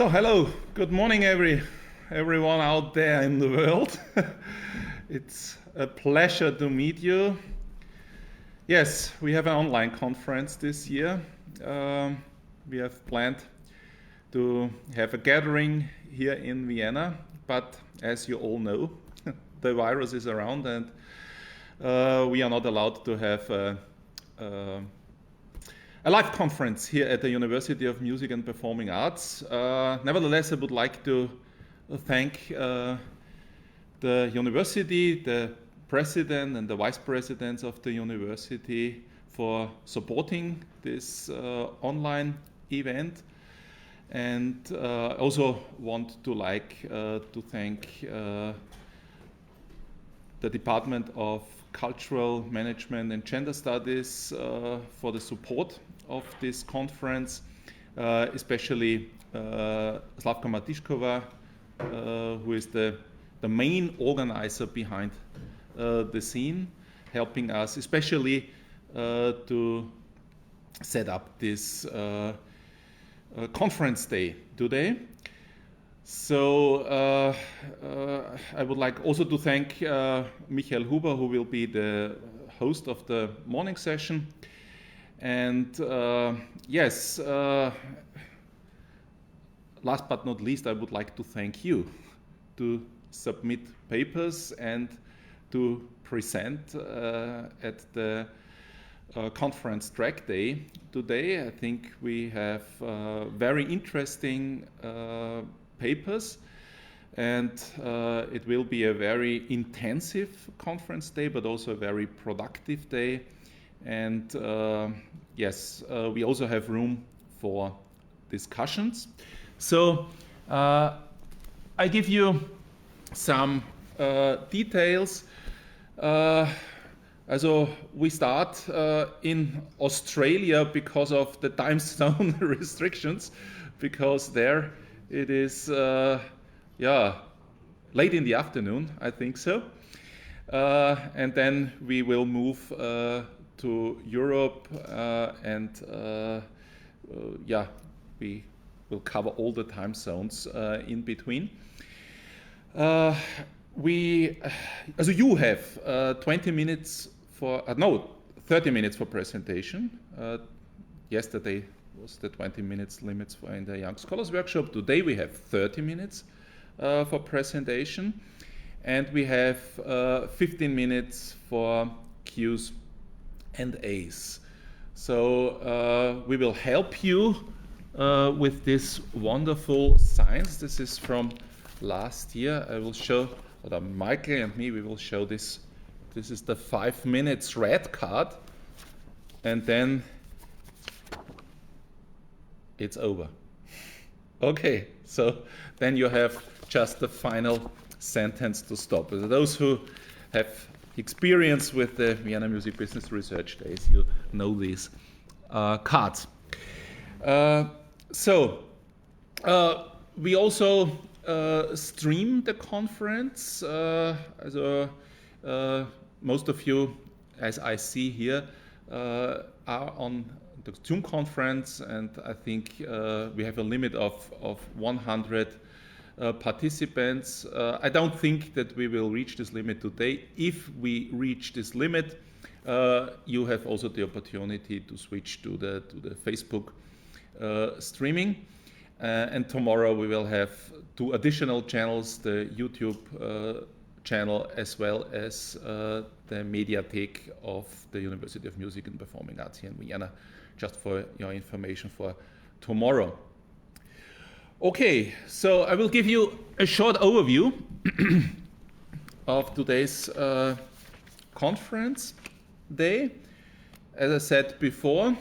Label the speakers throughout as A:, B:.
A: So hello, good morning everyone out there in the world. It's a pleasure to meet you. Yes, we have an online conference this year. We have planned to have a gathering here in Vienna, but as you all know, the virus is around and we are not allowed to have a live conference here at the University of Music and Performing Arts. Nevertheless, I would like to thank the university, the president and the vice presidents of the university for supporting this online event. And also want to thank the Department of Cultural Management and Gender Studies for the support of this conference, especially Slavka Matišková, who is the main organizer behind the scene, helping us especially to set up this conference day today. So I would like also to thank Michael Huber, who will be the host of the morning session. And yes, last but not least, I would like to thank you to submit papers and to present at the conference track day today. I think we have very interesting papers, and it will be a very intensive conference day, but also a very productive day. And yes, we also have room for discussions. So I give you some details. Also, we start in Australia because of the time zone restrictions, because there it is late in the afternoon, I think so. And then we will move to Europe and we will cover all the time zones in between. You have 20 minutes for, 30 minutes for presentation. Yesterday was the 20 minutes limits in the Young Scholars Workshop. Today we have 30 minutes for presentation, and we have 15 minutes for Q's and A's. So we will help you with this wonderful science. This is from last year. I will show, or Michael and me, we will show this. This is the 5 minutes red card, and then it's over. Okay, so then you have just the final sentence to stop. Those who have experience with the Vienna Music Business Research Days, you know these cards. We also stream the conference. Most of you, as I see here, are on the Zoom conference, and I think we have a limit of 100 participants. I don't think that we will reach this limit today. If we reach this limit, you have also the opportunity to switch to the Facebook streaming. And tomorrow we will have 2 additional channels, the YouTube channel as well as the Mediathek of the University of Music and Performing Arts here in Vienna, just for your information for tomorrow. Okay, so I will give you a short overview of today's conference day. As I said before,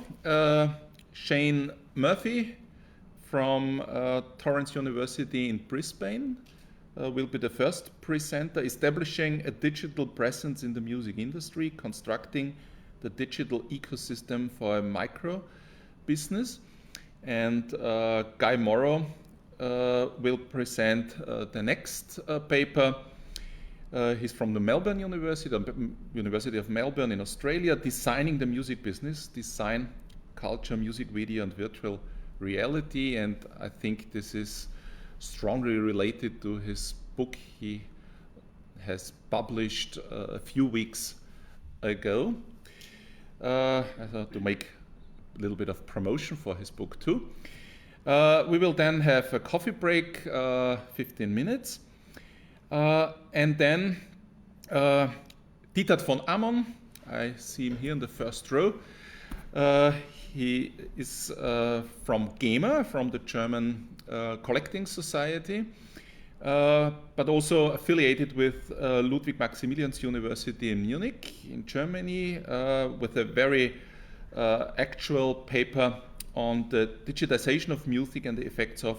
A: Shane Murphy from Torrens University in Brisbane will be the first presenter, establishing a digital presence in the music industry, constructing the digital ecosystem for a micro business. And Guy Morrow will present the next paper. He's from the Melbourne University, the University of Melbourne in Australia, designing the music business, design, culture, music video, and virtual reality, and I think this is strongly related to his book he has published a few weeks ago. I thought to make a little bit of promotion for his book too. We will then have a coffee break, 15 minutes, and then Diethard von Ammon, I see him here in the first row. He is from GEMA, from the German Collecting Society, but also affiliated with Ludwig-Maximilians-University in Munich in Germany, with a very actual paper on the digitization of music and the effects of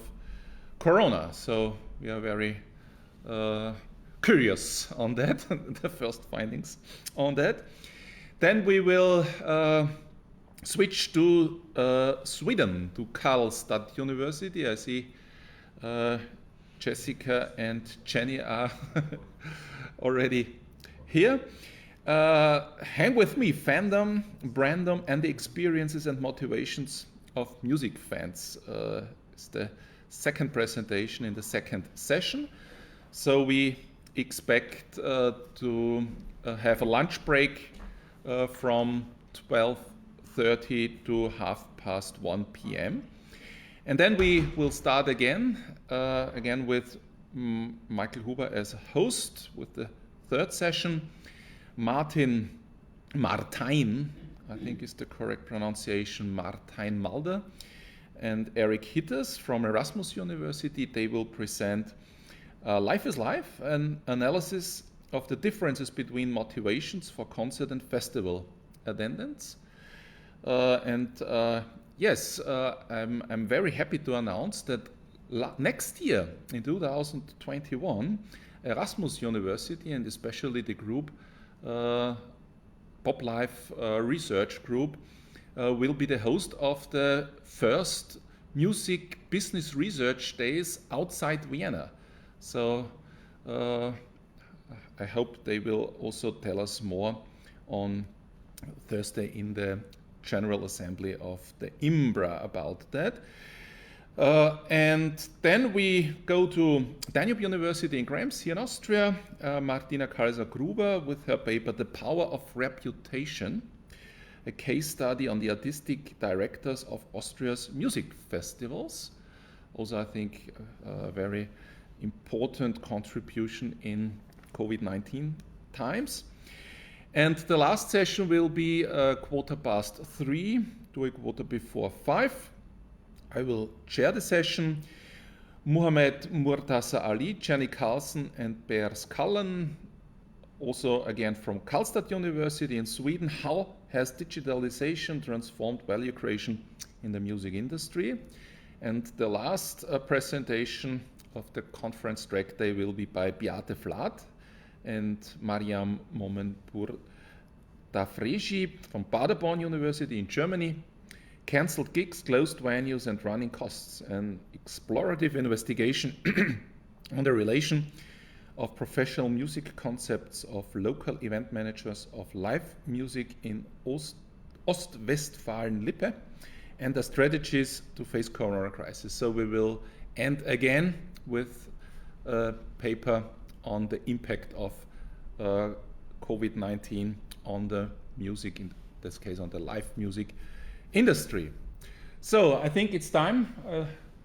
A: Corona. So we are very curious on that, the first findings on that. Then we will switch to Sweden, to Karlstad University. I see Jessica and Jenny are already here. Hang with me, fandom, brandom, and the experiences and motivations of music fans. It's the second presentation in the second session. So we expect to have a lunch break from 12:30 to 1:30 p.m. And then we will start again with Michael Huber as a host with the third session. Martin, I think is the correct pronunciation, Martijn Mulder, and Eric Hitters from Erasmus University. They will present Life is Life, an analysis of the differences between motivations for concert and festival attendance. Yes, I'm very happy to announce that next year, in 2021, Erasmus University, and especially the group Pop Life Research Group, will be the host of the first music business research days outside Vienna. So I hope they will also tell us more on Thursday in the General Assembly of the IMBRA about that. And then we go to Danube University in Krems here in Austria. Martina Kaiser-Gruber with her paper The Power of Reputation, a case study on the artistic directors of Austria's music festivals. Also, I think a very important contribution in COVID-19 times. And the last session will be 3:15, to a quarter before 5. I will chair the session. Muhammad Murtaza Ali, Jenny Karlsson, and Bears Cullen, also again from Karlstad University in Sweden. How has digitalization transformed value creation in the music industry? And the last presentation of the conference track day will be by Beate Vlad and Mariam Momenpur Tafreji from Paderborn University in Germany. Cancelled gigs, closed venues, and running costs, an explorative investigation on the relation of professional music concepts of local event managers of live music in Ostwestfalen-Lippe and the strategies to face corona crisis. So we will end again with a paper on the impact of COVID-19 on the music, in this case on the live music industry. So I think it's time,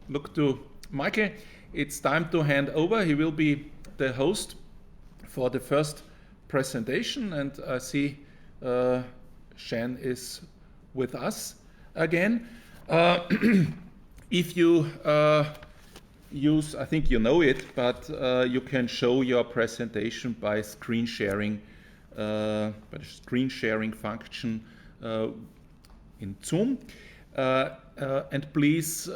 A: look to Michael, it's time to hand over. He will be the host for the first presentation, and I see Shan is with us again. If you use, I think you know it, but you can show your presentation by screen sharing, function in Zoom, and please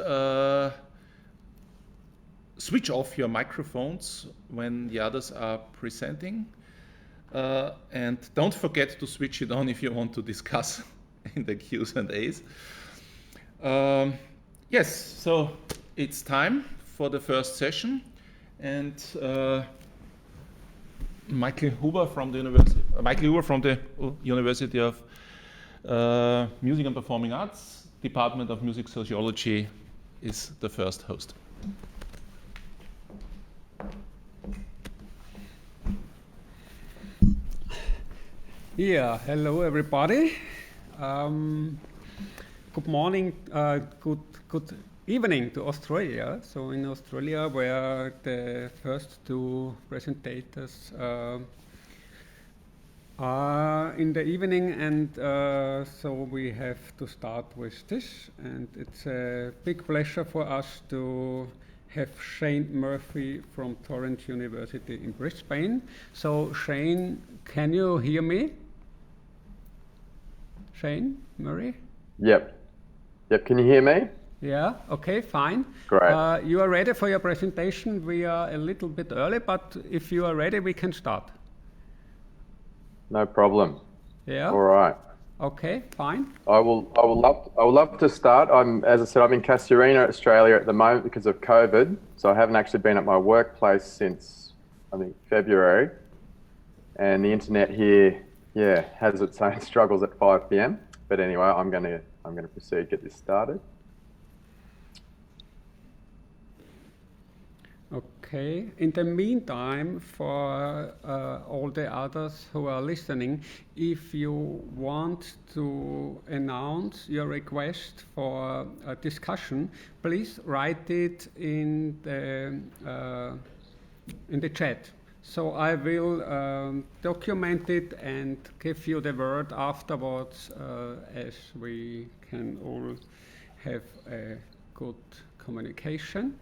A: switch off your microphones when the others are presenting, and don't forget to switch it on if you want to discuss in the Q's and A's. Yes, so it's time for the first session, and Michael Huber from the University of Music and Performing Arts, Department of Music Sociology, is the first host.
B: Yeah, hello everybody. Good morning, good evening to Australia. So in Australia, where the first two presentators are in the evening, and so we have to start with this. And it's a big pleasure for us to have Shane Murphy from Torrens University in Brisbane. So Shane, can you hear me? Shane Murray?
C: Yep. Can you hear me?
B: Yeah, okay, fine.
C: Great.
B: You are ready for your presentation. We are a little bit early, but if you are ready, we can start.
C: No problem.
B: Yeah.
C: All right.
B: Okay, fine.
C: I will love to start. As I said, I'm in Casuarina, Australia at the moment because of COVID. So I haven't actually been at my workplace since, I think, February. And the internet here, has its own struggles at 5 p.m. But anyway, I'm going to proceed, get this started.
B: Okay. In the meantime, for all the others who are listening, if you want to announce your request for a discussion, please write it in the chat. So I will document it and give you the word afterwards, as we can all have a good communication.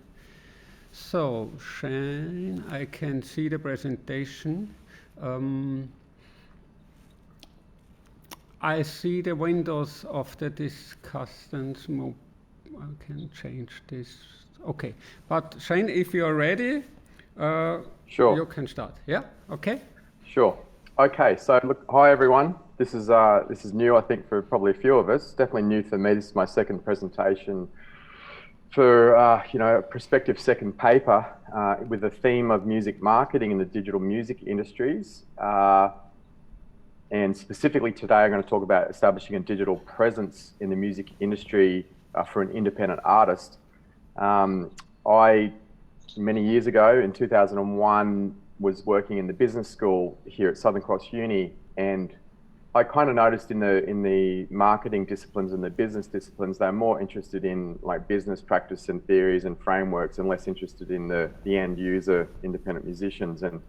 B: So Shane, I can see the presentation. I see the windows of the discussants. I can change this. Okay, but Shane, if you are ready,
C: sure.
B: You can start. Yeah. Okay.
C: Sure. Okay. So look, hi everyone. This is new, I think, for probably a few of us. Definitely new for me. This is my second presentation for a prospective second paper with the theme of music marketing in the digital music industries. And specifically today, I'm going to talk about establishing a digital presence in the music industry for an independent artist. Many years ago, in 2001, was working in the business school here at Southern Cross Uni, and I kind of noticed in the marketing disciplines and the business disciplines, they're more interested in like business practice and theories and frameworks, and less interested in the end user, independent musicians. And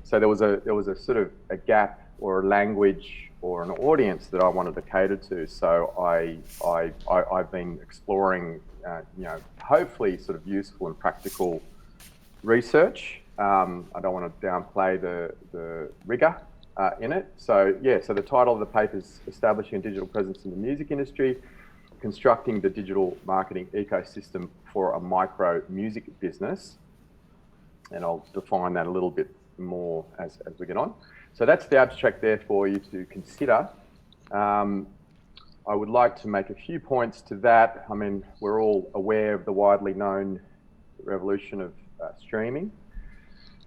C: so there was a sort of a gap or a language or an audience that I wanted to cater to. So I've been exploring, hopefully sort of useful and practical research. I don't want to downplay the rigor in it. So the title of the paper is Establishing a Digital Presence in the Music Industry, Constructing the Digital Marketing Ecosystem for a Micro Music Business. And I'll define that a little bit more as we get on. So that's the abstract there for you to consider. I would like to make a few points to that. I mean, we're all aware of the widely known revolution of streaming.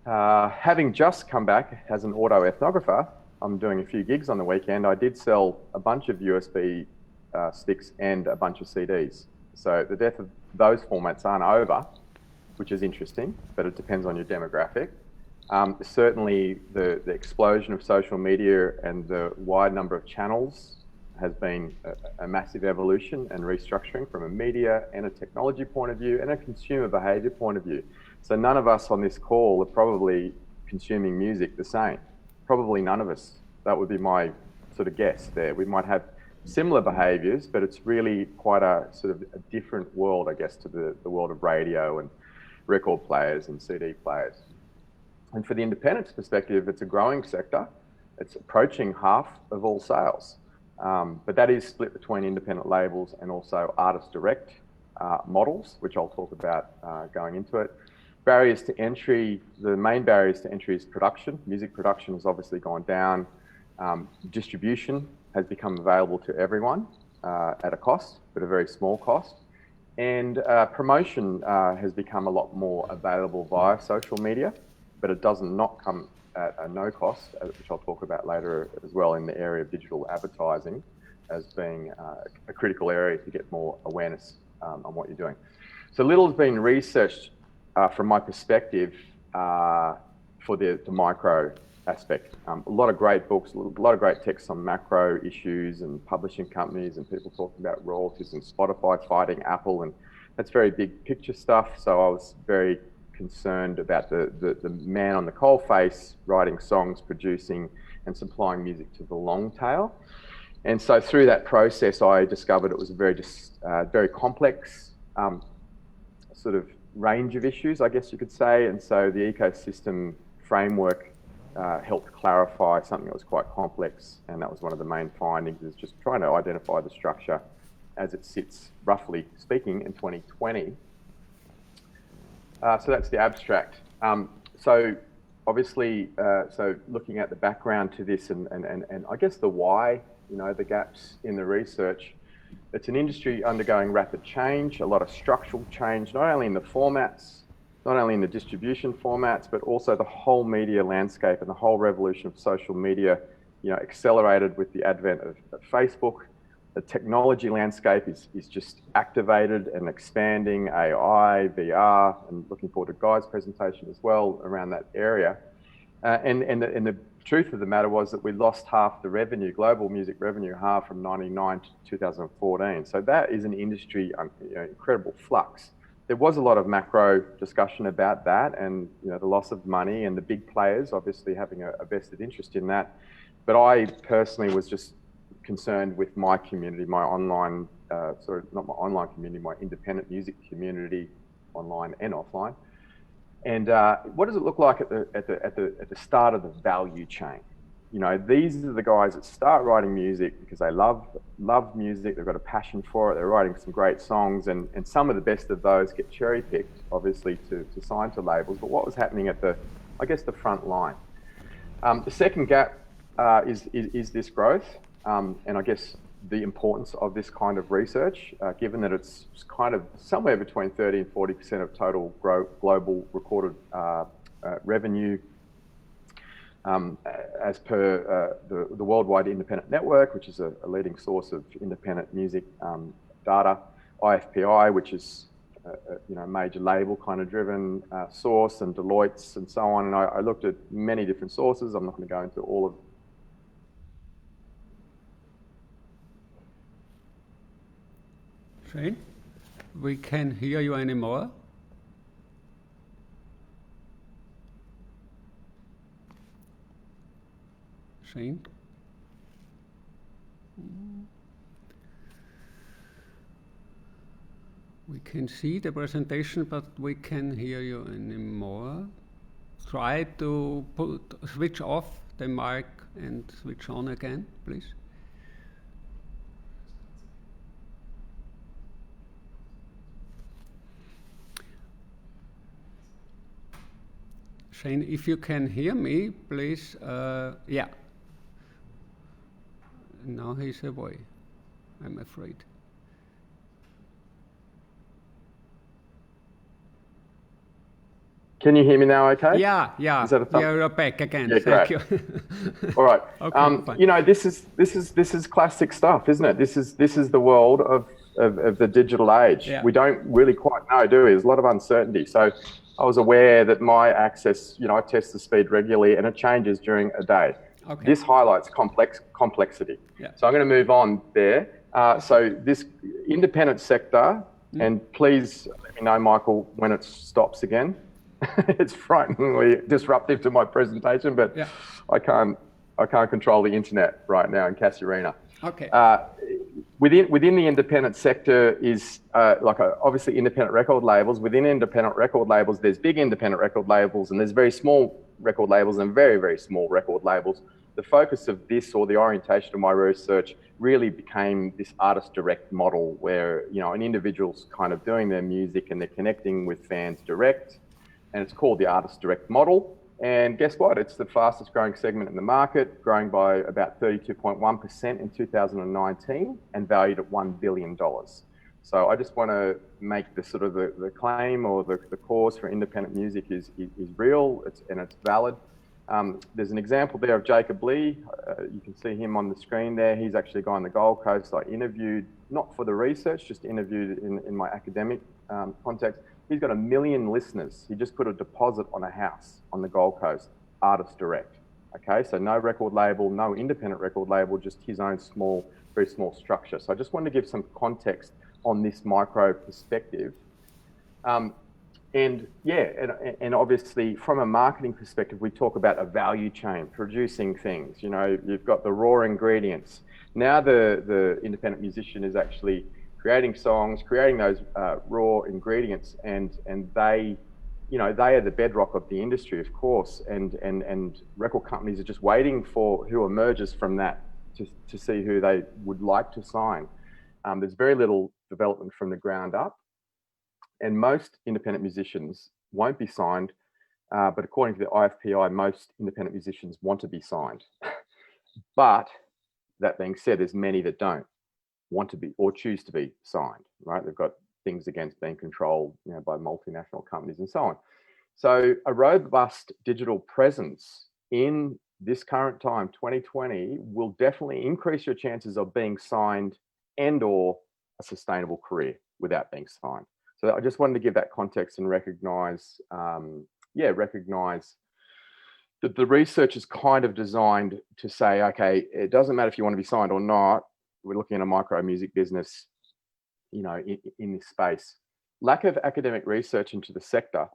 C: Having just come back as an auto ethnographer, I'm doing a few gigs on the weekend. I did sell a bunch of USB sticks and a bunch of CDs. So the death of those formats aren't over, which is interesting, but it depends on your demographic. Certainly the explosion of social media and the wide number of channels has been a massive evolution and restructuring from a media and a technology point of view and a consumer behavior point of view. So none of us on this call are probably consuming music the same. Probably none of us. That would be my sort of guess there. We might have similar behaviors, but it's really quite a sort of a different world, I guess, to the world of radio and record players and CD players. And for the independents perspective, it's a growing sector. It's approaching half of all sales. But that is split between independent labels and also artist direct models, which I'll talk about going into it. Barriers to entry, the main barriers to entry is production. Music production has obviously gone down. Distribution has become available to everyone at a cost, but a very small cost. And promotion has become a lot more available via social media, but it does not come at a no cost, which I'll talk about later as well in the area of digital advertising as being a critical area to get more awareness on what you're doing. So little's been researched from my perspective for the micro aspect. A lot of great books, a lot of great texts on macro issues and publishing companies and people talking about royalties and Spotify fighting Apple, and that's very big picture stuff. So I was very concerned about the man on the coalface writing songs, producing and supplying music to the long tail. And so through that process, I discovered it was a very complex sort of range of issues, I guess you could say. And so the ecosystem framework helped clarify something that was quite complex. And that was one of the main findings, is just trying to identify the structure as it sits, roughly speaking, in 2020. So that's the abstract. So obviously, so looking at the background to this and I guess the why, the gaps in the research, it's an industry undergoing rapid change, a lot of structural change, not only in the formats, not only in the distribution formats, but also the whole media landscape and the whole revolution of social media, accelerated with the advent of Facebook. The technology landscape is just activated and expanding, AI, VR, and looking forward to Guy's presentation as well around that area. And the truth of the matter was that we lost half the revenue, global music revenue, half from 99 to 2014. So that is an industry, incredible flux. There was a lot of macro discussion about that and the loss of money and the big players obviously having a vested interest in that. But I personally was just concerned with my community, my online, not my online community, my independent music community, online and offline. And what does it look like at the start of the value chain? These are the guys that start writing music because they love music. They've got a passion for it. They're writing some great songs, and some of the best of those get cherry picked, obviously, to sign to labels. But what was happening at the front line? The second gap is this growth, and I guess the importance of this kind of research, given that it's kind of somewhere between 30 and 40% of total global recorded revenue, as per the Worldwide Independent Network, which is a leading source of independent music data, IFPI, which is a major label kind of driven source, and Deloitte's and so on. And I looked at many different sources. I'm not going to go into all of them.
B: Shane, we can't hear you anymore. Shane? We can see the presentation, but we can't hear you anymore. Try to switch off the mic and switch on again, please. Shane, if you can hear me, please, yeah. Now he's away, I'm afraid.
C: Can you hear me now okay?
B: Yeah.
C: Is that a thumb?
B: Yeah, you're back again,
C: yeah,
B: thank
C: great.
B: you.
C: All right,
B: Okay,
C: this is classic stuff, isn't it? This is the world of the digital age.
B: Yeah.
C: We don't really quite know, do we? There's a lot of uncertainty. So I was aware that my access, I test the speed regularly and it changes during a day.
B: Okay.
C: This highlights complexity.
B: Yeah.
C: So I'm going to move on there. So this independent sector, and please let me know, Michael, when it stops again. It's frighteningly disruptive to my presentation, but
B: yeah.
C: I can't control the internet right now in Casuarina.
B: Okay.
C: Within the independent sector is obviously independent record labels. Within independent record labels, there's big independent record labels, and there's very small record labels and very, very small record labels. The focus of this, or the orientation of my research, really became this artist direct model where, an individual's kind of doing their music and they're connecting with fans direct, and it's called the artist direct model. And guess what? It's the fastest growing segment in the market, growing by about 32.1% in 2019 and valued at $1 billion. So I just want to make the sort of the claim, or the cause for independent music is real, and it's valid. There's an example there of Jacob Lee. You can see him on the screen there. He's actually a guy on the Gold Coast I interviewed, not for the research, just interviewed in my academic context, he's got 1 million listeners. He just put a deposit on a house on the Gold Coast, artist direct. Okay, so no record label, no independent record label, just his own small, very small structure. So I just wanted to give some context on this micro perspective. And obviously from a marketing perspective, we talk about a value chain, producing things. You know, you've got the raw ingredients. Now the independent musician is actually creating songs, creating those raw ingredients, and they, you know, they are the bedrock of the industry, of course, and record companies are just waiting for who emerges from that to see who they would like to sign. There's very little development from the ground up, and most independent musicians won't be signed, but according to the IFPI, most independent musicians want to be signed. But that being said, there's many that don't want to be or choose to be signed, right? They've got things against being controlled, you know, by multinational companies and so on. So a robust digital presence in this current time, 2020, will definitely increase your chances of being signed and or a sustainable career without being signed. So I just wanted to give that context and recognize that the research is kind of designed to say, okay, it doesn't matter if you want to be signed or not. We're looking at a micro music business, you know, in this space. Lack of academic research into the sector.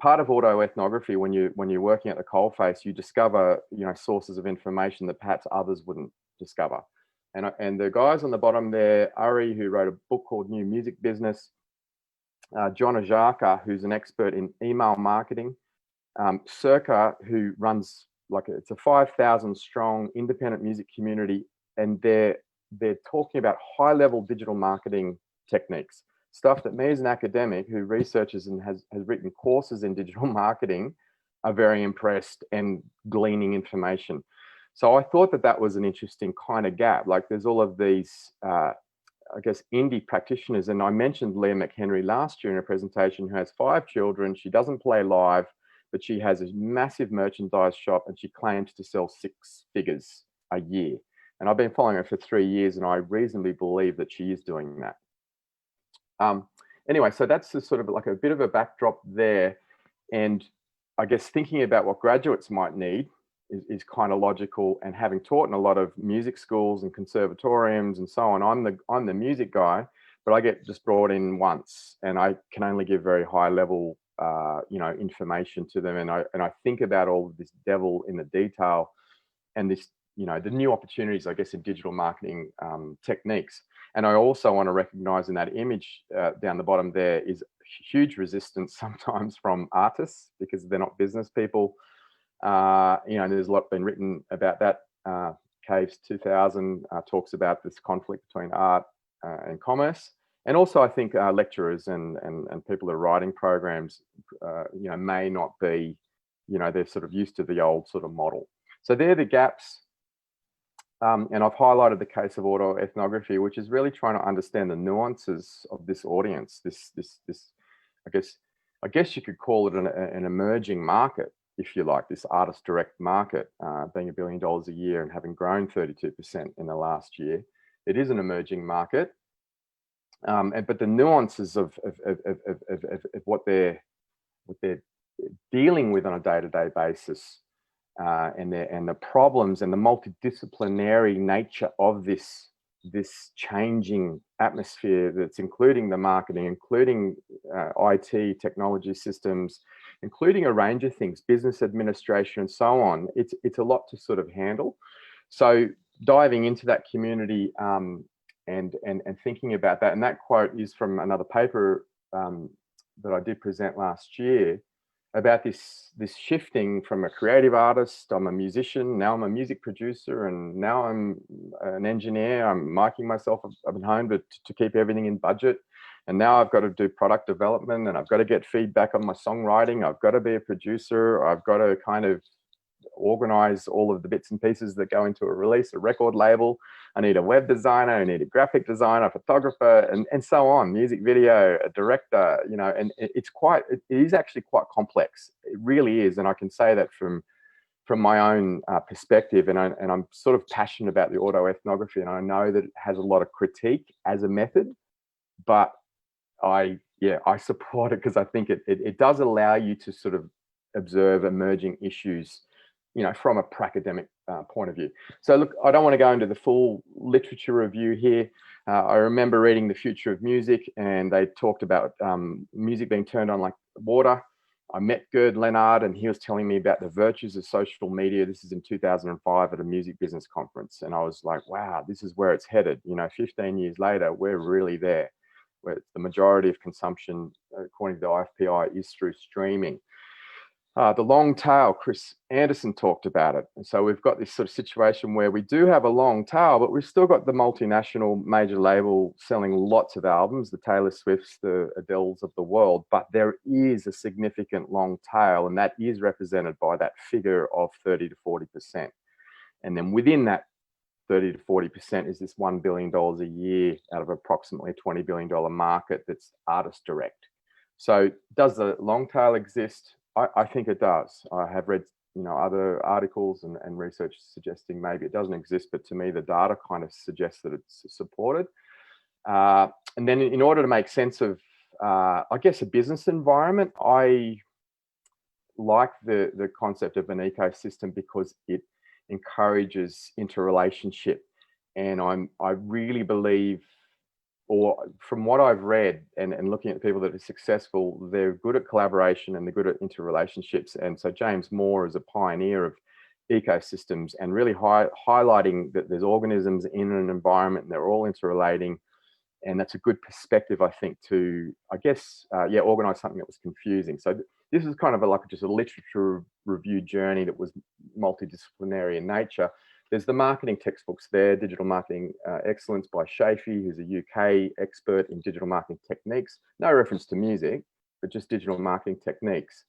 C: Part of autoethnography, when you're working at the coalface, you discover, you know, sources of information that perhaps others wouldn't discover. And the guys on the bottom there, Ari, who wrote a book called New Music Business, John Ajaka, who's an expert in email marketing, Circa, who runs it's a 5,000 strong independent music community, and they're talking about high-level digital marketing techniques, stuff that me as an academic who researches and has written courses in digital marketing are very impressed and gleaning information. So I thought that was an interesting kind of gap. Like there's all of these, I guess, indie practitioners, and I mentioned Leah McHenry last year in a presentation, who has 5 children. She doesn't play live, but she has a massive merchandise shop, and she claims to sell 6 figures a year. And I've been following her for 3 years, and I reasonably believe that she is doing that. Anyway, so that's sort of like a bit of a backdrop there. And I guess thinking about what graduates might need is kind of logical. And having taught in a lot of music schools and conservatoriums and so on, I'm the music guy, but I get just brought in once, and I can only give very high level you know, information to them. And I think about all of this devil in the detail and this, you know, the new opportunities, I guess, in digital marketing techniques. And I also want to recognize in that image down the bottom there is huge resistance sometimes from artists because they're not business people. You know, there's a lot been written about that. Caves 2000 talks about this conflict between art and commerce. And also, I think lecturers and people who are writing programs, you know, may not be, you know, they're sort of used to the old sort of model. So they're the gaps. And I've highlighted the case of autoethnography, which is really trying to understand the nuances of this audience. This I guess you could call it an emerging market, if you like, this artist direct market, being $1 billion a year and having grown 32% in the last year. It is an emerging market. But the nuances of what they're dealing with on a day-to-day basis, and the problems and the multidisciplinary nature of this changing atmosphere that's including the marketing, including IT, technology systems, including a range of things, business administration and so on. It's a lot to sort of handle. So diving into that community and thinking about that, and that quote is from another paper that I did present last year about this shifting from a creative artist. I'm a musician, now I'm a music producer, and now I'm an engineer. I'm miking myself up at home to keep everything in budget. And now I've got to do product development, and I've got to get feedback on my songwriting. I've got to be a producer. I've got to kind of organize all of the bits and pieces that go into a release, a record label. I need a web designer, I need a graphic designer, a photographer, and so on, music video, a director, you know, and it is actually quite complex. It really is. And I can say that from my own perspective, and I'm sort of passionate about the autoethnography, and I know that it has a lot of critique as a method, but I yeah, I support it because I think it does allow you to sort of observe emerging issues, from a academic point of view. So look, I don't want to go into the full literature review here. I remember reading The Future of Music, and they talked about music being turned on like water. I met Gerd Leonard, and he was telling me about the virtues of social media. This is in 2005 at a music business conference. And I was like, wow, this is where it's headed. 15 years later, we're really there, where the majority of consumption, according to the IFPI, is through streaming. The long tail, Chris Anderson talked about it. And so we've got this sort of situation where we do have a long tail, but we've still got the multinational major label selling lots of albums, the Taylor Swifts, the Adeles of the world, but there is a significant long tail, and that is represented by that figure of 30 to 40%. And then within that 30 to 40% is this $1 billion a year out of approximately a $20 billion market that's artist direct. So does the long tail exist? I think it does. I have read, other articles and research suggesting maybe it doesn't exist, but to me, the data kind of suggests that it's supported. And then in order to make sense of, I guess, a business environment, I like the concept of an ecosystem because it encourages interrelationship. And I really believe, or from what I've read and looking at the people that are successful, they're good at collaboration and they're good at interrelationships. And so James Moore is a pioneer of ecosystems and really highlighting that there's organisms in an environment and they're all interrelating. And that's a good perspective, I think, to, organize something that was confusing. So this is kind of just a literature review journey that was multidisciplinary in nature. There's the marketing textbooks there, Digital Marketing Excellence by Shafee, who's a UK expert in digital marketing techniques. No reference to music, but just digital marketing techniques.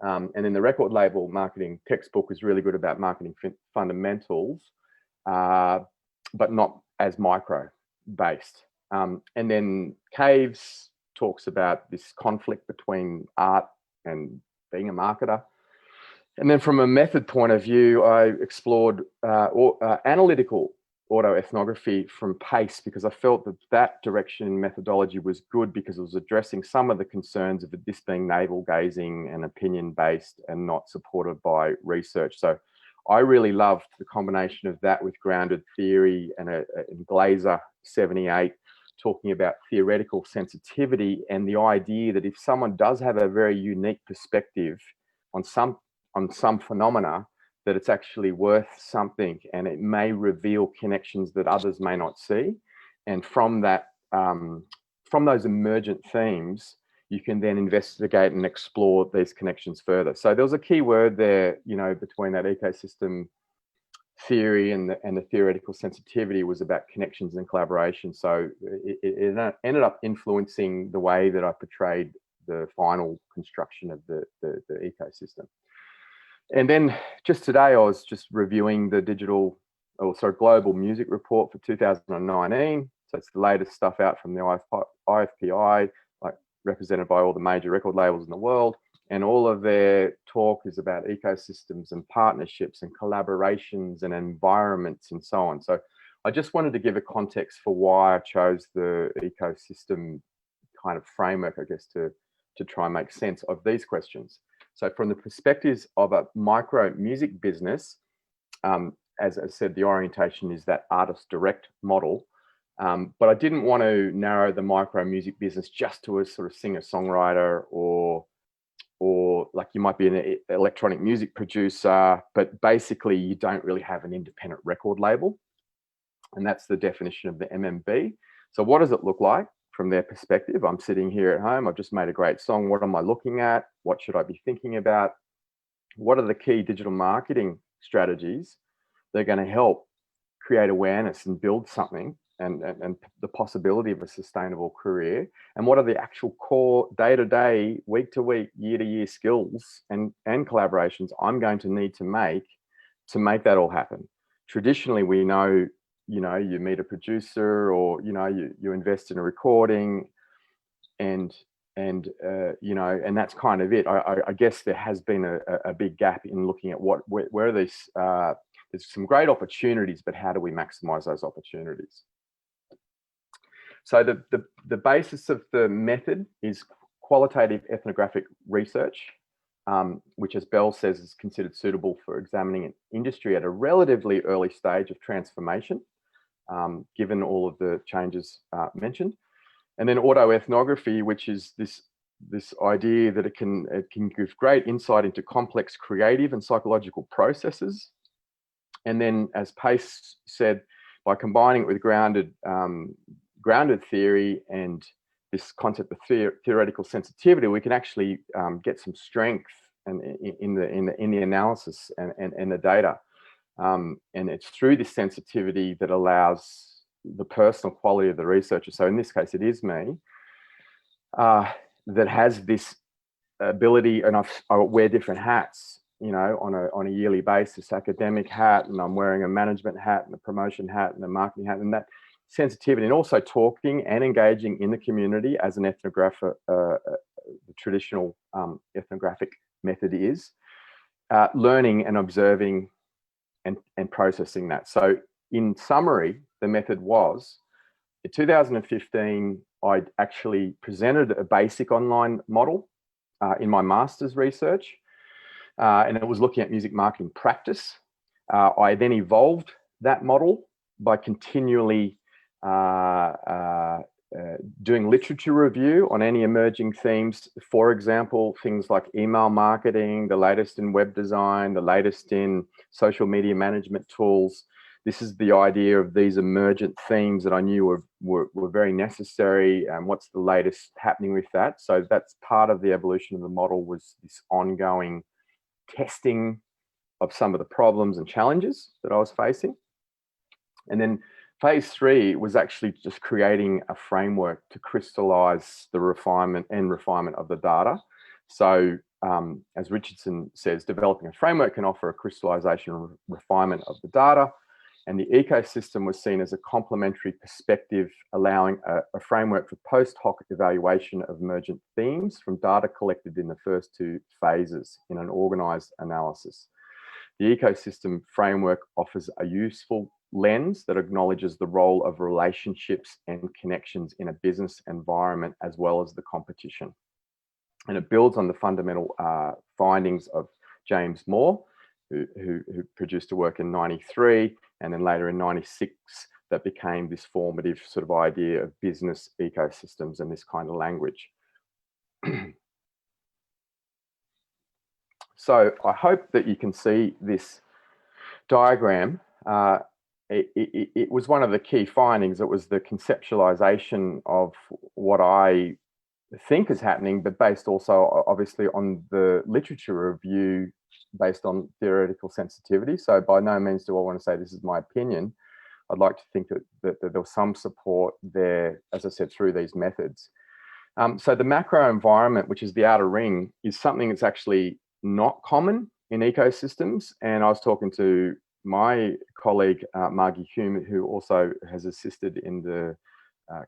C: And then the record label marketing textbook is really good about marketing fundamentals, but not as micro-based. And then Caves talks about this conflict between art and being a marketer. And then from a method point of view, I explored analytical autoethnography from PACE because I felt that direction in methodology was good because it was addressing some of the concerns of this being navel-gazing and opinion-based and not supported by research. So I really loved the combination of that with grounded theory and in Glaser 78, talking about theoretical sensitivity and the idea that if someone does have a very unique perspective on some phenomena, that it's actually worth something and it may reveal connections that others may not see. And from that, from those emergent themes, you can then investigate and explore these connections further. So there was a key word there, between that ecosystem theory and the theoretical sensitivity was about connections and collaboration. So it ended up influencing the way that I portrayed the final construction of the ecosystem. And then just today, I was just reviewing the global music report for 2019. So it's the latest stuff out from the IFPI, represented by all the major record labels in the world. And all of their talk is about ecosystems and partnerships and collaborations and environments and so on. So I just wanted to give a context for why I chose the ecosystem kind of framework, I guess, to try and make sense of these questions. So from the perspectives of a micro music business, as I said, the orientation is that artist direct model. But I didn't want to narrow the micro music business just to a sort of singer-songwriter or like you might be an electronic music producer, but basically you don't really have an independent record label. And that's the definition of the MMB. So what does it look like? From their perspective? I'm sitting here at home. I've just made a great song. What am I looking at? What should I be thinking about? What are the key digital marketing strategies that are going to help create awareness and build something and the possibility of a sustainable career? And what are the actual core day-to-day, week-to-week, year-to-year skills and collaborations I'm going to need to make that all happen? Traditionally, we know, you meet a producer or, you invest in a recording and that's kind of it. I guess there has been a big gap in looking at where are these, there's some great opportunities, but how do we maximize those opportunities? So the basis of the method is qualitative ethnographic research, which, as Bell says, is considered suitable for examining an industry at a relatively early stage of transformation, given all of the changes mentioned. And then autoethnography, which is this idea that it can give great insight into complex creative and psychological processes. And then, as Pace said, by combining it with grounded theory and this concept of theoretical sensitivity, we can actually get some strength in the analysis and the data. And it's through this sensitivity that allows the personal quality of the researcher, so in this case it is me, that has this ability, and I wear different hats, you know, on a yearly basis, academic hat, and I'm wearing a management hat and a promotion hat and a marketing hat, and that sensitivity, and also talking and engaging in the community as an ethnographer, the traditional ethnographic method is, learning and observing and processing that. So in summary, the method was, in 2015, I actually presented a basic online model in my master's research, and it was looking at music marketing practice. I then evolved that model by continually doing literature review on any emerging themes. For example, things like email marketing, the latest in web design, the latest in social media management tools. This is the idea of these emergent themes that I knew were very necessary, and what's the latest happening with that. So that's part of the evolution of the model, was this ongoing testing of some of the problems and challenges that I was facing. And then phase 3 was actually just creating a framework to crystallize the refinement of the data. So as Richardson says, developing a framework can offer a crystallization and refinement of the data. And the ecosystem was seen as a complementary perspective, allowing a framework for post hoc evaluation of emergent themes from data collected in the first 2 phases in an organized analysis. The ecosystem framework offers a useful lens that acknowledges the role of relationships and connections in a business environment, as well as the competition. And it builds on the fundamental findings of James Moore, who produced a work in '93, and then later in '96, that became this formative sort of idea of business ecosystems and this kind of language. So I hope that you can see this diagram. It was one of the key findings. It was the conceptualization of what I think is happening, but based also obviously on the literature review based on theoretical sensitivity. So by no means do I want to say this is my opinion. I'd like to think that there was some support there, as I said, through these methods. So the macro environment, which is the outer ring, is something that's actually not common in ecosystems. And I was talking to my colleague, Margie Hume, who also has assisted in the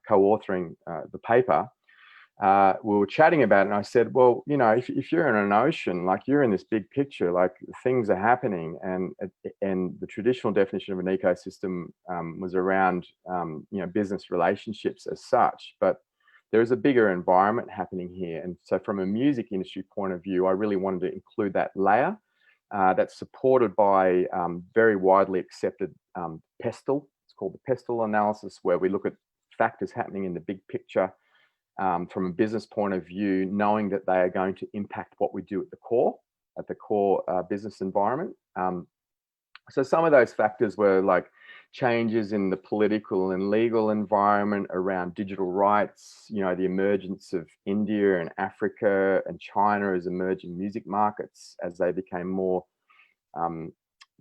C: co-authoring the paper. We were chatting about it, and I said, well, you know, if you're in an ocean, like you're in this big picture, like things are happening, and the traditional definition of an ecosystem was around, you know, business relationships as such, but there is a bigger environment happening here. And so from a music industry point of view, I really wanted to include that layer that's supported by very widely accepted PESTLE. It's called the PESTLE analysis, where we look at factors happening in the big picture from a business point of view, knowing that they are going to impact what we do at the core business environment. So some of those factors were like changes in the political and legal environment around digital rights, you know, the emergence of India and Africa and China as emerging music markets as they became more,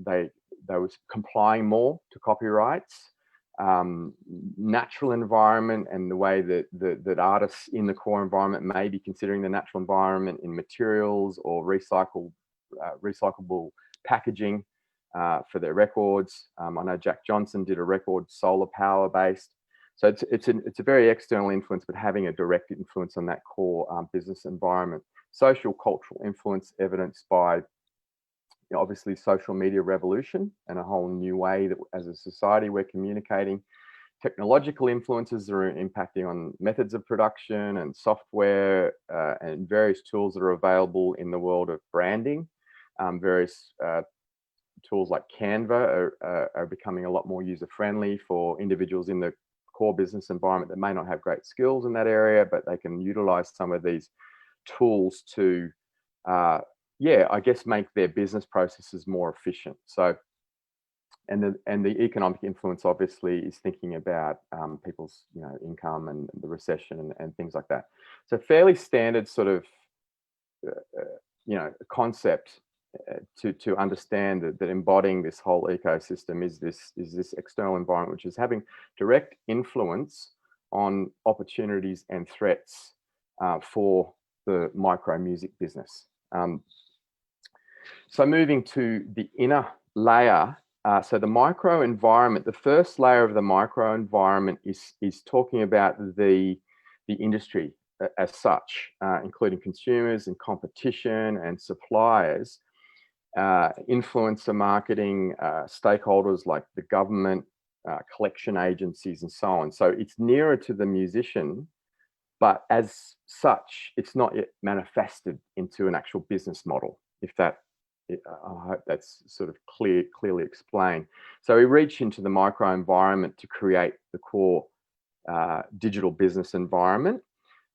C: they was complying more to copyrights. Natural environment and the way that artists in the core environment may be considering the natural environment in materials or recyclable packaging for their records. I know Jack Johnson did a record solar power based. So it's a very external influence, but having a direct influence on that core business environment. Social cultural influence evidenced by, you know, obviously social media revolution and a whole new way that as a society we're communicating, technological influences that are impacting on methods of production and software and various tools that are available in the world of branding. Various tools like Canva are becoming a lot more user-friendly for individuals in the core business environment that may not have great skills in that area, but they can utilize some of these tools to, I guess, make their business processes more efficient. So, and the economic influence obviously is thinking about people's income and the recession and things like that. So fairly standard sort of concept to understand that embodying this whole ecosystem is this external environment which is having direct influence on opportunities and threats for the micro music business. So moving to the inner layer, so the micro environment, the first layer of the micro environment is talking about the industry as such, including consumers and competition and suppliers, influencer marketing, stakeholders like the government, collection agencies, and so on. So it's nearer to the musician, but as such, it's not yet manifested into an actual business model, I hope that's sort of clearly explained. So we reach into the micro environment to create the core digital business environment.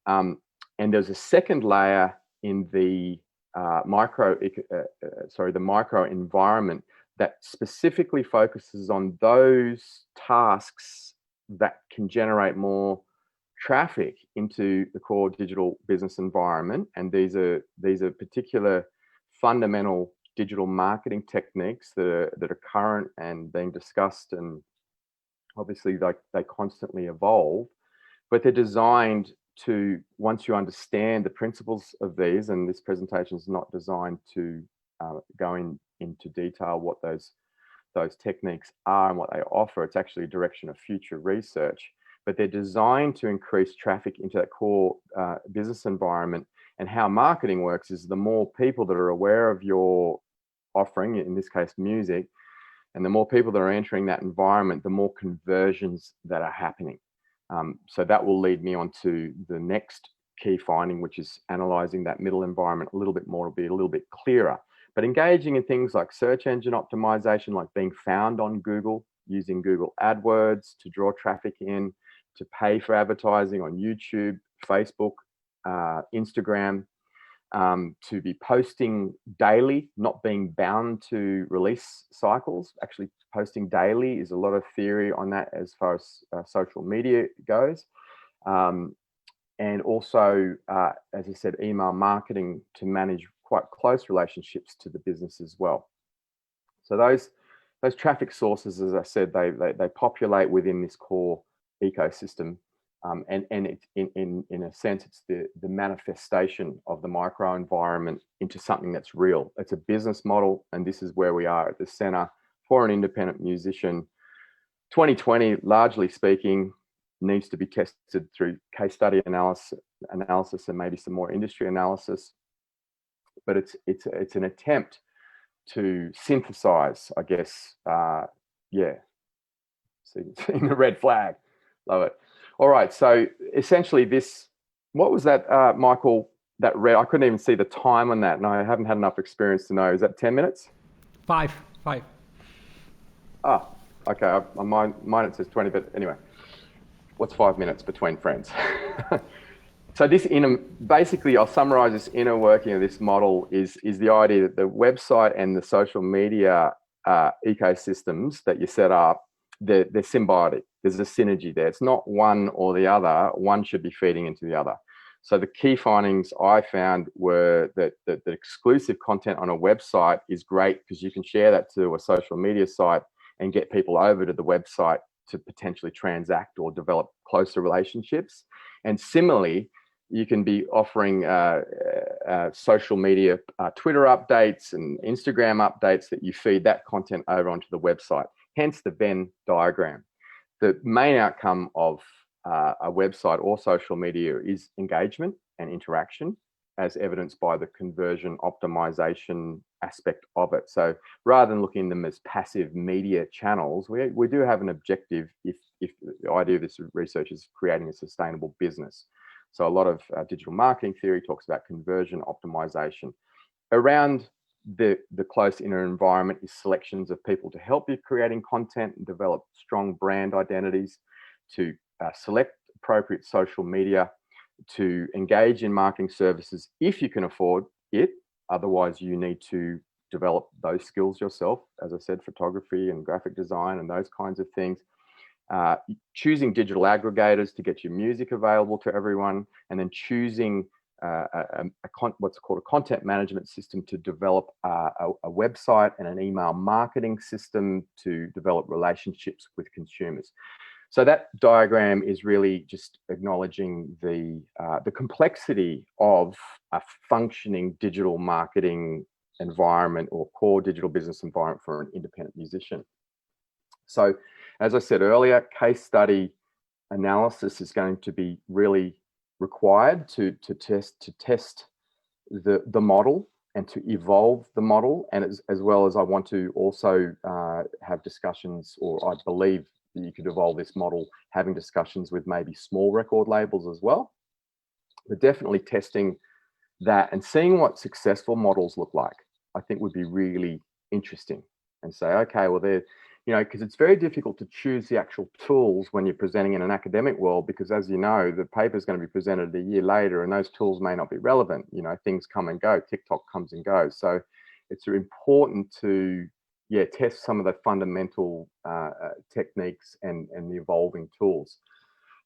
C: And there's a second layer in the micro environment that specifically focuses on those tasks that can generate more traffic into the core digital business environment. And these are particular fundamental digital marketing techniques that are current and being discussed, and obviously they constantly evolve, but they're designed to, once you understand the principles of these, and this presentation is not designed to go into detail what those techniques are and what they offer. It's actually a direction of future research, but they're designed to increase traffic into that core business environment. And how marketing works is the more people that are aware of your offering, in this case music, and the more people that are entering that environment, the more conversions that are happening. So that will lead me on to the next key finding, which is analyzing that middle environment a little bit more, to be a little bit clearer. But engaging in things like search engine optimization, like being found on Google, using Google AdWords to draw traffic in, to pay for advertising on YouTube, Facebook, Instagram, to be posting daily, not being bound to release cycles. Actually posting daily is a lot of theory on that as far as social media goes. And also, as I said, email marketing to manage quite close relationships to the business as well. So those traffic sources, as I said, they populate within this core ecosystem. And it's in a sense, it's the manifestation of the micro environment into something that's real. It's a business model, and this is where we are at the center for an independent musician. 2020, largely speaking, needs to be tested through case study analysis and maybe some more industry analysis. But it's an attempt to synthesize, I guess. Seeing the red flag, love it. All right, so essentially what was that, Michael, that red? I couldn't even see the time on that, and I haven't had enough experience to know. Is that 10 minutes?
B: Five.
C: Ah, okay, on mine it says 20, but anyway, what's 5 minutes between friends? So basically, I'll summarize this inner working of this model is the idea that the website and the social media ecosystems that you set up, they're symbiotic. There's a synergy there. It's not one or the other. One should be feeding into the other. So the key findings I found were that the exclusive content on a website is great because you can share that to a social media site and get people over to the website to potentially transact or develop closer relationships. And similarly, you can be offering social media, Twitter updates and Instagram updates that you feed that content over onto the website. Hence the Venn diagram. The main outcome of a website or social media is engagement and interaction. as evidenced by the conversion optimization aspect of it. So rather than looking at them as passive media channels, we do have an objective if the idea of this research is creating a sustainable business. So a lot of digital marketing theory talks about conversion optimization. Around the close inner environment is selections of people to help you creating content and develop strong brand identities, to select appropriate social media, to engage in marketing services if you can afford it. Otherwise, you need to develop those skills yourself. As I said, photography and graphic design and those kinds of things. Choosing digital aggregators to get your music available to everyone, and then choosing what's called a content management system to develop a website and an email marketing system to develop relationships with consumers. So that diagram is really just acknowledging the complexity of a functioning digital marketing environment or core digital business environment for an independent musician. So, as I said earlier, case study analysis is going to be really required to test the model and to evolve the model, and as well as I want to also have discussions, or I believe that you could evolve this model having discussions with maybe small record labels as well, but definitely testing that and seeing what successful models look like, I think would be really interesting. And say, okay, well, they're, because it's very difficult to choose the actual tools when you're presenting in an academic world, because as you know, the paper is going to be presented a year later and those tools may not be relevant. Things come and go, TikTok comes and goes. So it's important to, test some of the fundamental techniques and the evolving tools.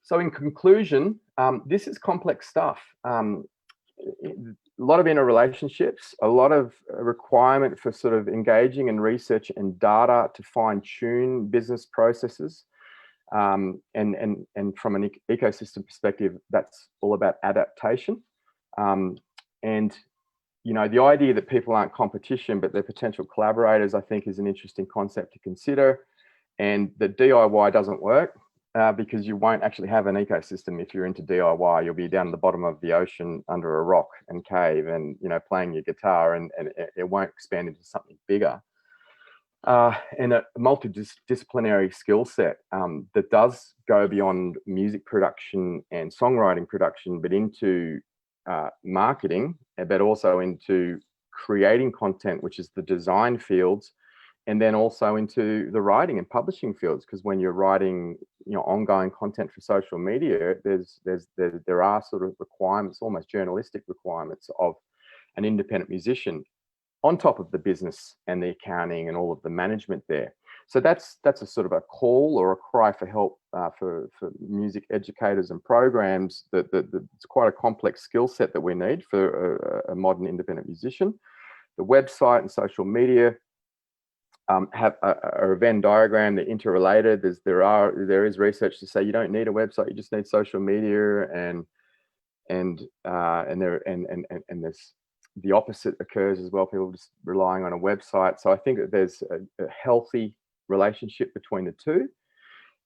C: So in conclusion, this is complex stuff. A lot of interrelationships, a lot of requirement for sort of engaging in research and data to fine tune business processes. And from an ecosystem perspective, that's all about adaptation. The idea that people aren't competition, but they're potential collaborators, I think is an interesting concept to consider. And that DIY doesn't work. Because you won't actually have an ecosystem if you're into DIY. You'll be down at the bottom of the ocean under a rock and cave and, playing your guitar, and it won't expand into something bigger. And a multidisciplinary skill set that does go beyond music production and songwriting production, but into marketing, but also into creating content, which is the design fields, and then also into the writing and publishing fields, because when you're writing, ongoing content for social media, there are sort of requirements, almost journalistic requirements of an independent musician, on top of the business and the accounting and all of the management there. So that's a sort of a call or a cry for help for music educators and programs. That it's quite a complex skill set that we need for a modern independent musician. The website and social media have a Venn diagram. They're interrelated. There is research to say you don't need a website, you just need social media, and there's the opposite occurs as well. People just relying on a website. So I think that there's a healthy relationship between the two,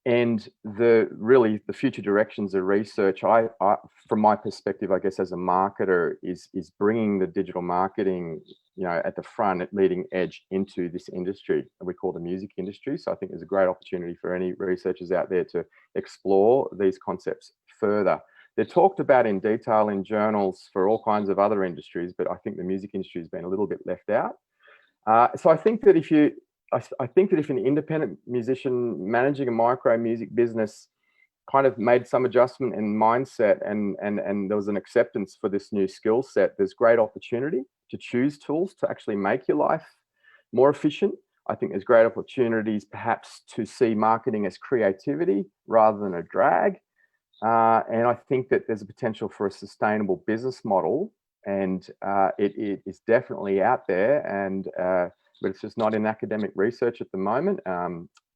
C: and the future directions of research, I from my perspective, I guess as a marketer, is bringing the digital marketing, at the front, at leading edge into this industry that we call the music industry. So I think there's a great opportunity for any researchers out there to explore these concepts further. They're talked about in detail in journals for all kinds of other industries, but I think the music industry has been a little bit left out. So I think that if an independent musician managing a micro music business kind of made some adjustment in mindset and there was an acceptance for this new skill set, there's great opportunity to choose tools to actually make your life more efficient. I think there's great opportunities perhaps to see marketing as creativity rather than a drag. And I think that there's a potential for a sustainable business model, and it is definitely out there, but it's just not in academic research at the moment.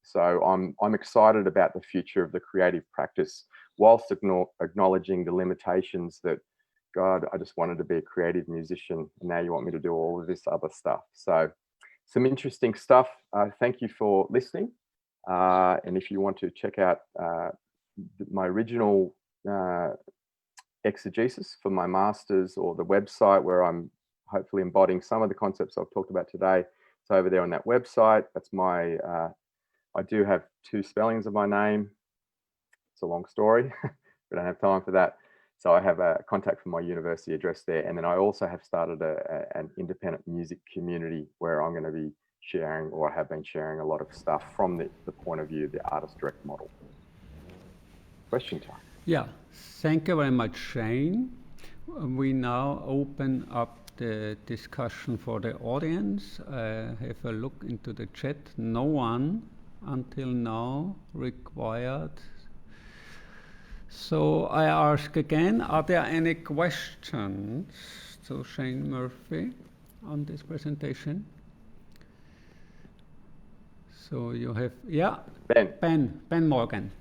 C: So I'm excited about the future of the creative practice, whilst acknowledging the limitations that, God, I just wanted to be a creative musician, and now you want me to do all of this other stuff. So some interesting stuff. Thank you for listening. And if you want to check out my original exegesis for my master's, or the website where I'm hopefully embodying some of the concepts I've talked about today. It's over there on that website. That's my, I do have 2 spellings of my name. It's a long story. We don't have time for that. So I have a contact from my university address there. And then I also have started an independent music community where I'm going to be sharing, or have been sharing, a lot of stuff from the point of view of the artist direct model. Question time.
B: Yeah, thank you very much, Shane. We now open up the discussion for the audience. Have a look into the chat. No one until now required. So I ask again, are there any questions to Shane Murphy on this presentation? So you have, yeah, Ben Morgan.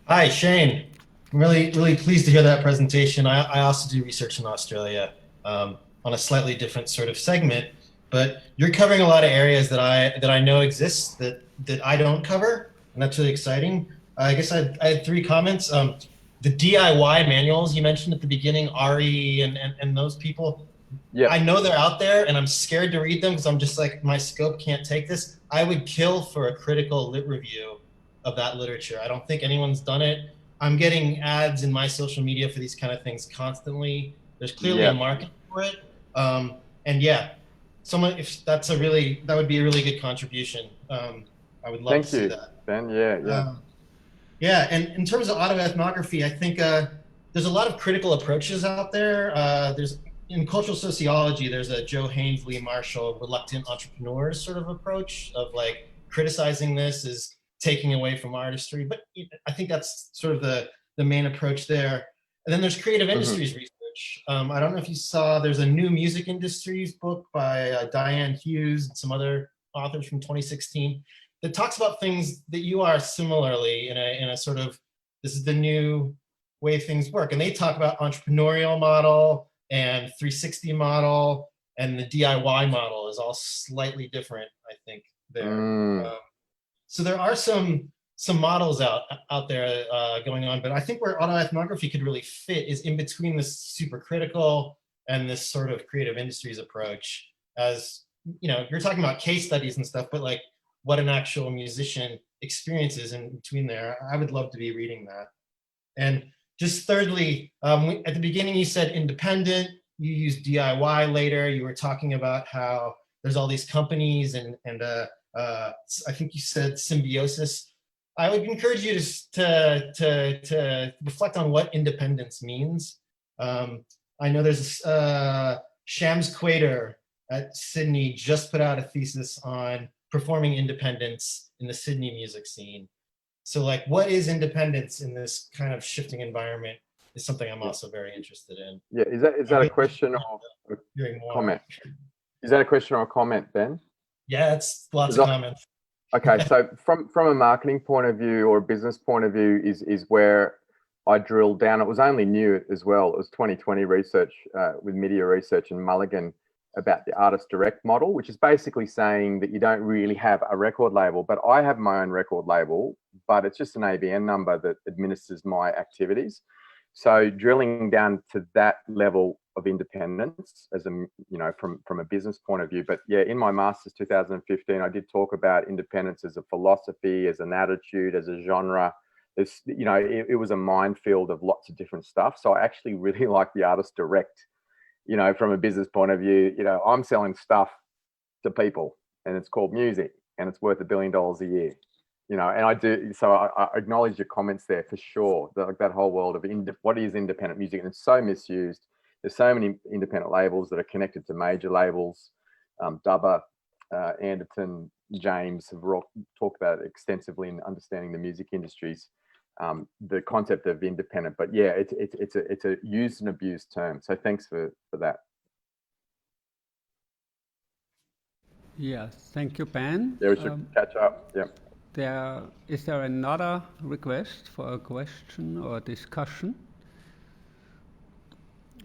D: Hi, Shane. I'm really pleased to hear that presentation. I also do research in Australia on a slightly different sort of segment, but you're covering a lot of areas that I know exist that I don't cover, and that's really exciting. I guess I had 3 comments. The DIY manuals you mentioned at the beginning, Ari and those people, yeah. I know they're out there, and I'm scared to read them because I'm just like, my scope can't take this. I would kill for a critical lit review of that literature. I don't think anyone's done it. I'm getting ads in my social media for these kind of things constantly. There's clearly a market for it. And yeah, if that would be a really good contribution. I would love to see that.
C: Ben. Yeah.
D: Yeah, and in terms of autoethnography, I think there's a lot of critical approaches out there. In cultural sociology, there's a Joe Haynes, Lee Marshall, reluctant entrepreneurs sort of approach of like criticizing this as taking away from artistry. But I think that's sort of the main approach there. And then there's creative industries research. I don't know if you saw, there's a new music industries book by Diane Hughes and some other authors from 2016 that talks about things that you are similarly in a sort of, this is the new way things work. And they talk about entrepreneurial model and 360 model, and the DIY model is all slightly different, I think, there. So there are some models out there going on, but I think where autoethnography could really fit is in between this super critical and this sort of creative industries approach. As you know, you're talking about case studies and stuff, but like what an actual musician experiences in between there. I would love to be reading that. And just thirdly, at the beginning you said independent, you used DIY later, you were talking about how there's all these companies and I think you said symbiosis. I would encourage you to reflect on what independence means. I know there's Shams Quader at Sydney just put out a thesis on performing independence in the Sydney music scene. So like, what is independence in this kind of shifting environment is something I'm also very interested in.
C: Yeah, is that a question or a comment? Is that a question or a comment, Ben?
D: Yeah, it's lots of comments.
C: Okay, so from a marketing point of view or a business point of view is where I drilled down. It was only new as well. It was 2020 research with Media Research and Mulligan about the artist direct model, which is basically saying that you don't really have a record label, but I have my own record label, but it's just an ABN number that administers my activities. So drilling down to that level of independence as a, you know, from a business point of view. But yeah, in my master's 2015, I did talk about independence as a philosophy, as an attitude, as a genre. It's, you know, it was a minefield of lots of different stuff. So I actually really like the artist direct, you know, from a business point of view. You know, I'm selling stuff to people and it's called music and it's worth $1 billion a year. You know, and I do, so I acknowledge your comments there for sure. That whole world of what is independent music, and it's so misused. There's so many independent labels that are connected to major labels. Dubber, Anderton, James have talked about it extensively in understanding the music industries, the concept of independent. But yeah, it's a used and abused term. So thanks for that.
B: Yeah, thank you, Ben.
C: Yeah, we should catch up. Yeah.
B: Is there another request for a question or discussion?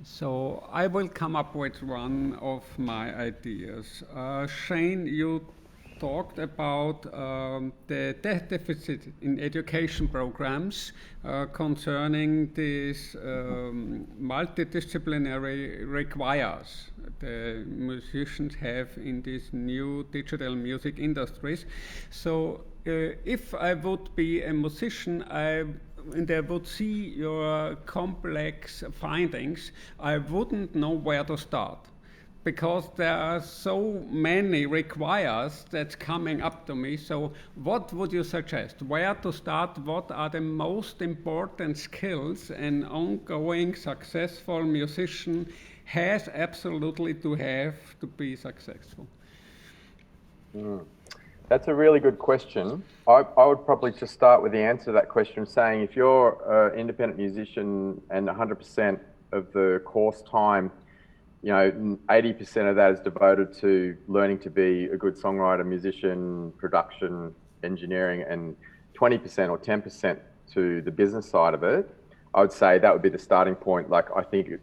B: So I will come up with one of my ideas. Shane, you talked about the deficit in education programs concerning this multidisciplinary requires the musicians have in these new digital music industries. So if I would be a musician, and I would see your complex findings, I wouldn't know where to start, because there are so many requires that's coming up to me. So what would you suggest? Where to start? What are the most important skills an ongoing successful musician has absolutely to have to be successful?
C: That's a really good question. I would probably just start with the answer to that question saying if you're an independent musician and 100% of the course time, 80% of that is devoted to learning to be a good songwriter, musician, production, engineering, and 20% or 10% to the business side of it, I would say that would be the starting point. Like, I think it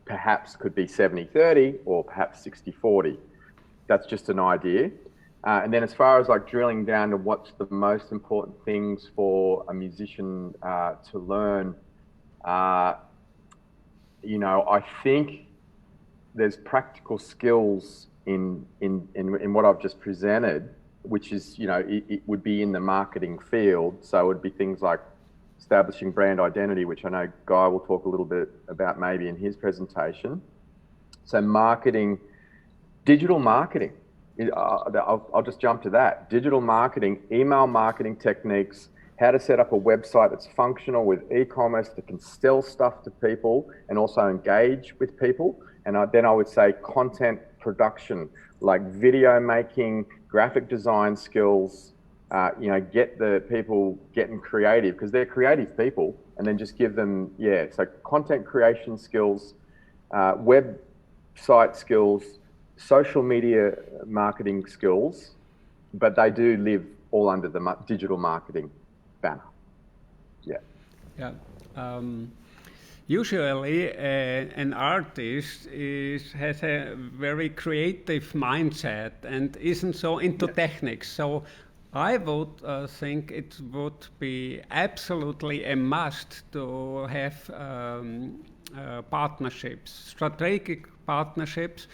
C: perhaps could be 70-30 or perhaps 60-40. That's just an idea. And then as far as like drilling down to what's the most important things for a musician to learn, I think there's practical skills in what I've just presented, which is, it would be in the marketing field. So it would be things like establishing brand identity, which I know Guy will talk a little bit about maybe in his presentation. So marketing, digital marketing. I'll just jump to that. Digital marketing, email marketing techniques, how to set up a website that's functional with e-commerce that can sell stuff to people and also engage with people. And then I would say content production, like video making, graphic design skills, get the people getting creative because they're creative people, and then just give them, so content creation skills, website skills, social media marketing skills, but they do live all under the digital marketing banner.
B: Usually an artist has a very creative mindset and isn't so into techniques. So I would think it would be absolutely a must to have partnerships, strategic partnerships,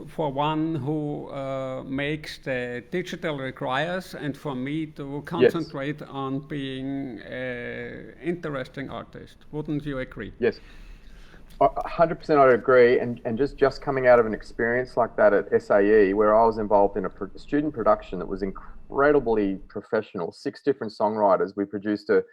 B: for one who makes the digital requires, and for me to concentrate on being an interesting artist. Wouldn't you agree?
C: Yes, 100% I agree. And just coming out of an experience like that at SAE, where I was involved in a student production that was incredibly professional, 6 different songwriters. We produced a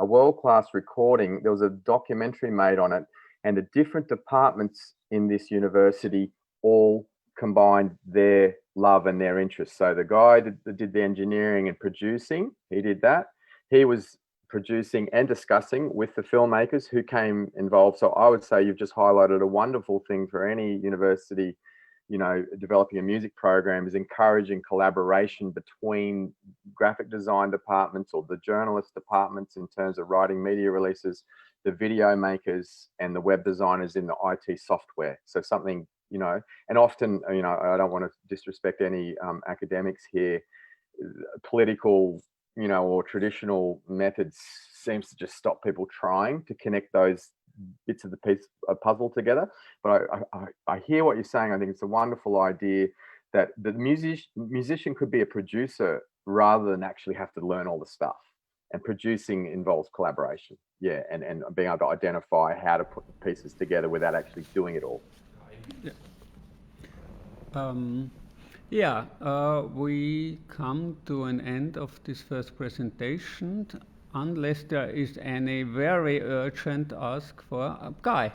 C: world-class recording. There was a documentary made on it, and the different departments in this university all combined their love and their interests. So the guy that did the engineering and producing, he did that. He was producing and discussing with the filmmakers who came involved. So I would say you've just highlighted a wonderful thing for any university, developing a music program, is encouraging collaboration between graphic design departments or the journalist departments in terms of writing media releases, the video makers and the web designers in the IT software. So something, and often, I don't want to disrespect any academics here, political, or traditional methods seems to just stop people trying to connect those bits of the puzzle together. But I hear what you're saying. I think it's a wonderful idea that the musician could be a producer rather than actually have to learn all the stuff. And producing involves collaboration, and being able to identify how to put the pieces together without actually doing it all.
B: We come to an end of this first presentation, unless there is any very urgent ask for Guy.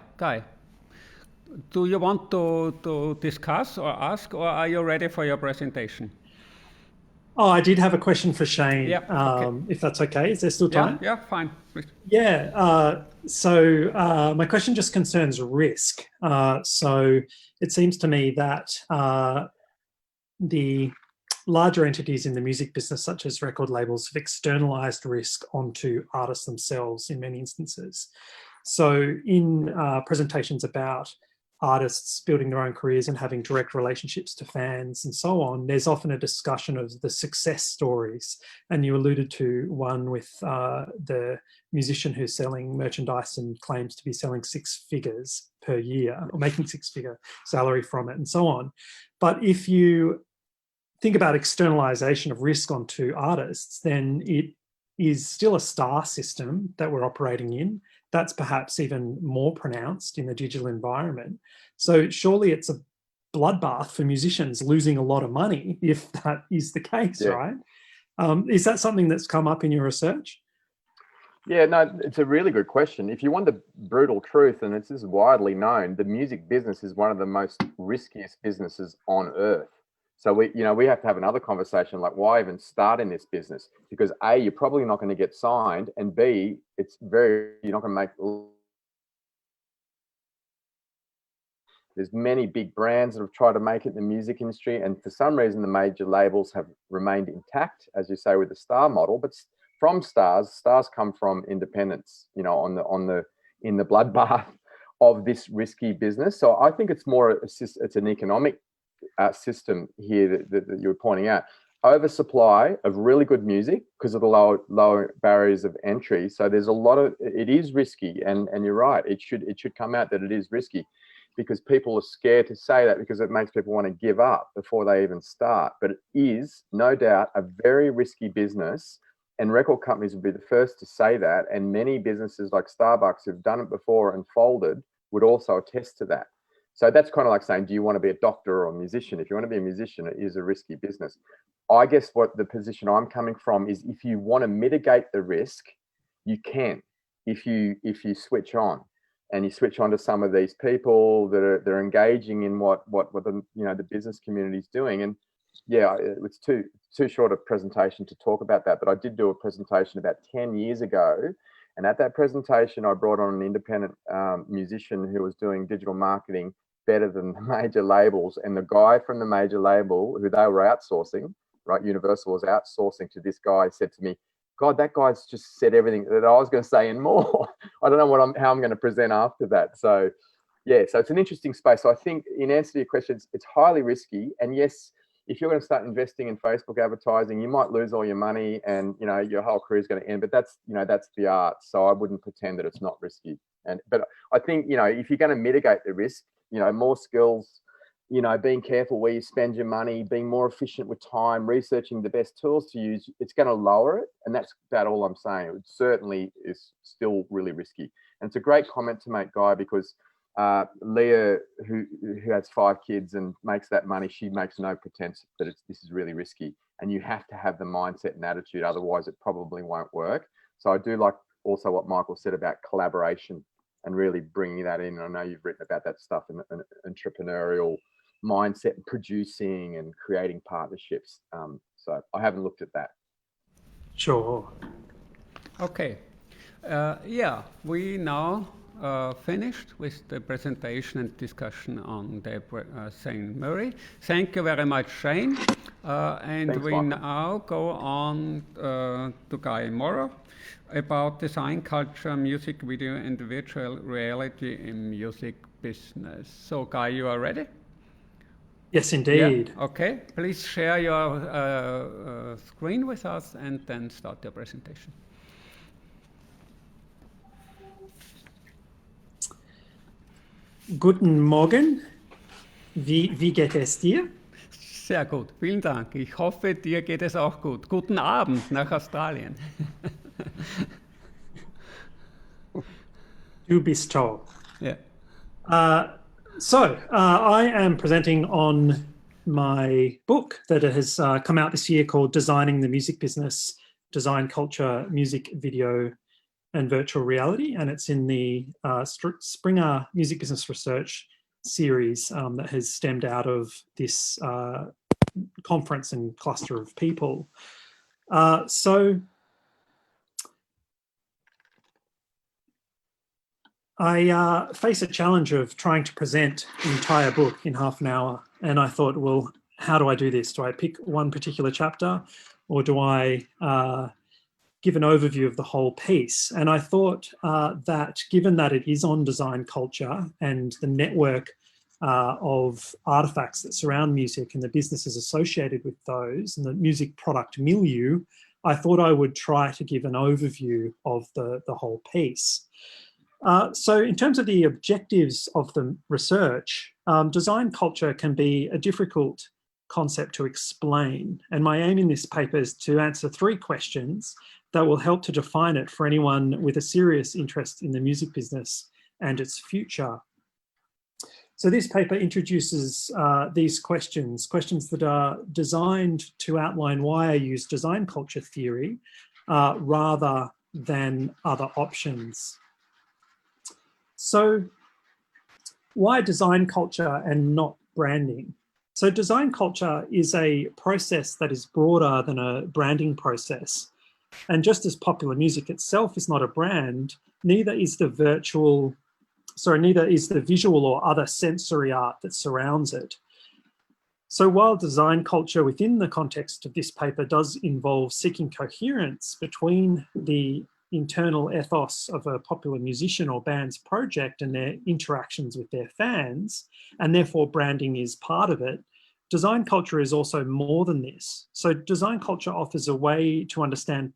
B: Do you want to discuss or ask, or are you ready for your presentation?
E: Oh, I did have a question for Shane,
B: okay.
E: If that's okay. Is there still time?
B: Yeah, fine. Please.
E: So my question just concerns risk. So it seems to me that the larger entities in the music business, such as record labels, have externalized risk onto artists themselves in many instances. So in presentations about artists building their own careers and having direct relationships to fans and so on, there's often a discussion of the success stories. And you alluded to one with the musician who's selling merchandise and claims to be selling 6 figures per year or making 6-figure salary from it and so on. But if you think about externalization of risk onto artists, then it is still a star system that we're operating in. That's perhaps even more pronounced in the digital environment. So surely it's a bloodbath for musicians losing a lot of money if that is the case, right? Is that something that's come up in your research?
C: Yeah, no, it's a really good question. If you want the brutal truth, and this is widely known, the music business is one of the most riskiest businesses on earth. So we have to have another conversation, like why even start in this business? Because A, you're probably not going to get signed, and B, you're not going to make. There's many big brands that have tried to make it in the music industry, and for some reason the major labels have remained intact, as you say, with the star model. But from stars come from independence, in the bloodbath of this risky business. So I think it's more it's an economic system here that you're pointing out. Oversupply of really good music because of the lower barriers of entry. So there's it is risky, and you're right. It should come out that it is risky, because people are scared to say that because it makes people want to give up before they even start. But it is no doubt a very risky business, and record companies would be the first to say that. And many businesses like Starbucks who've done it before and folded would also attest to that. So that's kind of like saying, do you want to be a doctor or a musician? If you want to be a musician, it is a risky business. I guess what the position I'm coming from is, if you want to mitigate the risk, you can, if you switch on, and you switch on to some of these people they're engaging in what the business community is doing. And yeah, it's too short a presentation to talk about that, but I did do a presentation about 10 years ago. And at that presentation, I brought on an independent musician who was doing digital marketing better than the major labels. And the guy from the major label, who they were outsourcing, right, Universal was outsourcing to this guy, said to me, God, that guy's just said everything that I was going to say and more. I don't know how I'm going to present after that. So yeah, so it's an interesting space. So I think, in answer to your question, it's highly risky. And yes, if you're going to start investing in Facebook advertising, you might lose all your money, and your whole career is going to end. But that's the art. So I wouldn't pretend that it's not risky. But I think if you're going to mitigate the risk, more skills, being careful where you spend your money, being more efficient with time, researching the best tools to use, it's going to lower it. And that's about all I'm saying. It certainly is still really risky. And it's a great comment to make, Guy, because Leah, who has 5 kids and makes that money, she makes no pretense that this is really risky. And you have to have the mindset and attitude, otherwise it probably won't work. So I do like also what Michael said about collaboration and really bringing that in. And I know you've written about that stuff in an entrepreneurial mindset, producing and creating partnerships. So I haven't looked at that.
E: Sure.
B: Okay. Yeah, we now finished with the presentation and discussion on the St. Murray. Thank you very much, Shane. And
C: Thanks,
B: we
C: Michael.
B: now go on to Guy Morrow about design culture, music video, and virtual reality in music business. So, Guy, you are ready?
E: Yes, indeed.
B: Yeah? Okay. Please share your screen with us and then start your presentation.
E: Guten Morgen. Wie geht es dir?
B: Sehr gut, vielen Dank. Ich hoffe, dir geht es auch gut. Guten Abend nach Australien.
E: Du bist toll.
B: Yeah.
E: So I am presenting on my book that has come out this year called Designing the Music Business, Design Culture, Music Video and Virtual Reality. And it's in the Springer Music Business Research series that has stemmed out of this conference and cluster of people. So I face a challenge of trying to present an entire book in half an hour. And I thought, well, how do I do this? Do I pick one particular chapter, or do I give an overview of the whole piece? And I thought that given that it is on design culture and the network of artifacts that surround music and the businesses associated with those and the music product milieu, I thought I would try to give an overview of the whole piece. So in terms of the objectives of the research, design culture can be a difficult concept to explain. And my aim in this paper is to answer 3 questions that will help to define it for anyone with a serious interest in the music business and its future. So this paper introduces these questions that are designed to outline why I use design culture theory rather than other options. So why design culture and not branding? So design culture is a process that is broader than a branding process. And just as popular music itself is not a brand, neither is the visual or other sensory art that surrounds it. So while design culture within the context of this paper does involve seeking coherence between the internal ethos of a popular musician or band's project and their interactions with their fans, and therefore branding is part of it, design culture is also more than this. So design culture offers a way to understand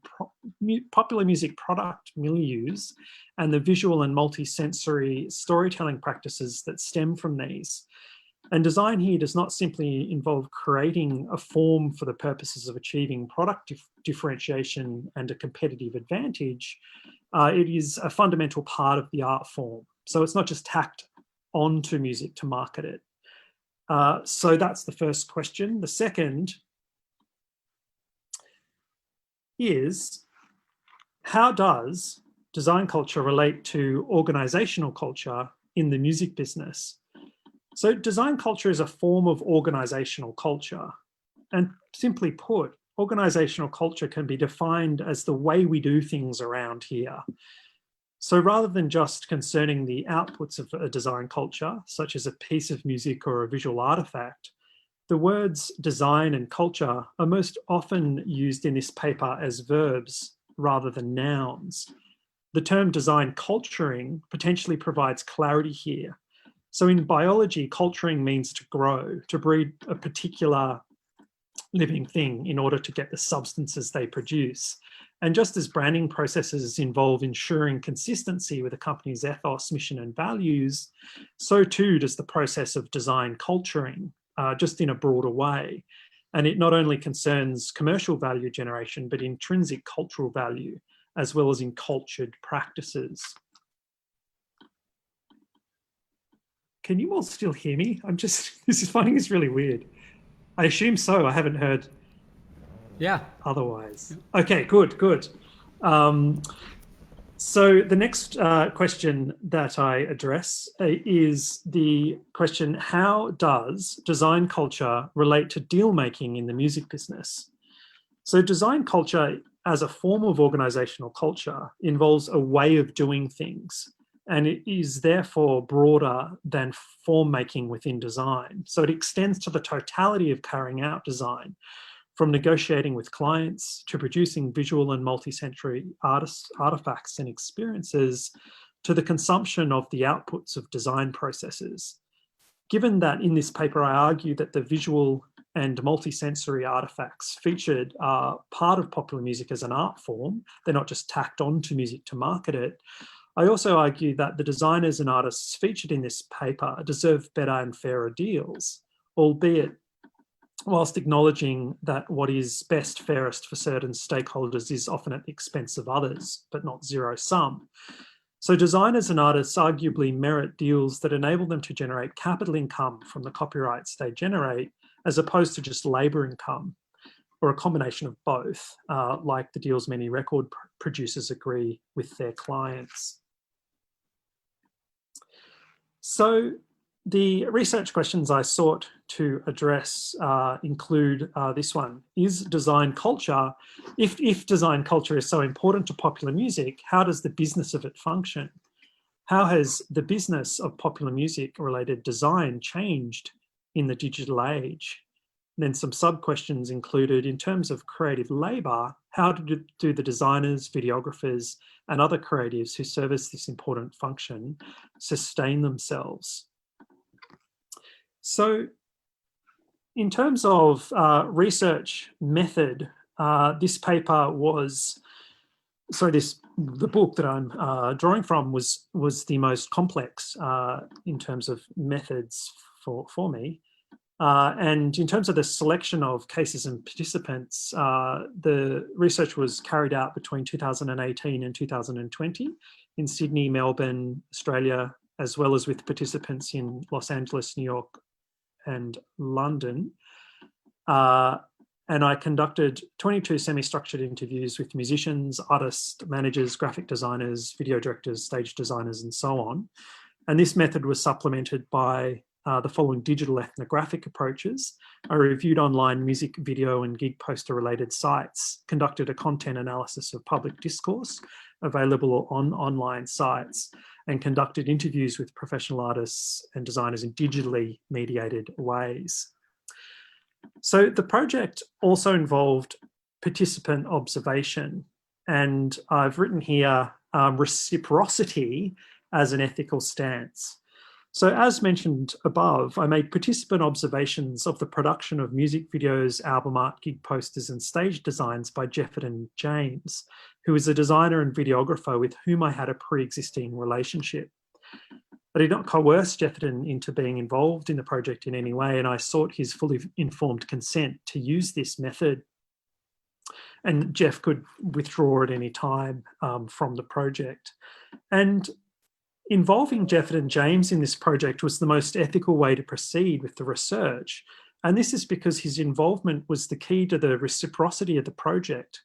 E: popular music product milieus and the visual and multi-sensory storytelling practices that stem from these. And design here does not simply involve creating a form for the purposes of achieving product differentiation and a competitive advantage. It is a fundamental part of the art form. So it's not just tacked onto music to market it. So that's the first question. The second is, how does design culture relate to organizational culture in the music business? So design culture is a form of organizational culture. And simply put, organizational culture can be defined as the way we do things around here. So rather than just concerning the outputs of a design culture, such as a piece of music or a visual artifact, the words design and culture are most often used in this paper as verbs rather than nouns. The term design culturing potentially provides clarity here. So in biology, culturing means to grow, to breed a particular living thing in order to get the substances they produce. And just as branding processes involve ensuring consistency with a company's ethos, mission, and values, so too does the process of design culturing, just in a broader way. And it not only concerns commercial value generation, but intrinsic cultural value, as well as in cultured practices. Can you all still hear me? Finding this really weird. I assume so. I haven't heard otherwise. Okay, good. So the next question that I address is the question, how does design culture relate to deal making in the music business? So design culture as a form of organizational culture involves a way of doing things, and it is therefore broader than form making within design. So it extends to the totality of carrying out design, from negotiating with clients to producing visual and multi-sensory artifacts and experiences, to the consumption of the outputs of design processes. Given that in this paper I argue that the visual and multi-sensory artifacts featured are part of popular music as an art form, they're not just tacked onto music to market it, I also argue that the designers and artists featured in this paper deserve better and fairer deals, albeit whilst acknowledging that what is best, fairest for certain stakeholders is often at the expense of others, but not zero sum. So designers and artists arguably merit deals that enable them to generate capital income from the copyrights they generate, as opposed to just labour income, or a combination of both, like the deals many record producers agree with their clients. So the research questions I sought to address include this one. Is design culture, if design culture is so important to popular music, how does the business of it function? How has the business of popular music related design changed in the digital age? And then some sub-questions included, in terms of creative labour, how do the designers, videographers, and other creatives who service this important function sustain themselves? So in terms of research method, this paper was, the book that I'm drawing from was the most complex in terms of methods for me. And in terms of the selection of cases and participants, the research was carried out between 2018 and 2020 in Sydney, Melbourne, Australia, as well as with participants in Los Angeles, New York, and London. And I conducted 22 semi-structured interviews with musicians, artists, managers, graphic designers, video directors, stage designers, and so on. And this method was supplemented by the following digital ethnographic approaches. I reviewed online music, video, and gig poster related sites, conducted a content analysis of public discourse available on online sites, and conducted interviews with professional artists and designers in digitally mediated ways. So the project also involved participant observation, and I've written here reciprocity as an ethical stance. So as mentioned above, I made participant observations of the production of music videos, album art, gig posters, and stage designs by Edlom James, who is a designer and videographer with whom I had a pre-existing relationship. I did not coerce Edlom into being involved in the project in any way, and I sought his fully informed consent to use this method. And Jeff could withdraw at any time from the project. And involving Edlom James in this project was the most ethical way to proceed with the research. And this is because his involvement was the key to the reciprocity of the project.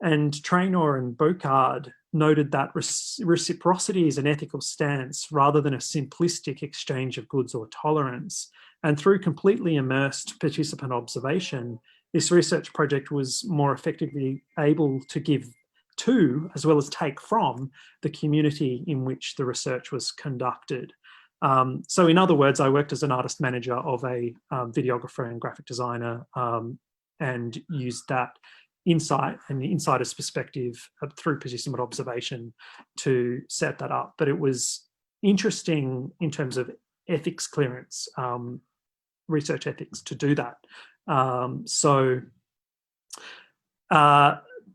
E: And Traynor and Bocard noted that reciprocity is an ethical stance rather than a simplistic exchange of goods or tolerance. And through completely immersed participant observation, this research project was more effectively able to give to, as well as take from, the community in which the research was conducted. So in other words, I worked as an artist manager of a videographer and graphic designer and used that insight and the insider's perspective through participant observation to set that up. But it was interesting in terms of ethics clearance, research ethics, to do that.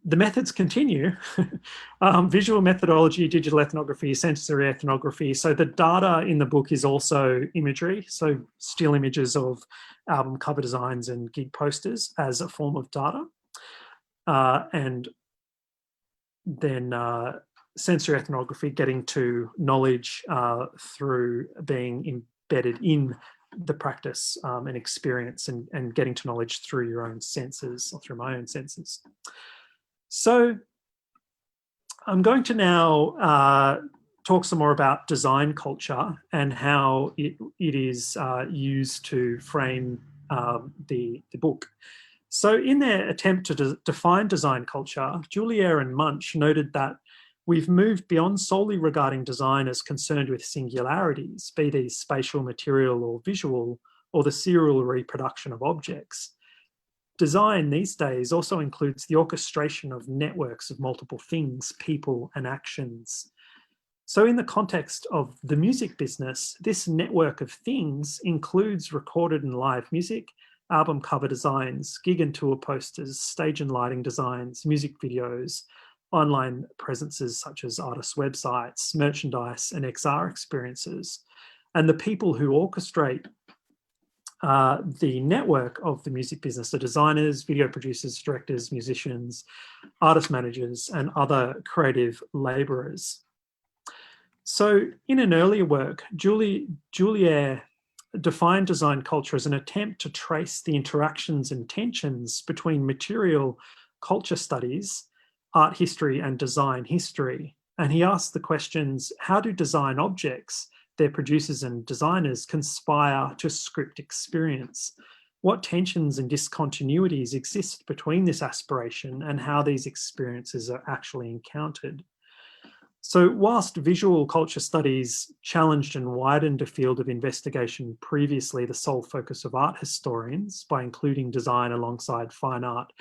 E: The methods continue. Visual methodology, digital ethnography, sensory ethnography. So the data in the book is also imagery, so still images of album cover designs and gig posters as a form of data. And then sensory ethnography, getting to knowledge through being embedded in the practice and experience, and getting to knowledge through your own senses, or through my own senses. So I'm going to now talk some more about design culture and how it is used to frame the book. So in their attempt to define design culture, Julier and Munch noted that we've moved beyond solely regarding design as concerned with singularities, be these spatial, material, or visual, or the serial reproduction of objects. Design these days also includes the orchestration of networks of multiple things, people, and actions. So in the context of the music business, this network of things includes recorded and live music, album cover designs, gig and tour posters, stage and lighting designs, music videos, online presences such as artists' websites, merchandise, and XR experiences. And the people who orchestrate the network of the music business, the designers, video producers, directors, musicians, artist managers, and other creative labourers. So in an earlier work, Julier defined design culture as an attempt to trace the interactions and tensions between material culture studies, art history, and design history. And he asked the questions, how do design objects, their producers and designers, conspire to script experience? What tensions and discontinuities exist between this aspiration and how these experiences are actually encountered? So whilst visual culture studies challenged and widened a field of investigation previously the sole focus of art historians by including design alongside fine art,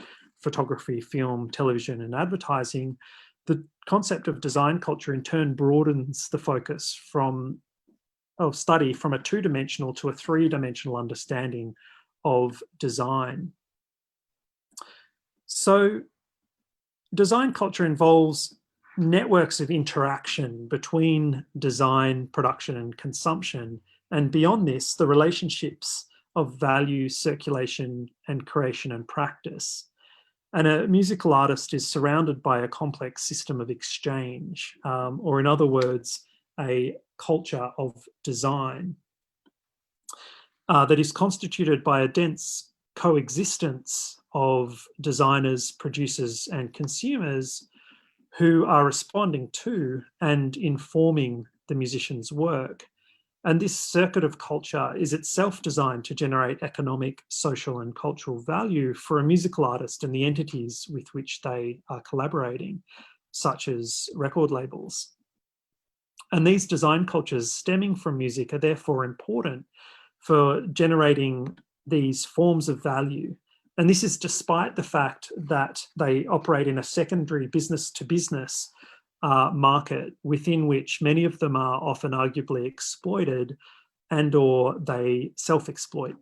E: photography, film, television, and advertising, the concept of design culture in turn broadens the focus from study from a two-dimensional to a three-dimensional understanding of design. So design culture involves networks of interaction between design, production, and consumption. And beyond this, the relationships of value, circulation, and creation and practice. And a musical artist is surrounded by a complex system of exchange, or in other words, a culture of design that is constituted by a dense coexistence of designers, producers, and consumers who are responding to and informing the musician's work. And this circuit of culture is itself designed to generate economic, social, and cultural value for a musical artist and the entities with which they are collaborating, such as record labels. And these design cultures stemming from music are therefore important for generating these forms of value. And this is despite the fact that they operate in a secondary business-to-business market within which many of them are often arguably exploited and or they self-exploit.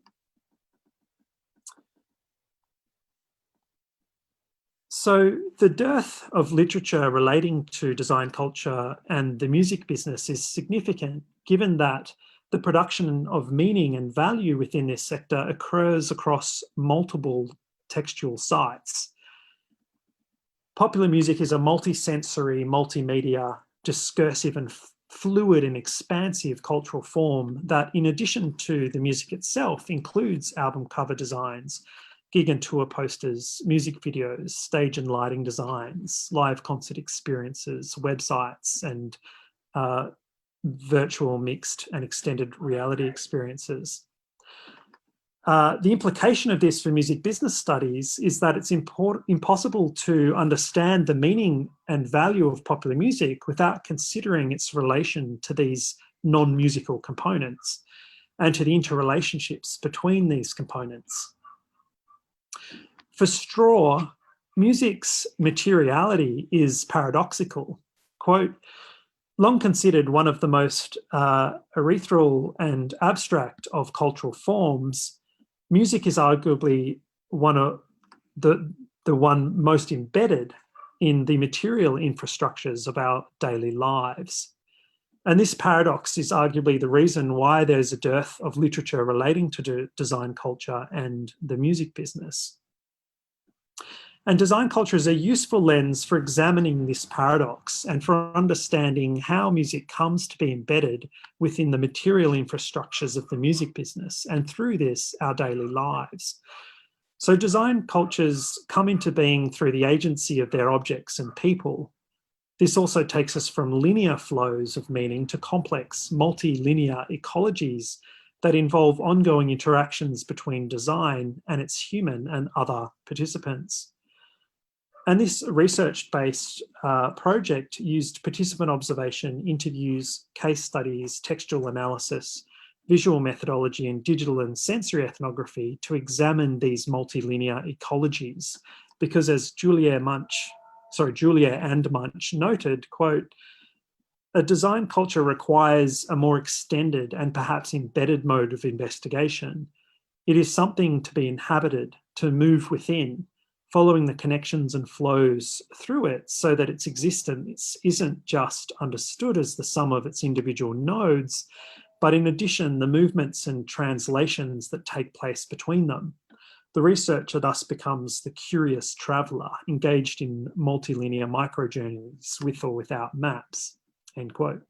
E: So the dearth of literature relating to design culture and the music business is significant, given that the production of meaning and value within this sector occurs across multiple textual sites. Popular music is a multi-sensory, multimedia, discursive and fluid and expansive cultural form that, in addition to the music itself, includes album cover designs, gig and tour posters, music videos, stage and lighting designs, live concert experiences, websites, and virtual, mixed and extended reality experiences. The implication of this for music business studies is that it's impossible to understand the meaning and value of popular music without considering its relation to these non-musical components and to the interrelationships between these components. For Straw, music's materiality is paradoxical. Quote, long considered one of the most ethereal and abstract of cultural forms, music is arguably one of the one most embedded in the material infrastructures of our daily lives. And this paradox is arguably the reason why there's a dearth of literature relating to design culture and the music business. And design culture is a useful lens for examining this paradox and for understanding how music comes to be embedded within the material infrastructures of the music business, and through this, our daily lives. So design cultures come into being through the agency of their objects and people. This also takes us from linear flows of meaning to complex, multi-linear ecologies that involve ongoing interactions between design and its human and other participants. And this research-based project used participant observation, interviews, case studies, textual analysis, visual methodology, and digital and sensory ethnography to examine these multilinear ecologies. Because as Julia and Munch noted, quote, a design culture requires a more extended and perhaps embedded mode of investigation. It is something to be inhabited, to move within, following the connections and flows through it so that its existence isn't just understood as the sum of its individual nodes, but in addition, the movements and translations that take place between them. The researcher thus becomes the curious traveller engaged in multilinear microjourneys with or without maps, end quote.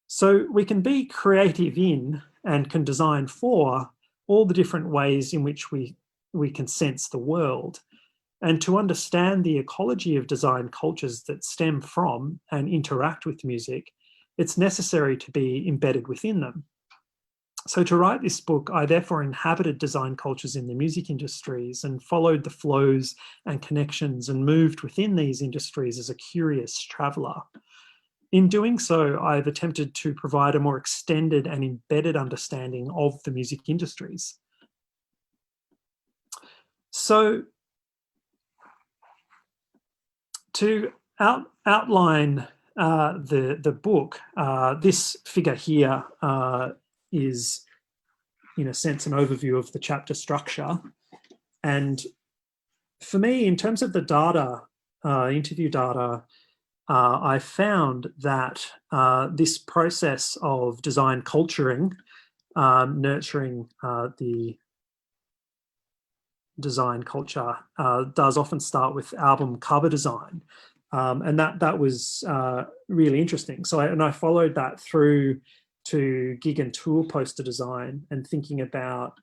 E: So we can be creative in and can design for all the different ways in which we can sense the world. And to understand the ecology of design cultures that stem from and interact with music, it's necessary to be embedded within them. So to write this book, I therefore inhabited design cultures in the music industries and followed the flows and connections and moved within these industries as a curious traveller. In doing so, I've attempted to provide a more extended and embedded understanding of the music industries. So to outline the book, this figure here is, in a sense, an overview of the chapter structure. And for me, in terms of the data, interview data, I found that this process of design culturing, nurturing the design culture, does often start with album cover design. And that was really interesting. So I followed that through to gig and tour poster design and thinking about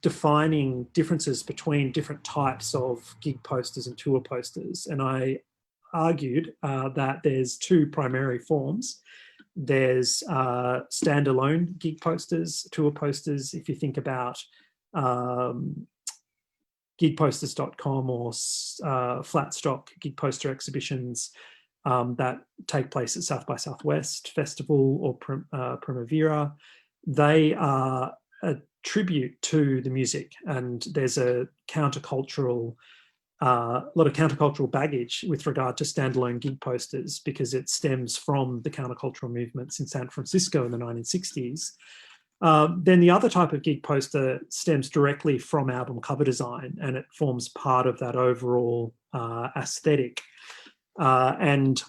E: defining differences between different types of gig posters and tour posters. And I argued that there's two primary forms. There's standalone gig posters, tour posters. If you think about gigposters.com or flat stock gig poster exhibitions that take place at South by Southwest Festival or Primavera, they are a tribute to the music, and there's a countercultural, lot of countercultural baggage with regard to standalone gig posters because it stems from the countercultural movements in San Francisco in the 1960s. Then the other type of gig poster stems directly from album cover design, and it forms part of that overall aesthetic, and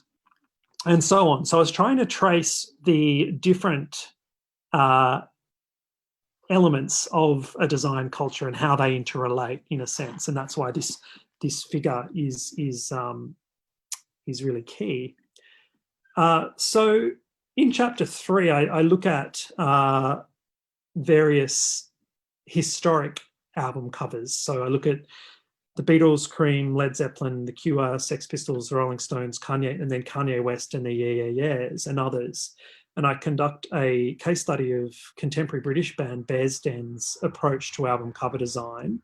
E: so on. So I was trying to trace the different elements of a design culture and how they interrelate, in a sense, and that's why this figure is really key. So in chapter 3, I look at various historic album covers. So I look at the Beatles, Cream, Led Zeppelin, The Cure, Sex Pistols, the Rolling Stones, Kanye, and then Kanye West and the Yeah Yeah Yeahs and others. And I conduct a case study of contemporary British band Bears Den's approach to album cover design,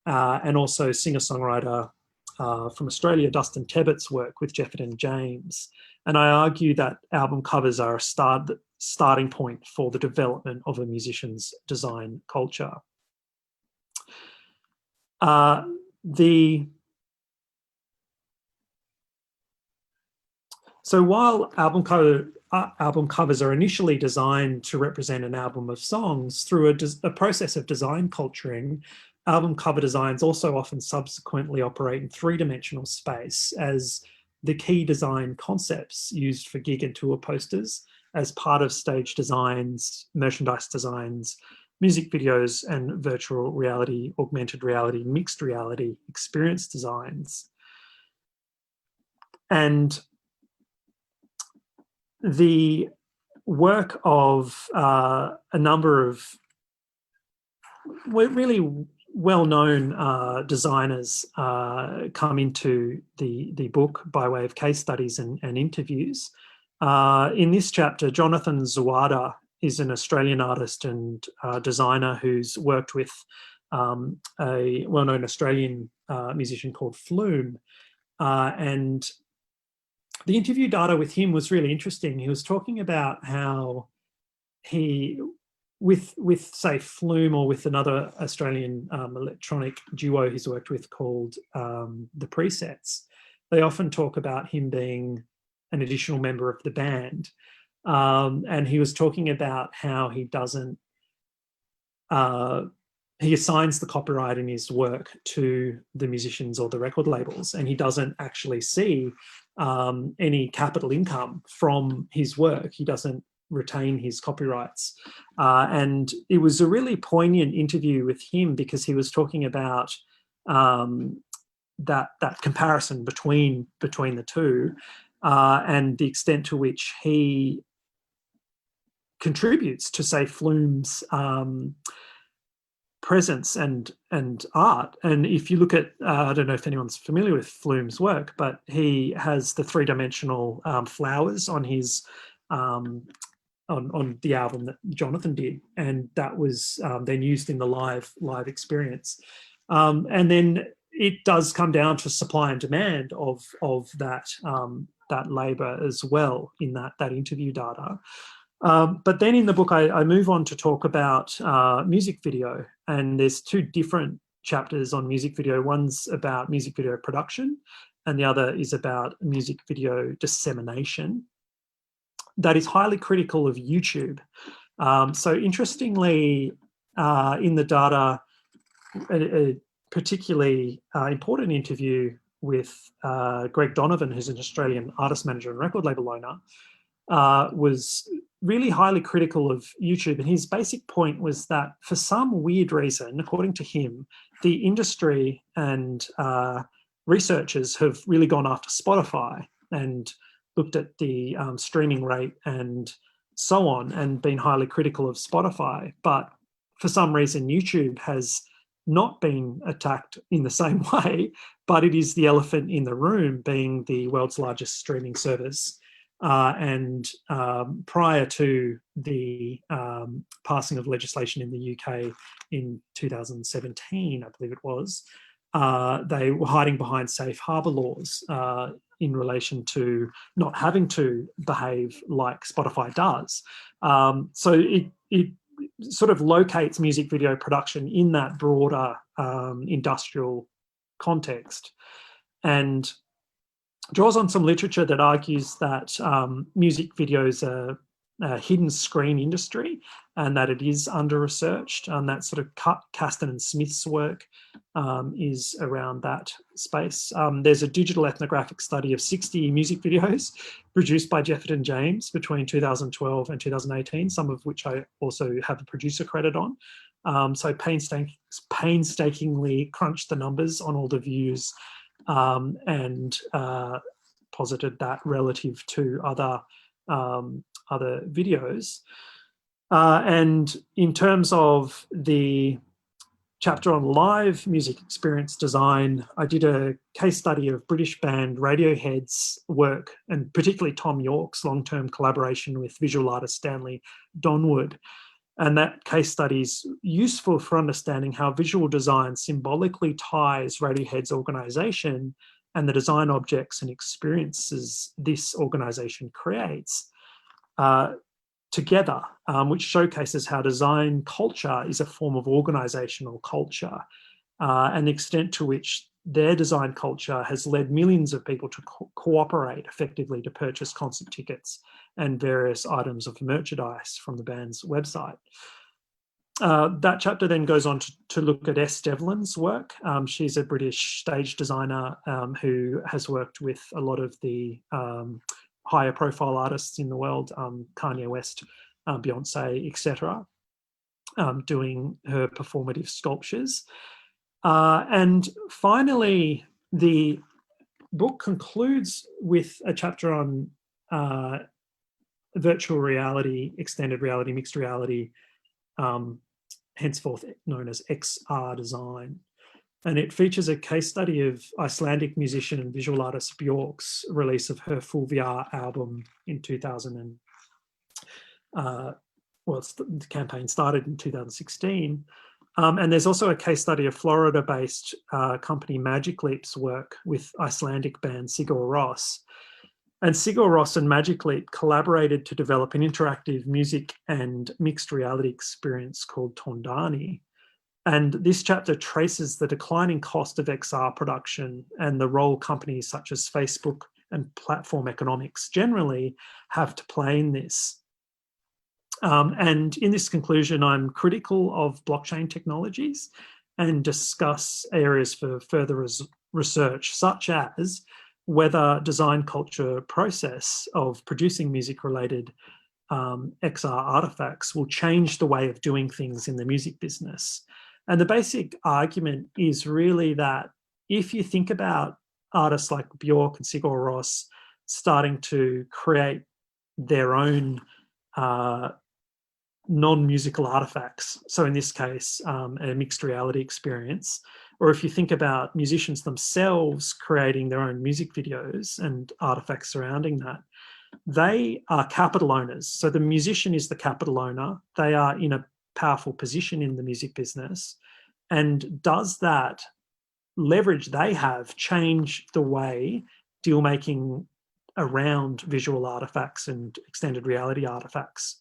E: and also singer-songwriter from Australia, Dustin Tebbett's work with Jefferson James. And I argue that album covers are a starting point for the development of a musician's design culture. So while album covers are initially designed to represent an album of songs, through a process of design culturing, album cover designs also often subsequently operate in three-dimensional space as the key design concepts used for gig and tour posters as part of stage designs, merchandise designs, music videos, and virtual reality, augmented reality, mixed reality experience designs. And the work of a number of really well-known designers come into the book by way of case studies and interviews. In this chapter, Jonathan Zawada is an Australian artist and designer who's worked with a well-known Australian musician called Flume. And the interview data with him was really interesting. He was talking about how he, with say Flume or with another Australian electronic duo he's worked with called The Presets, they often talk about him being an additional member of the band. And he was talking about how he doesn't, he assigns the copyright in his work to the musicians or the record labels, and he doesn't actually see any capital income from his work. He doesn't retain his copyrights. And it was a really poignant interview with him because he was talking about that comparison between the two and the extent to which he contributes to, say, Flume's presence and art. And if you look at, I don't know if anyone's familiar with Flume's work, but he has the three-dimensional flowers on his on the album that Jonathan did, and that was then used in the live experience. And then it does come down to supply and demand of that labour as well in that interview data. But then in the book, I move on to talk about music video, and there's two different chapters on music video. One's about music video production, and the other is about music video dissemination, that is highly critical of YouTube. So interestingly, in the data, a particularly important interview with Greg Donovan, who's an Australian artist manager and record label owner, was really highly critical of YouTube. And his basic point was that for some weird reason, according to him, the industry and researchers have really gone after Spotify and looked at the streaming rate and so on, and been highly critical of Spotify. But for some reason, YouTube has not been attacked in the same way, but it is the elephant in the room, being the world's largest streaming service. And prior to the passing of legislation in the UK in 2017, I believe it was, they were hiding behind safe harbour laws in relation to not having to behave like Spotify does. So it sort of locates music video production in that broader industrial context, and draws on some literature that argues that music videos are a hidden screen industry and that it is under-researched, and that sort of Kasten and Smith's work is around that space. There's a digital ethnographic study of 60 music videos produced by Jefford and James between 2012 and 2018, some of which I also have a producer credit on. So painstakingly crunched the numbers on all the views and posited that relative to other videos. And in terms of the chapter on live music experience design, I did a case study of British band Radiohead's work, and particularly Tom York's long-term collaboration with visual artist Stanley Donwood. And that case study is useful for understanding how visual design symbolically ties Radiohead's organisation and the design objects and experiences this organisation creates together, which showcases how design culture is a form of organisational culture, and the extent to which their design culture has led millions of people to cooperate effectively to purchase concert tickets and various items of merchandise from the band's website. That chapter then goes on to look at S. Devlin's work. She's a British stage designer who has worked with a lot of the higher profile artists in the world, Kanye West, Beyonce, etc., doing her performative sculptures. And finally, the book concludes with a chapter on virtual reality, extended reality, mixed reality, henceforth known as XR design. And it features a case study of Icelandic musician and visual artist Björk's release of her full VR album in 2000. The campaign started in 2016. And there's also a case study of Florida-based company Magic Leap's work with Icelandic band Sigur Rós. And Sigur Rós and Magic Leap collaborated to develop an interactive music and mixed reality experience called Tondani. And this chapter traces the declining cost of XR production and the role companies such as Facebook and platform economics generally have to play in this. And in this conclusion, I'm critical of blockchain technologies and discuss areas for further research, such as whether design culture process of producing music-related XR artifacts will change the way of doing things in the music business. And the basic argument is really that if you think about artists like Björk and Sigur Rós starting to create their own non-musical artifacts, so in this case, a mixed reality experience, or if you think about musicians themselves creating their own music videos and artifacts surrounding that, they are capital owners. So the musician is the capital owner. They are in a powerful position in the music business. And does that leverage they have change the way deal making around visual artifacts and extended reality artifacts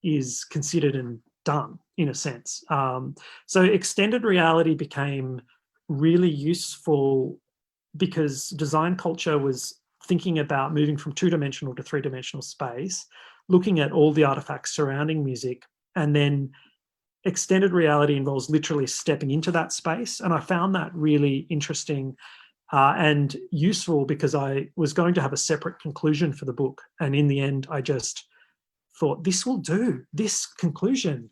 E: is considered and done, in a sense. So extended reality became really useful because design culture was thinking about moving from two-dimensional to three-dimensional space, looking at all the artifacts surrounding music, and then extended reality involves literally stepping into that space. And I found that really interesting and useful, because I was going to have a separate conclusion for the book. And in the end, I just thought, this will do. This conclusion,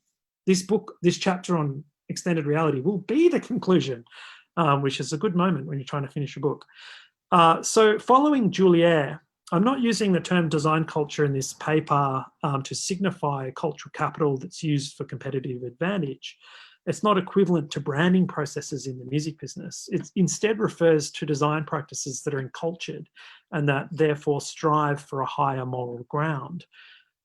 E: this book, this chapter on extended reality will be the conclusion, which is a good moment when you're trying to finish a book. So following Julier, I'm not using the term design culture in this paper to signify cultural capital that's used for competitive advantage. It's not equivalent to branding processes in the music business. It instead refers to design practices that are encultured and that therefore strive for a higher moral ground.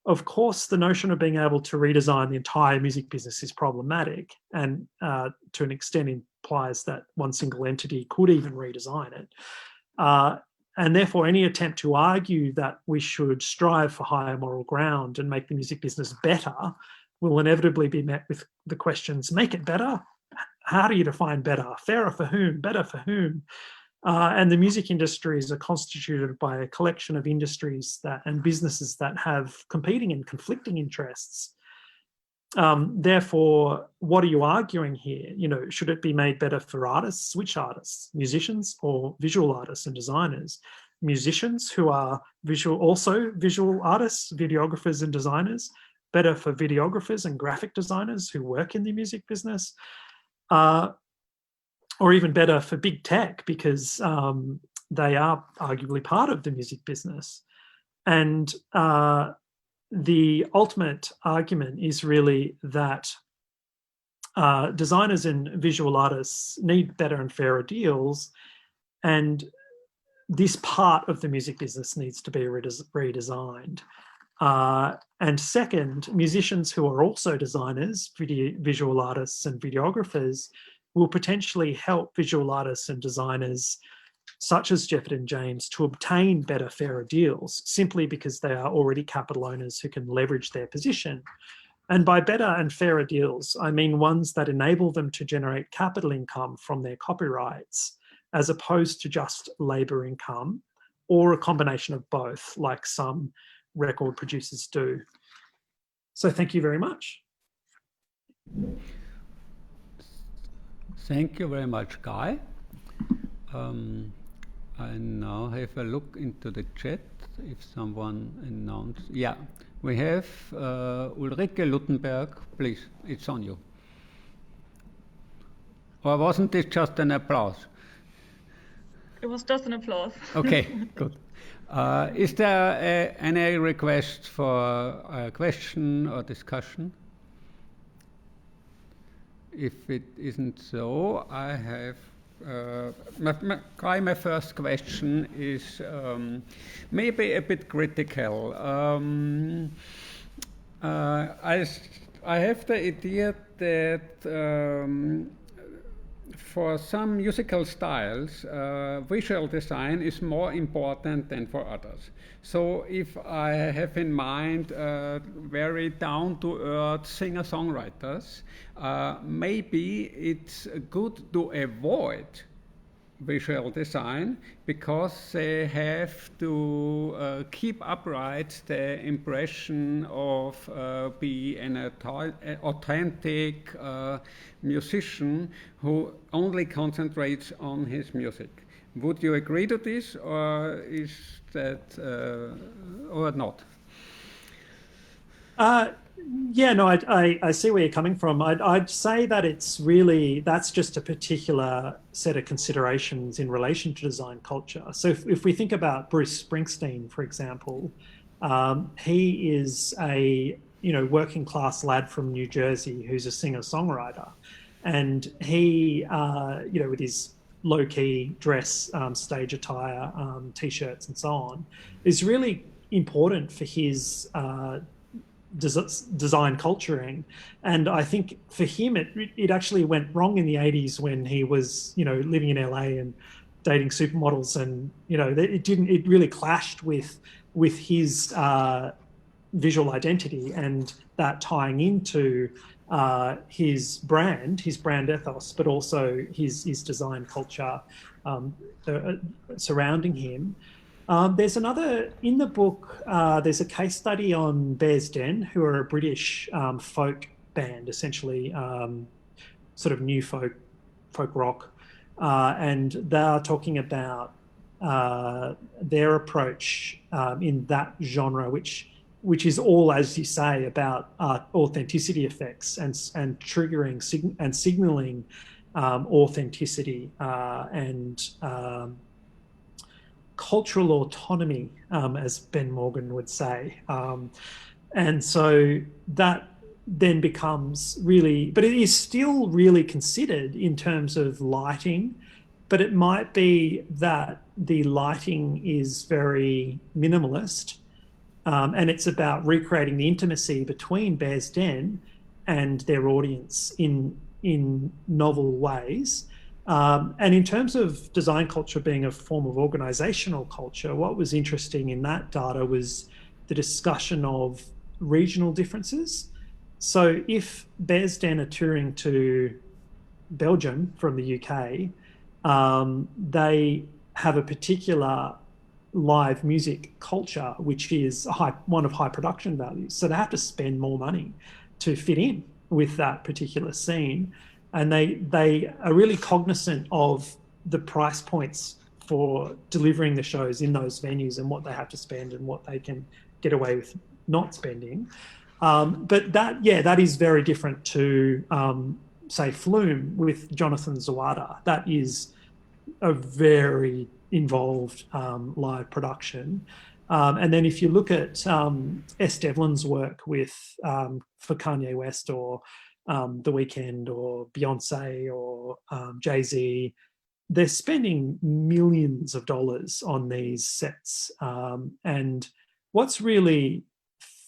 E: Of course, the notion of being able to redesign the entire music business is problematic, and to an extent implies that one single entity could even redesign it. And therefore, any attempt to argue that we should strive for higher moral ground and make the music business better will inevitably be met with the questions, make it better? How do you define better? Fairer for whom? Better for whom? And the music industries are constituted by a collection of industries and businesses that have competing and conflicting interests. Therefore, what are you arguing here? Should it be made better for artists? Which artists? Musicians or visual artists and designers? Musicians who are also visual artists, videographers and designers, better for videographers and graphic designers who work in the music business, or even better for big tech, because they are arguably part of the music business. And the ultimate argument is really that designers and visual artists need better and fairer deals, and this part of the music business needs to be redesigned. And second, musicians who are also designers, visual artists and videographers, will potentially help visual artists and designers such as Jefford and James to obtain better, fairer deals, simply because they are already capital owners who can leverage their position. And by better and fairer deals, I mean ones that enable them to generate capital income from their copyrights, as opposed to just labour income, or a combination of both, like some record producers do. So thank you very much.
F: Thank you very much, Guy. I now have a look into the chat if someone announced. Yeah, we have Ulrike Luttenberg. Please, it's on you. Or wasn't this just an applause?
G: It was just an applause.
F: Okay, good. Is there any request for a question or discussion? If it isn't so, I have my first question is maybe a bit critical. I have the idea that for some musical styles, visual design is more important than for others. So if I have in mind very down-to-earth singer-songwriters, maybe it's good to avoid visual design because they have to keep upright the impression of being an authentic musician who only concentrates on his music. Would you agree to this, or is that or not?
E: Yeah, no, I see where you're coming from. I'd say that that's just a particular set of considerations in relation to design culture. So if we think about Bruce Springsteen, for example, he is a working class lad from New Jersey who's a singer-songwriter, and he with his low-key dress, stage attire, t-shirts and so on, is really important for his design culturing. And I think for him it actually went wrong in the 80s when he was living in LA and dating supermodels, and it really clashed with his visual identity, and that tying into his brand ethos, but also his design culture surrounding him. There's another, in the book, there's a case study on Bears Den, who are a British folk band, essentially sort of new folk rock. And they are talking about their approach in that genre, which is all, as you say, about authenticity effects and triggering and signaling authenticity and cultural autonomy, as Ben Morgan would say. And so that then becomes really, but it is still really considered in terms of lighting, but it might be that the lighting is very minimalist, and it's about recreating the intimacy between Bears Den and their audience in novel ways. And in terms of design culture being a form of organizational culture, what was interesting in that data was the discussion of regional differences. So if Bears Den are touring to Belgium from the UK, they have a particular live music culture, which is one of high production values. So they have to spend more money to fit in with that particular scene. And they are really cognizant of the price points for delivering the shows in those venues and what they have to spend and what they can get away with not spending. But that is very different to, say, Flume with Jonathan Zawada. That is a very involved live production. And then if you look at S. Devlin's work with for Kanye West or The Weeknd or Beyonce or Jay-Z, they're spending millions of dollars on these sets. And what's really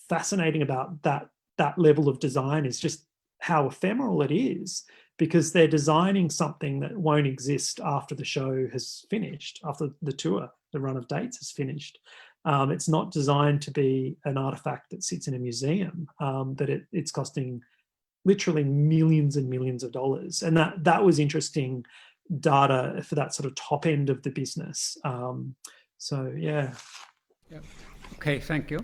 E: fascinating about that level of design is just how ephemeral it is, because they're designing something that won't exist after the show has finished, after the tour, the run of dates has finished. It's not designed to be an artifact that sits in a museum, but it's costing literally millions and millions of dollars. And that was interesting data for that sort of top end of the business. So, yeah.
F: Okay, thank you.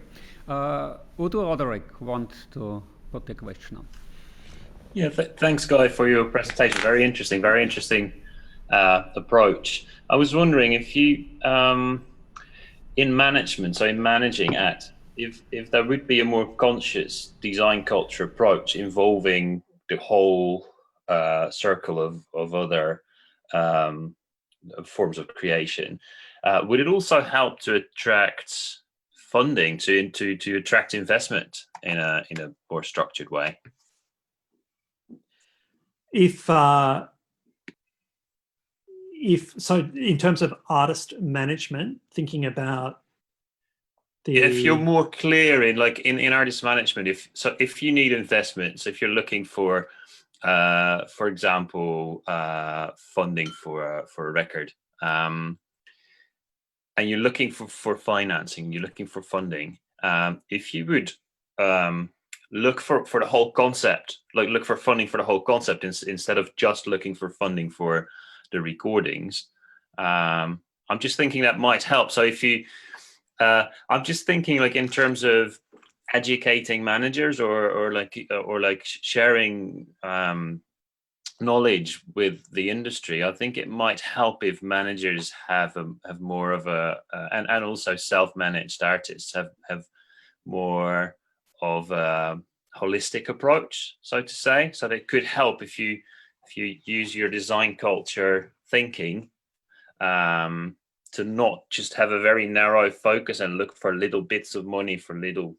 F: Udo Roderick wants to put a question on.
H: Yeah, thanks, Guy, for your presentation. Very interesting approach. I was wondering if you, in management, so in managing if there would be a more conscious design culture approach involving the whole circle of other forms of creation, would it also help to attract funding, to attract investment in a more structured way?
E: If so, in terms of artist management, thinking about
H: if you're more clear in artist management, if you need investments, if you're looking for example, funding for a record, and you're looking for financing, you're looking for funding, if you would look for the whole concept, look for funding for the whole concept instead of just looking for funding for the recordings, I'm just thinking that might help. So if you I'm just thinking in terms of educating managers or sharing knowledge with the industry. I think it might help if managers have more of and also self-managed artists have more of a holistic approach, so to say. So they could help if you use your design culture thinking to not just have a very narrow focus and look for little bits of money for little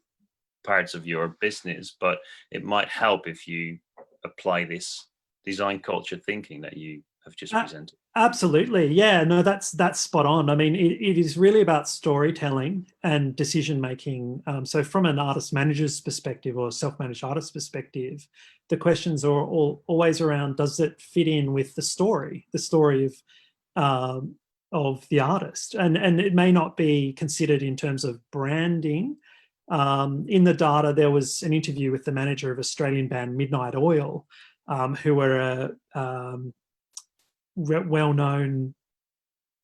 H: parts of your business, but it might help if you apply this design culture thinking that you have just presented.
E: Absolutely. Yeah, no, that's spot on. I mean, it is really about storytelling and decision making. So from an artist manager's perspective or self-managed artist perspective, the questions are always around, does it fit in with the story of the artist? And it may not be considered in terms of branding In the data, there was an interview with the manager of Australian band Midnight Oil, who were well-known,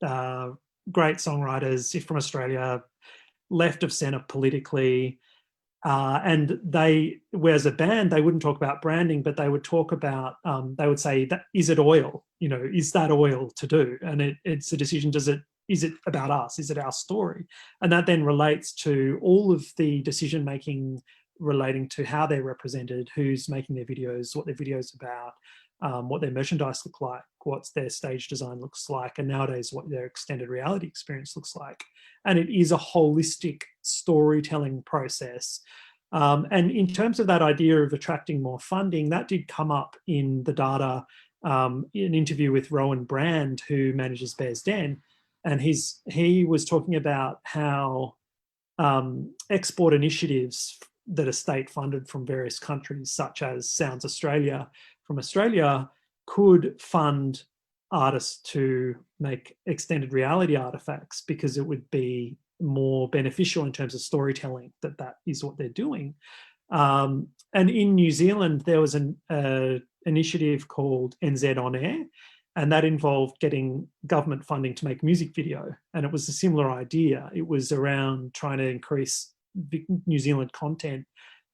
E: great songwriters from Australia, left of centre politically. And they, whereas a band, they wouldn't talk about branding, but they would talk about, they would say, that, is it oil? You know, is that oil to do? And it's a decision, is it about us? Is it our story? And that then relates to all of the decision-making relating to how they're represented, who's making their videos, what their videos about, what their merchandise look like, what their stage design looks like, and nowadays what their extended reality experience looks like. And it is a holistic storytelling process. And in terms of that idea of attracting more funding, that did come up in the data, in an interview with Rowan Brand, who manages Bear's Den. And he was talking about how export initiatives that are state funded from various countries, such as Sounds Australia from Australia, could fund artists to make extended reality artifacts because it would be more beneficial in terms of storytelling, that is what they're doing. And in New Zealand, there was an initiative called NZ On Air, and that involved getting government funding to make music video. And it was a similar idea. It was around trying to increase New Zealand content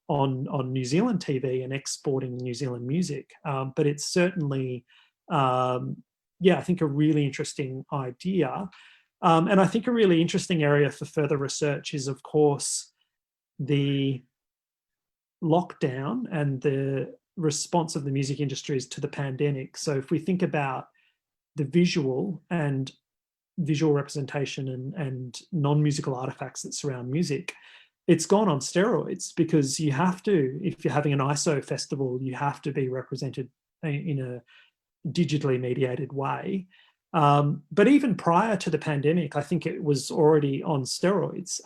E: on New Zealand TV and exporting New Zealand music. But it's certainly, I think a really interesting idea. And I think a really interesting area for further research is, of course, the lockdown and the response of the music industries to the pandemic. So if we think about the visual and visual representation and non-musical artifacts that surround music, it's gone on steroids, because you have to, if you're having an ISO festival, you have to be represented in a digitally mediated way. But even prior to the pandemic, I think it was already on steroids.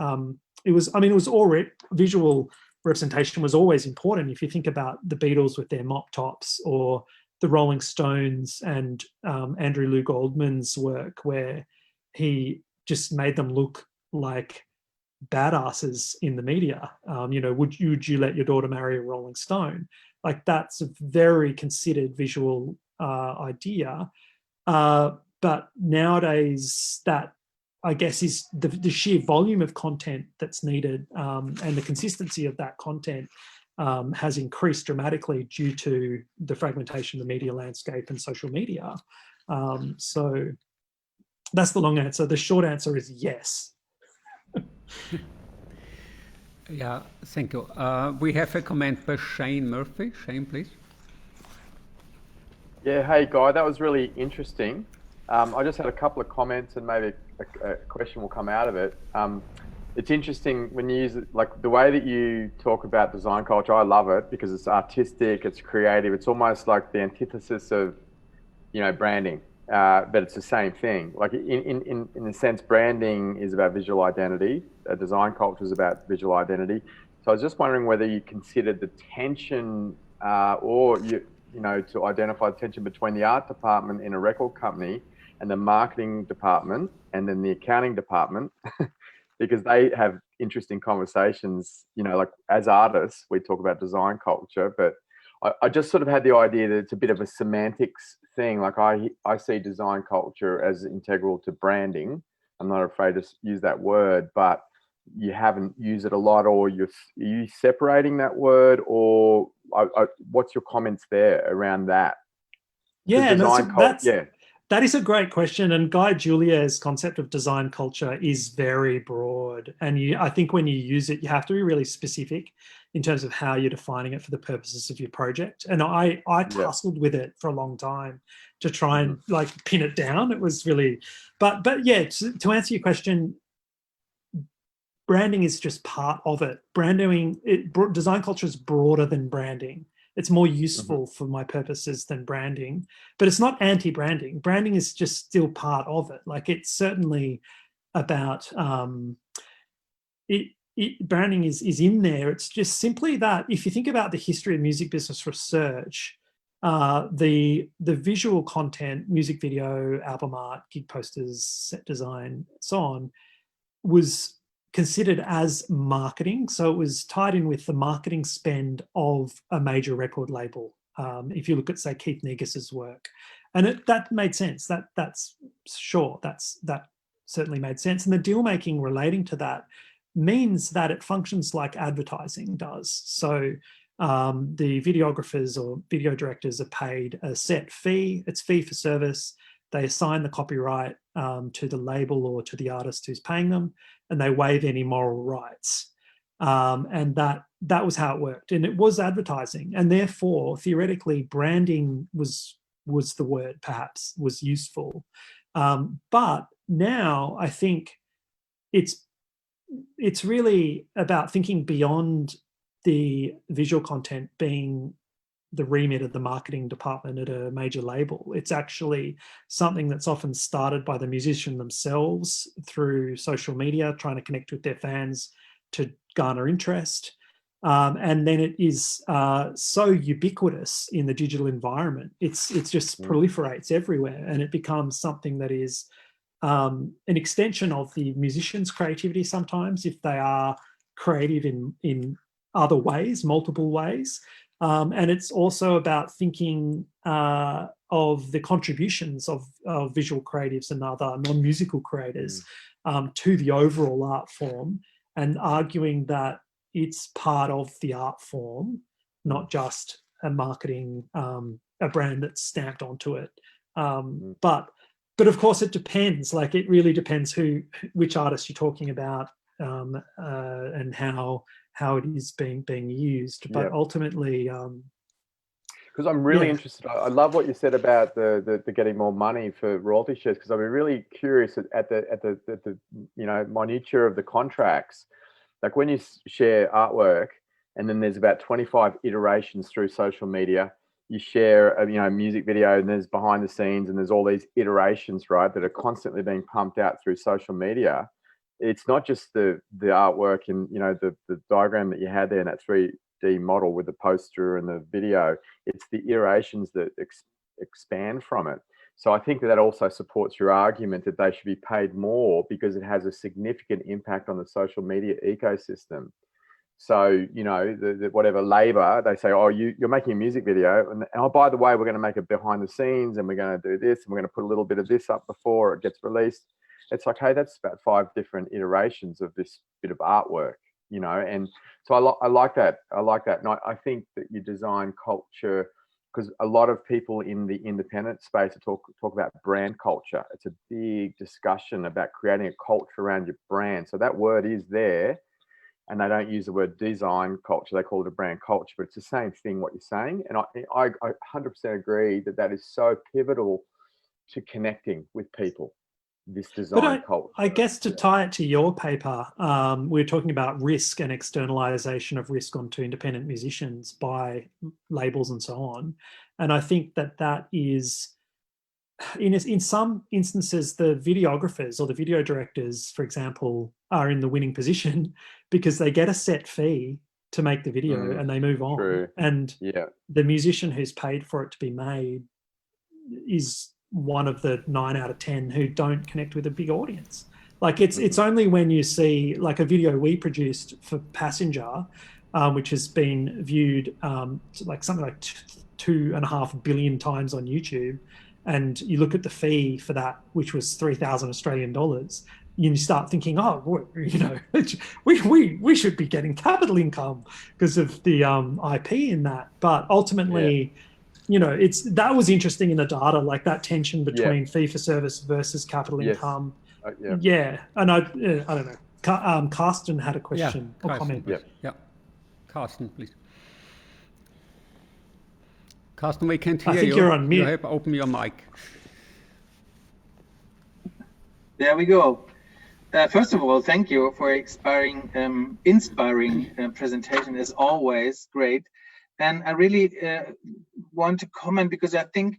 E: It was already, visual representation was always important. If you think about the Beatles with their mop tops, or the Rolling Stones and Andrew Lou Goldman's work, where he just made them look like badasses in the media. Would you let your daughter marry a Rolling Stone? Like, that's a very considered visual idea. But nowadays, that, I guess, is the sheer volume of content that's needed, and the consistency of that content has increased dramatically due to the fragmentation of the media landscape and social media. So that's the long answer. The short answer is yes.
F: Yeah, thank you. We have a comment by Shane Murphy. Shane, please.
C: Yeah, hey, Guy, that was really interesting. I just had a couple of comments, and maybe a question will come out of it. It's interesting when you use it, like the way that you talk about design culture. I love it because it's artistic, it's creative. It's almost like the antithesis of, branding, but it's the same thing. Like in a sense, branding is about visual identity. Design culture is about visual identity. So I was just wondering whether you considered the tension, or to identify the tension between the art department in a record company and the marketing department, and then the accounting department, because they have interesting conversations. Like as artists, we talk about design culture, but I just sort of had the idea that it's a bit of a semantics thing. Like I see design culture as integral to branding. I'm not afraid to use that word, but you haven't used it a lot, or are you separating that word, or what's your comments there around that?
E: Yeah, that is a great question. And Guy Julia's concept of design culture is very broad. And I think when you use it, you have to be really specific in terms of how you're defining it for the purposes of your project. And I tussled with it for a long time to try and pin it down. It was really, but yeah, to answer your question, branding is just part of it. Design culture is broader than branding. It's more useful for my purposes than branding, but it's not anti-branding. Branding is just still part of it. Like, it's certainly about branding is in there. It's just simply that if you think about the history of music business research, the visual content, music video, album art, gig posters, set design, so on, was considered as marketing. So it was tied in with the marketing spend of a major record label. If you look at, say, Keith Negus's work, and that made sense. That certainly made sense. And the deal making relating to that means that it functions like advertising does. So the videographers or video directors are paid a set fee. It's fee for service. They assign the copyright to the label or to the artist who's paying them, and they waive any moral rights. And that was how it worked. And it was advertising, and therefore theoretically branding was the word, perhaps was useful. But now I think it's really about thinking beyond the visual content being the remit of the marketing department at a major label. It's actually something that's often started by the musician themselves through social media, trying to connect with their fans to garner interest. And then it is so ubiquitous in the digital environment. It's just proliferates everywhere, and it becomes something that is an extension of the musician's creativity sometimes, if they are creative in other ways, multiple ways. And it's also about thinking of the contributions of visual creatives and other non-musical creators to the overall art form, and arguing that it's part of the art form, not just a marketing, a brand that's stamped onto it. But of course it depends, like it really depends which artist you're talking about, and how it is being used. But ultimately,
C: because I'm really interested. I love what you said about the getting more money for royalty shares, because I'd be really curious at the minutiae of the contracts. Like when you share artwork, and then there's about 25 iterations through social media. You share a music video, and there's behind the scenes, and there's all these iterations, right, that are constantly being pumped out through social media. It's not just the artwork and the diagram that you had there in that 3D model with the poster and the video. It's the iterations that expand from it. So I think that also supports your argument that they should be paid more, because it has a significant impact on the social media ecosystem. So, the whatever labor, they say, oh, you're making a music video, and oh, by the way, we're going to make it behind the scenes, and we're going to do this, and we're going to put a little bit of this up before it gets released. It's like, hey, that's about 5 different iterations of this bit of artwork, and so I like that. I like that. And I think that you design culture, because a lot of people in the independent space talk about brand culture. It's a big discussion about creating a culture around your brand. So that word is there, and they don't use the word design culture. They call it a brand culture, but it's the same thing, what you're saying. And I 100% agree that is so pivotal to connecting with people. This design culture.
E: I guess to tie it to your paper, we're talking about risk and externalization of risk onto independent musicians by labels and so on. And I think that is, in some instances, the videographers or the video directors, for example, are in the winning position because they get a set fee to make the video and they move on.
C: True.
E: And the musician who's paid for it to be made is one of the 9 out of 10 who don't connect with a big audience. Like it's only when you see like a video we produced for Passenger, which has been viewed like something like 2.5 billion times on YouTube, and you look at the fee for that, which was 3,000 Australian dollars, you start thinking, oh, we should be getting capital income because of the IP in that. But ultimately, that was interesting in the data, like that tension between fee for service versus capital income. And I don't know. Karsten had a question or comment.
F: Karsten, please. Karsten, we can't hear you.
E: I think you're on mute.
F: You have to open your mic.
I: There we go. First of all, thank you for inspiring presentation, as always. Great. And I really want to comment, because I think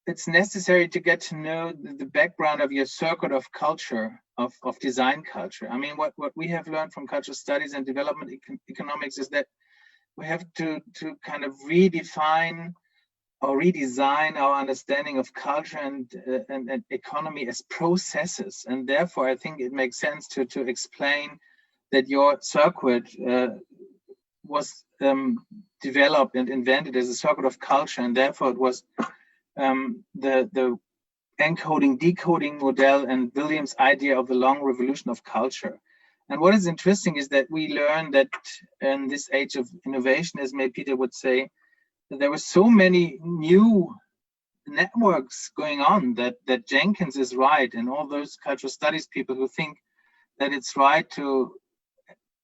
I: it's necessary to get to know the background of your circuit of culture, of design culture. I mean, what we have learned from cultural studies and development economics is that we have to kind of redefine or redesign our understanding of culture and economy as processes. And therefore, I think it makes sense to explain that your circuit was developed and invented as a circuit of culture, and therefore it was the encoding decoding model and Williams' idea of the long revolution of culture. And what is interesting is that we learn that in this age of innovation, as May Peter would say, that there were so many new networks going on that Jenkins is right, and all those cultural studies people who think that it's right to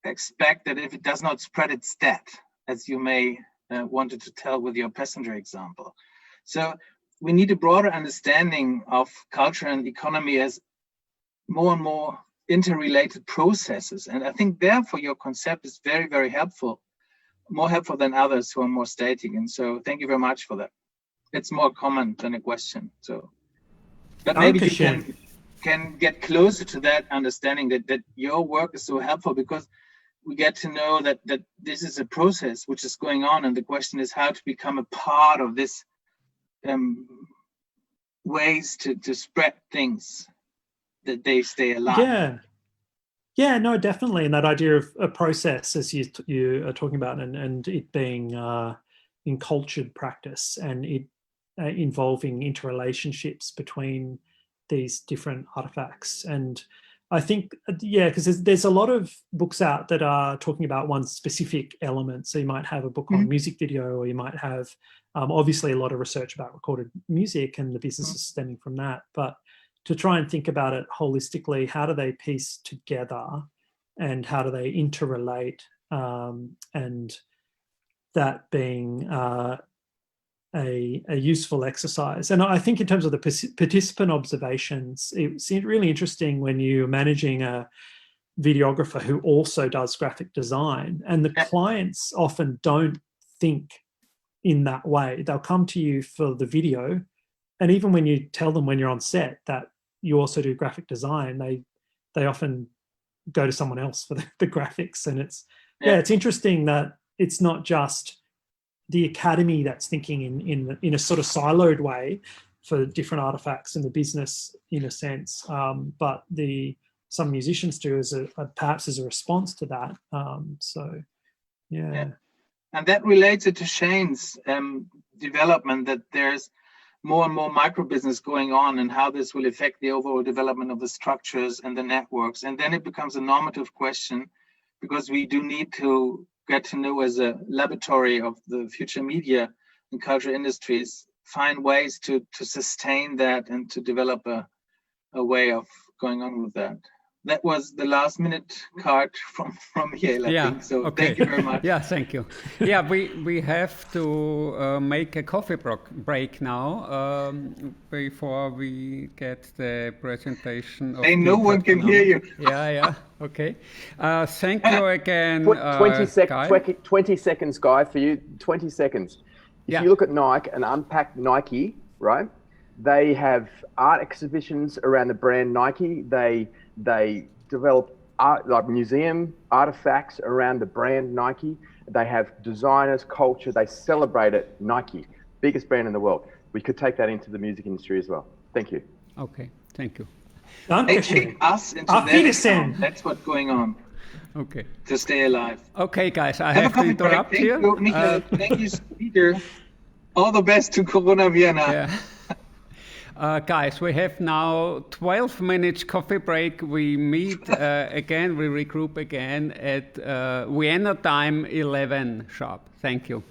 I: expect that if it does not spread, it's dead, as you may wanted to tell with your passenger example. So we need a broader understanding of culture and economy as more and more interrelated processes. And I think therefore your concept is very, very helpful, more helpful than others who are more static. And so thank you very much for that. It's more a comment than a question. So, but maybe you can get closer to that understanding that your work is so helpful, because we get to know that this is a process which is going on, and the question is how to become a part of this ways to spread things, that they stay alive.
E: Yeah, no, definitely. And that idea of a process, as you are talking about, and it being in cultured practice, and it involving interrelationships between these different artifacts. And I think, because there's a lot of books out that are talking about one specific element. So you might have a book on music video, or you might have obviously a lot of research about recorded music and the businesses stemming from that. But to try and think about it holistically, how do they piece together and how do they interrelate, and that being a useful exercise. And I think in terms of the participant observations, it's really interesting when you're managing a videographer who also does graphic design, and the clients often don't think in that way. They'll come to you for the video, and even when you tell them when you're on set that you also do graphic design, they often go to someone else for the graphics. And it's interesting that it's not just the academy that's thinking in a sort of siloed way for different artifacts in the business, in a sense, but some musicians do perhaps as a response to that.
I: And that relates it to Shane's development, that there's more and more micro business going on, and how this will affect the overall development of the structures and the networks. And then it becomes a normative question, because we do need to get to know, as a laboratory of the future media and culture industries, find ways to sustain that and to develop a way of going on with that. That was the last minute card from Yale, I think. So Thank you very much.
F: Yeah, thank you. Yeah, we have to make a coffee break now before we get the presentation.
I: No one can hear you.
F: Yeah. Okay. Thank you again.
C: 20 seconds, Guy, for you. 20 seconds. If you look at Nike and unpack Nike, right? They have art exhibitions around the brand Nike. They develop art, like museum artifacts around the brand Nike. They have designers, culture. They celebrate it. Nike, biggest brand in the world. We could take that into the music industry as well. Thank you.
F: Okay, thank you.
I: They take us into their account. That's what's going on.
F: Okay.
I: To stay alive.
F: Okay, guys, I have to interrupt here.
I: Thank you, Peter. All the best to Corona Vienna.
F: Yeah. Guys, we have now 12 minutes coffee break. We meet again, we regroup again at Vienna time 11 sharp. Thank you.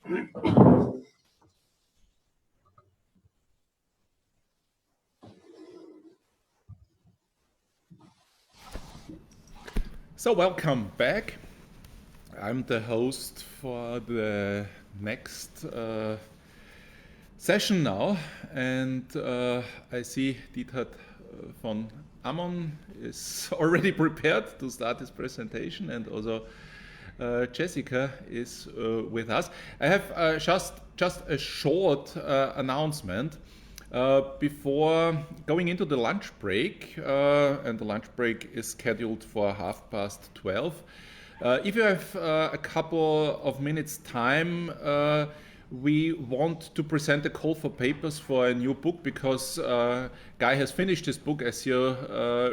A: So welcome back. I'm the host for the next session now, and I see Diethard von Ammon is already prepared to start his presentation, and also Jessica is with us. I have just a short announcement before going into the lunch break, and the lunch break is scheduled for 12:30. If you have a couple of minutes time, we want to present a call for papers for a new book, because Guy has finished his book, as you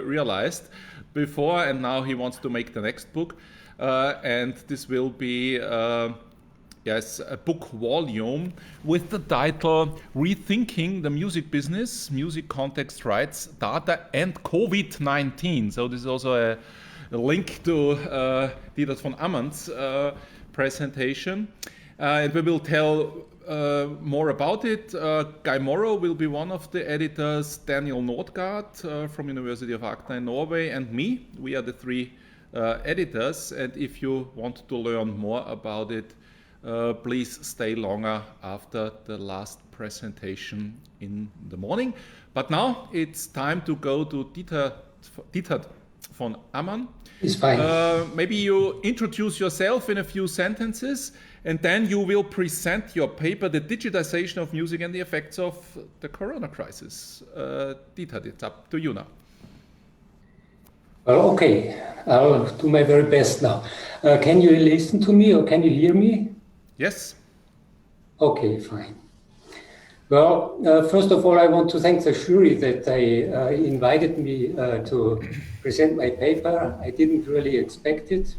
A: realized before, and now he wants to make the next book. And this will be a book volume with the title Rethinking the Music Business, Music Context Rights, Data and COVID-19. So this is also a link to Diethard von Ammon's presentation. And we will tell more about it. Guy Morrow will be one of the editors, Daniel Nordgaard from University of Agder in Norway, and me. We are the three editors, and if you want to learn more about it, please stay longer after the last presentation in the morning. But now it's time to go to Diethard von Ammon.
J: It's fine.
A: Maybe you introduce yourself in a few sentences, and then you will present your paper, The Digitization of Music and the Effects of the Corona Crisis. Diethard, it's up to you now.
J: Well, okay, I'll do my very best now. Can you listen to me, or can you hear me?
A: Yes.
J: Okay, fine. Well, first of all, I want to thank the jury that they invited me to present my paper. I didn't really expect it.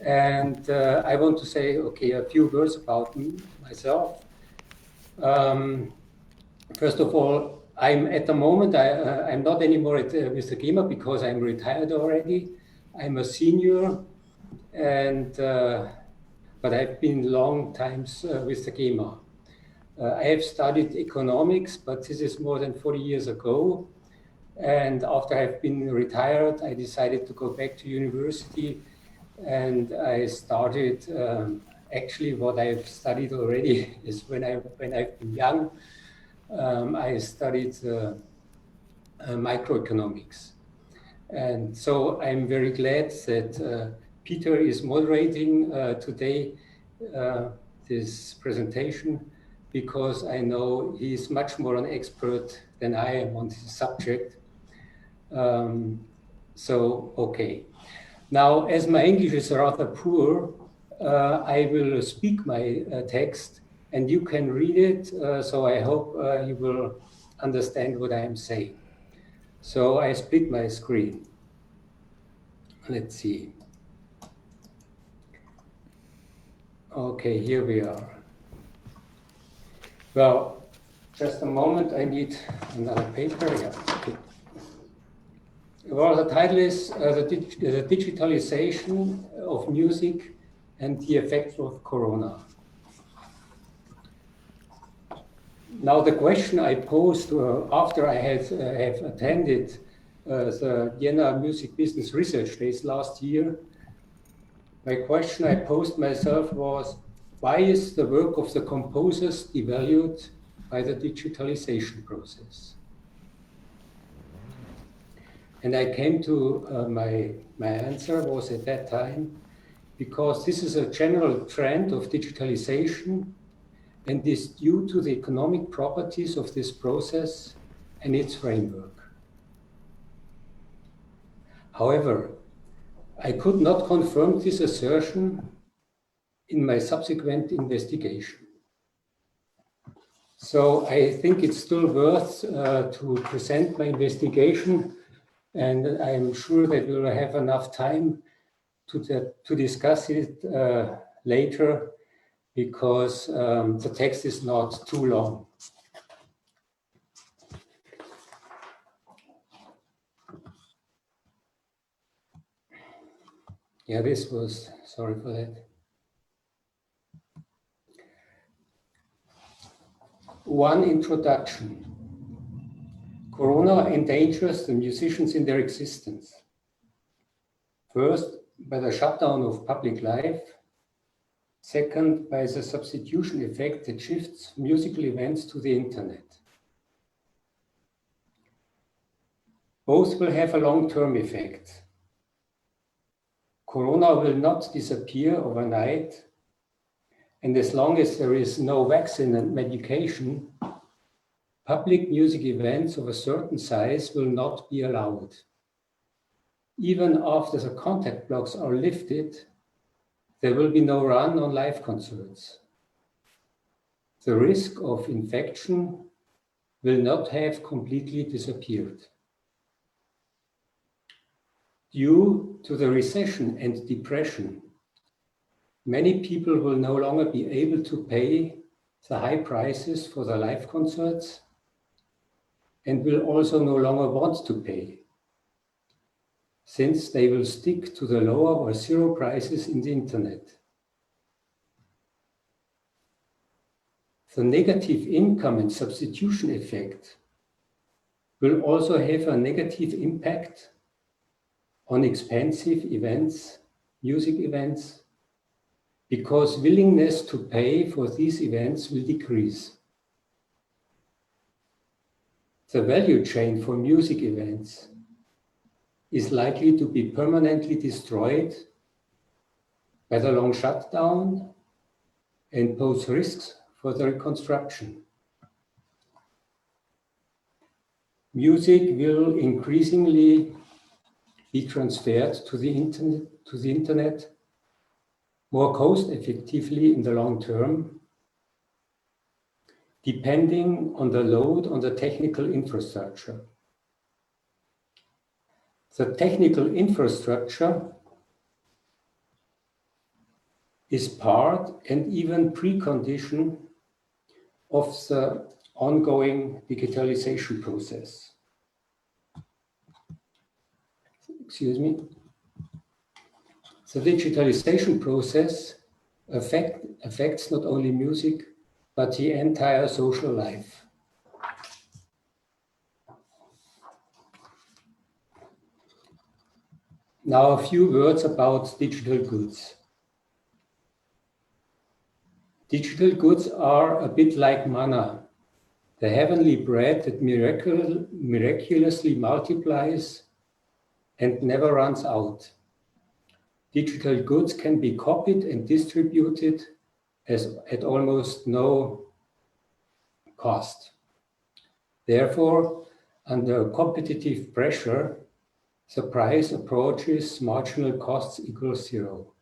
J: And I want to say, okay, a few words about myself. First of all, I'm at the moment, I'm not anymore with the GEMA because I'm retired already. I'm a senior, and but I've been long times with the GEMA. I have studied economics, but this is more than 40 years ago. And after I've been retired, I decided to go back to university, and I started, actually what I've studied already is when I've been young, I studied microeconomics. And so I'm very glad that Peter is moderating today this presentation, because I know he's much more an expert than I am on this subject. So, okay. Now, as my English is rather poor, I will speak my text, and you can read it, so I hope you will understand what I am saying. So I split my screen. Let's see. Okay, here we are. Well, just a moment, I need another paper. Yeah. Okay. Well, the title is the digitalization of music and the effects of Corona. Now, the question I posed after I have attended the Vienna Music Business Research Days last year, my question I posed myself was, why is the work of the composers devalued by the digitalization process? And I came to my answer was at that time, because this is a general trend of digitalization, and is due to the economic properties of this process and its framework. However, I could not confirm this assertion in my subsequent investigation. So I think it's still worth to present my investigation, and I'm sure that we'll have enough time to discuss it later, because the text is not too long. Yeah, this was, sorry for that. one introduction. Corona endangers the musicians in their existence. First, by the shutdown of public life. Second, by the substitution effect that shifts musical events to the internet. Both will have a long-term effect. Corona will not disappear overnight, and as long as there is no vaccine and medication, public music events of a certain size will not be allowed. Even after the contact blocks are lifted, there will be no run on live concerts. The risk of infection will not have completely disappeared. Due to the recession and depression, many people will no longer be able to pay the high prices for the live concerts and will also no longer want to pay, since they will stick to the lower or zero prices in the internet. The negative income and substitution effect will also have a negative impact on expensive events, music events, because willingness to pay for these events will decrease. The value chain for music events is likely to be permanently destroyed by the long shutdown and pose risks for the reconstruction. Music will increasingly be transferred to the internet more cost effectively in the long term, depending on the load on the technical infrastructure. The technical infrastructure is part and even precondition of the ongoing digitalization process. Excuse me. The digitalization process affects not only music, but the entire social life. Now a few words about digital goods. Digital goods are a bit like manna, the heavenly bread that miraculously multiplies and never runs out. Digital goods can be copied and distributed at almost no cost. Therefore, under competitive pressure, the price approaches marginal costs equals zero.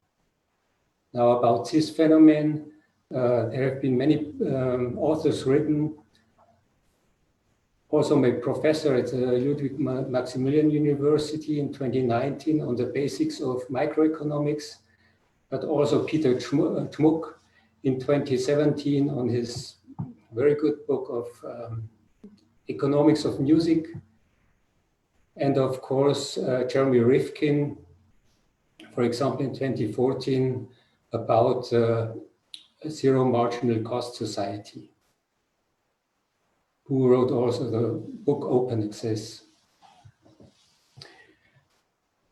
J: Now about this phenomenon, there have been many authors written. Also my professor at the Ludwig-Maximilians-University in 2019 on the basics of microeconomics, but also Peter Tschmuck in 2017 on his very good book of economics of music. And of course, Jeremy Rifkin, for example, in 2014 about a zero marginal cost society, who wrote also the book Open Access.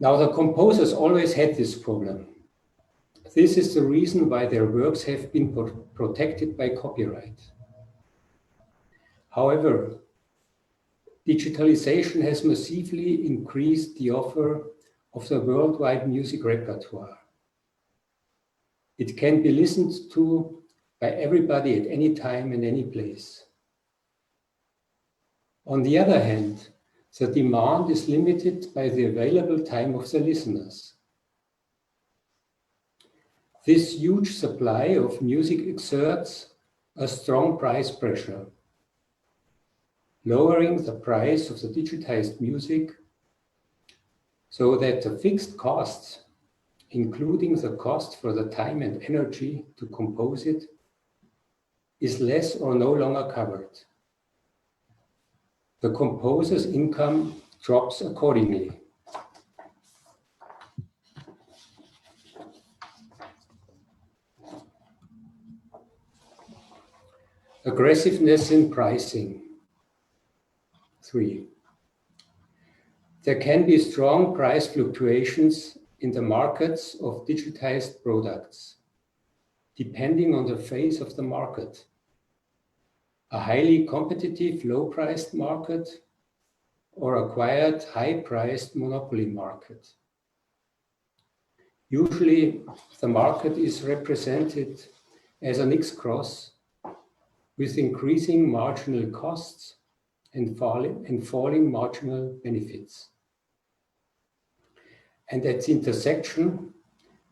J: Now the composers always had this problem. This is the reason why their works have been protected by copyright. However, digitalization has massively increased the offer of the worldwide music repertoire. It can be listened to by everybody at any time and any place. On the other hand, the demand is limited by the available time of the listeners. This huge supply of music exerts a strong price pressure, lowering the price of the digitized music so that the fixed costs, including the cost for the time and energy to compose it, is less or no longer covered. The composer's income drops accordingly. Aggressiveness in pricing. 3. There can be strong price fluctuations in the markets of digitized products, depending on the phase of the market. A highly competitive, low-priced market or a quiet, high-priced monopoly market. Usually, the market is represented as an X-cross with increasing marginal costs and falling marginal benefits. And at the intersection,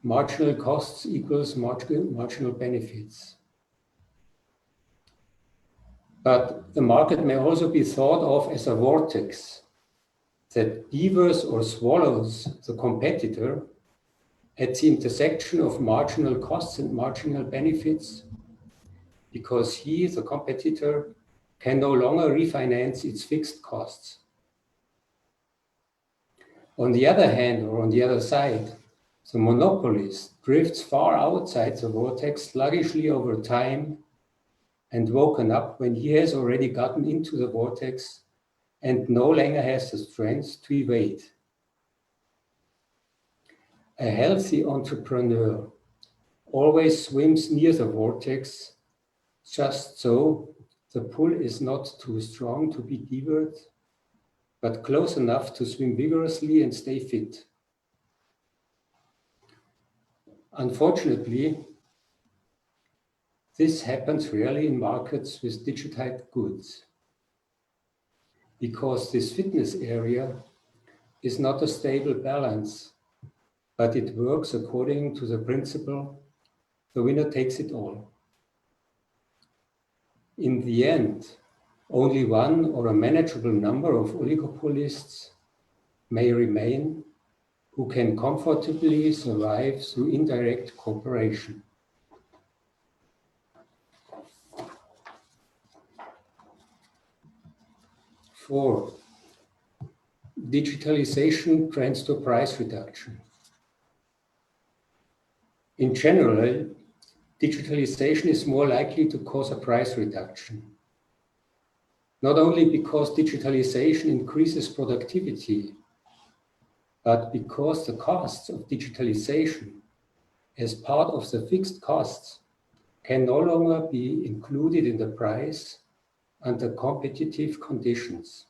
J: marginal costs equals marginal benefits. But the market may also be thought of as a vortex that devours or swallows the competitor at the intersection of marginal costs and marginal benefits, because he, the competitor, can no longer refinance its fixed costs. On the other hand, or on the other side, the monopolist drifts far outside the vortex sluggishly over time and woken up when he has already gotten into the vortex and no longer has the strength to evade. A healthy entrepreneur always swims near the vortex, just so the pull is not too strong to be devoured, but close enough to swim vigorously and stay fit. Unfortunately, this happens rarely in markets with digitized goods, because this fitness area is not a stable balance, but it works according to the principle, the winner takes it all. In the end, only one or a manageable number of oligopolists may remain who can comfortably survive through indirect cooperation. Four, digitalization trends to price reduction. In general, digitalization is more likely to cause a price reduction. Not only because digitalization increases productivity, but because the costs of digitalization as part of the fixed costs can no longer be included in the price under competitive conditions.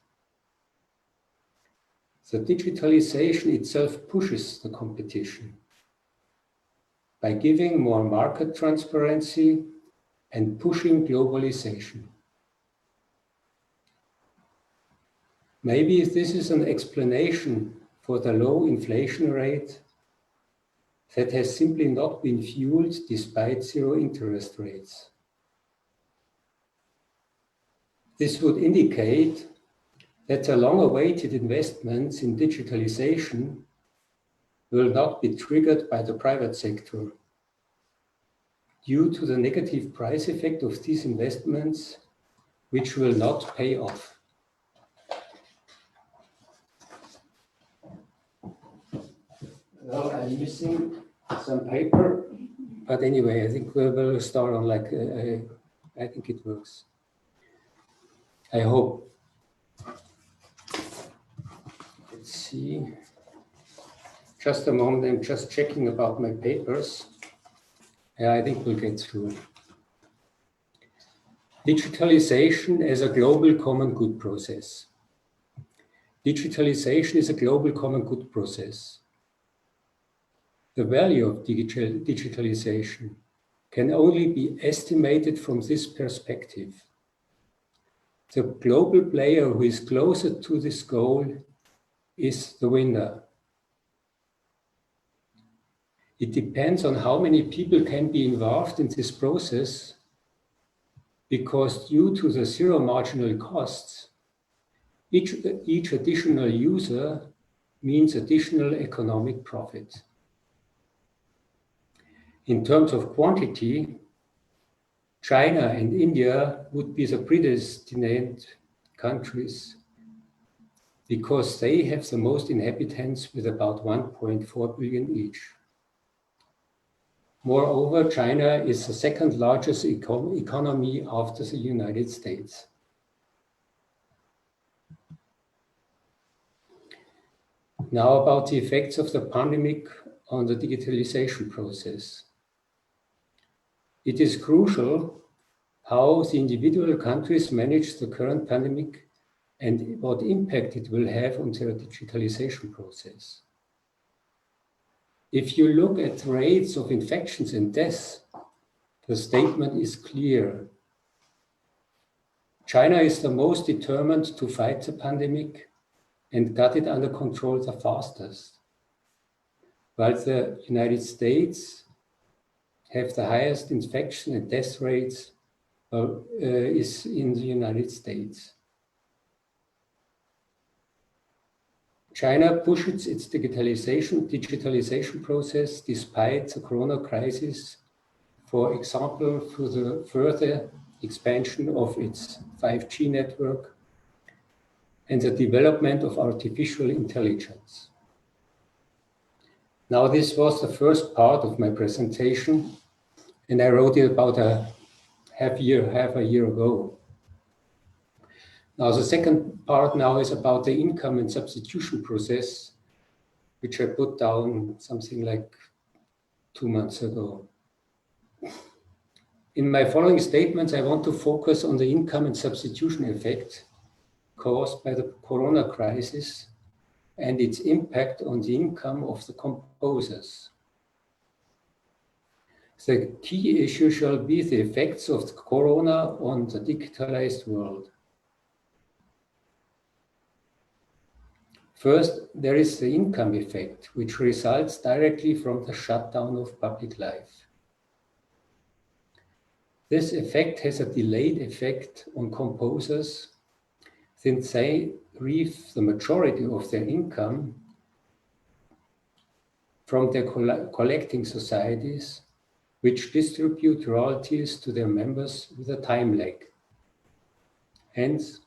J: The digitalization itself pushes the competition by giving more market transparency and pushing globalization. Maybe this is an explanation for the low inflation rate that has simply not been fueled despite zero interest rates. This would indicate that the long-awaited investments in digitalization will not be triggered by the private sector due to the negative price effect of these investments, which will not pay off. Well, I'm missing some paper, but anyway, I think we'll start on I think it works. I hope. Let's see. Just a moment, I'm just checking about my papers. Yeah, I think we'll get through. Digitalization as a global common good process. Digitalization is a global common good process. The value of digitalization can only be estimated from this perspective. The global player who is closer to this goal is the winner. It depends on how many people can be involved in this process, because due to the zero marginal costs, each additional user means additional economic profit. In terms of quantity, China and India would be the predestined countries because they have the most inhabitants with about 1.4 billion each. Moreover, China is the second largest economy after the United States. Now about the effects of the pandemic on the digitalization process. It is crucial how the individual countries manage the current pandemic and what impact it will have on their digitalization process. If you look at rates of infections and deaths, the statement is clear. China is the most determined to fight the pandemic and got it under control the fastest, while the United States have the highest infection and death rates is in the United States. China pushes its digitalization process despite the corona crisis, for example, through the further expansion of its 5G network and the development of artificial intelligence. Now, this was the first part of my presentation, and I wrote it about half a year ago. Now, the second part now is about the income and substitution process, which I put down something like 2 months ago. In my following statements, I want to focus on the income and substitution effect caused by the corona crisis and its impact on the income of the composers. The key issue shall be the effects of the corona on the digitalized world. First, there is the income effect, which results directly from the shutdown of public life. This effect has a delayed effect on composers, since they reap the majority of their income from their collecting societies, which distribute royalties to their members with a time lag. Hence,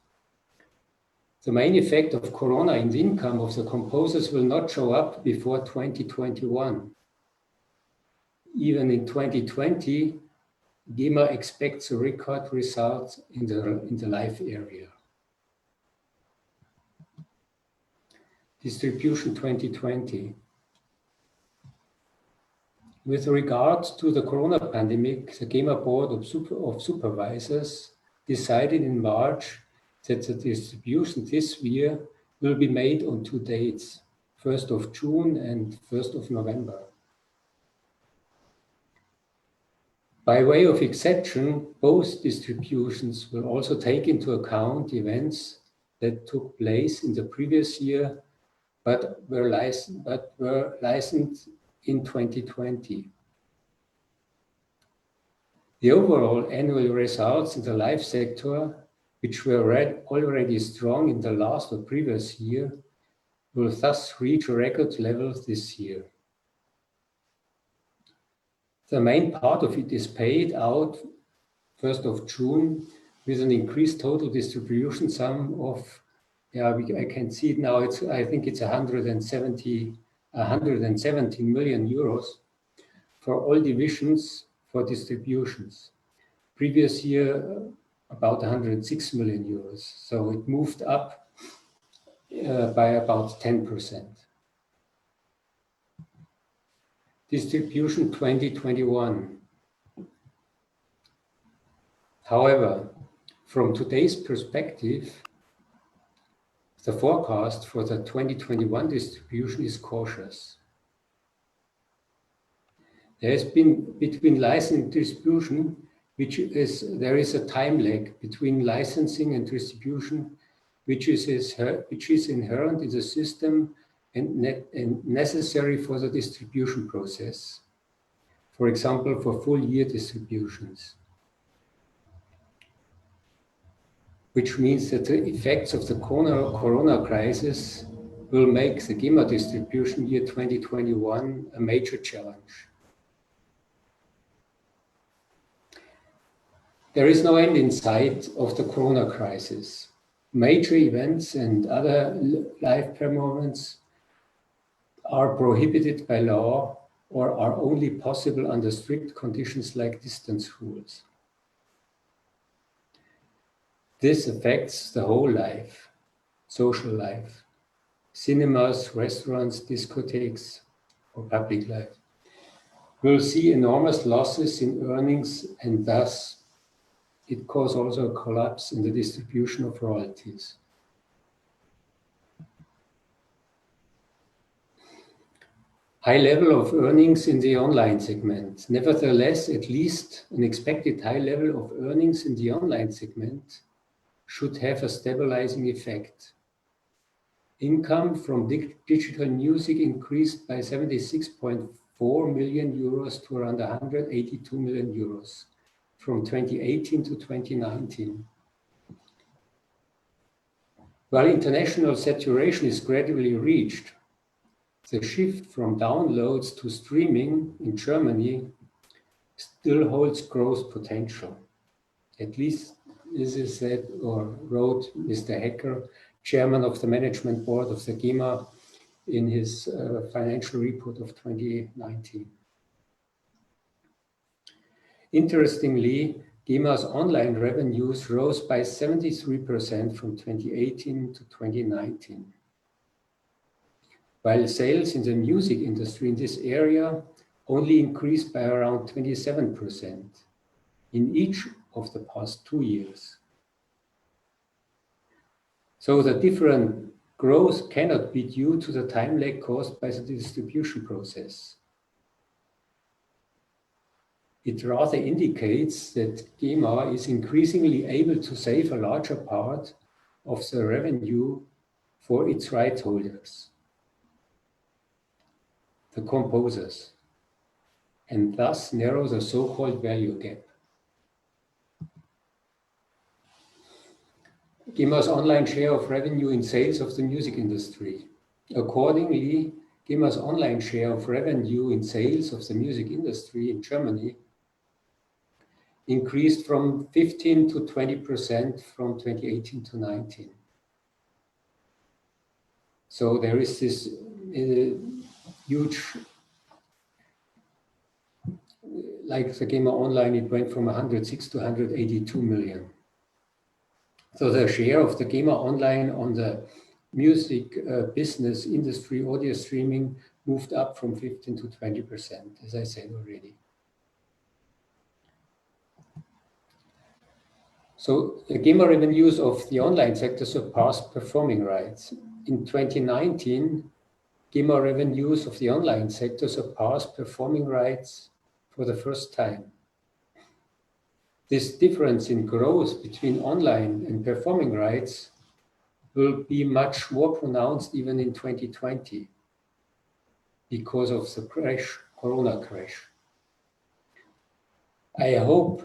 J: the main effect of corona in the income of the composers will not show up before 2021. Even in 2020, GEMA expects a record result in the live area. Distribution 2020. With regard to the corona pandemic, the GEMA Board of Supervisors decided in March that the distribution this year will be made on 2 dates, 1st of June and 1st of November. By way of exception, both distributions will also take into account events that took place in the previous year but were licensed in 2020. The overall annual results in the live sector, which were already strong in the last or previous year, will thus reach a record level this year. The main part of it is paid out 1st of June with an increased total distribution sum of, I can see it now, I think it's 117 million euros for all divisions for distributions. Previous year, about 106 million euros. So it moved up by about 10%. Distribution 2021. However, from today's perspective, the forecast for the 2021 distribution is cautious. There has been between licensing and distribution, there is a time lag between licensing and distribution, which is inherent in the system and necessary for the distribution process. For example, for full year distributions. Which means that the effects of the corona crisis will make the GEMA distribution year 2021 a major challenge. There is no end in sight of the corona crisis. Major events and other live performances are prohibited by law or are only possible under strict conditions like distance rules. This affects the whole life, social life, cinemas, restaurants, discotheques, or public life. We'll see enormous losses in earnings, and thus it causes also a collapse in the distribution of royalties. High level of earnings in the online segment. Nevertheless, at least an expected high level of earnings in the online segment should have a stabilizing effect. Income from digital music increased by 76.4 million euros to around 182 million euros from 2018 to 2019. While international saturation is gradually reached, the shift from downloads to streaming in Germany still holds growth potential. At least this is said or wrote Mr. Hecker, chairman of the management board of the GEMA, in his financial report of 2019. Interestingly, GEMA's online revenues rose by 73% from 2018 to 2019. While sales in the music industry in this area only increased by around 27% in each of the past 2 years. So the different growth cannot be due to the time lag caused by the distribution process. It rather indicates that GEMA is increasingly able to save a larger part of the revenue for its rights holders, the composers, and thus narrow the so-called value gap. GEMA's online share of revenue in sales of the music industry. Accordingly, GEMA's online share of revenue in sales of the music industry in Germany increased from 15 to 20% from 2018 to 19. So there is this huge, like the GEMA Online, it went from 106 to 182 million. So the share of the GEMA Online on the music business industry audio streaming moved up from 15 to 20%, as I said already. So the GEMA revenues of the online sector surpassed performing rights. In 2019, GEMA revenues of the online sector surpassed performing rights for the first time. This difference in growth between online and performing rights will be much more pronounced even in 2020 because of the Corona crash. I hoped,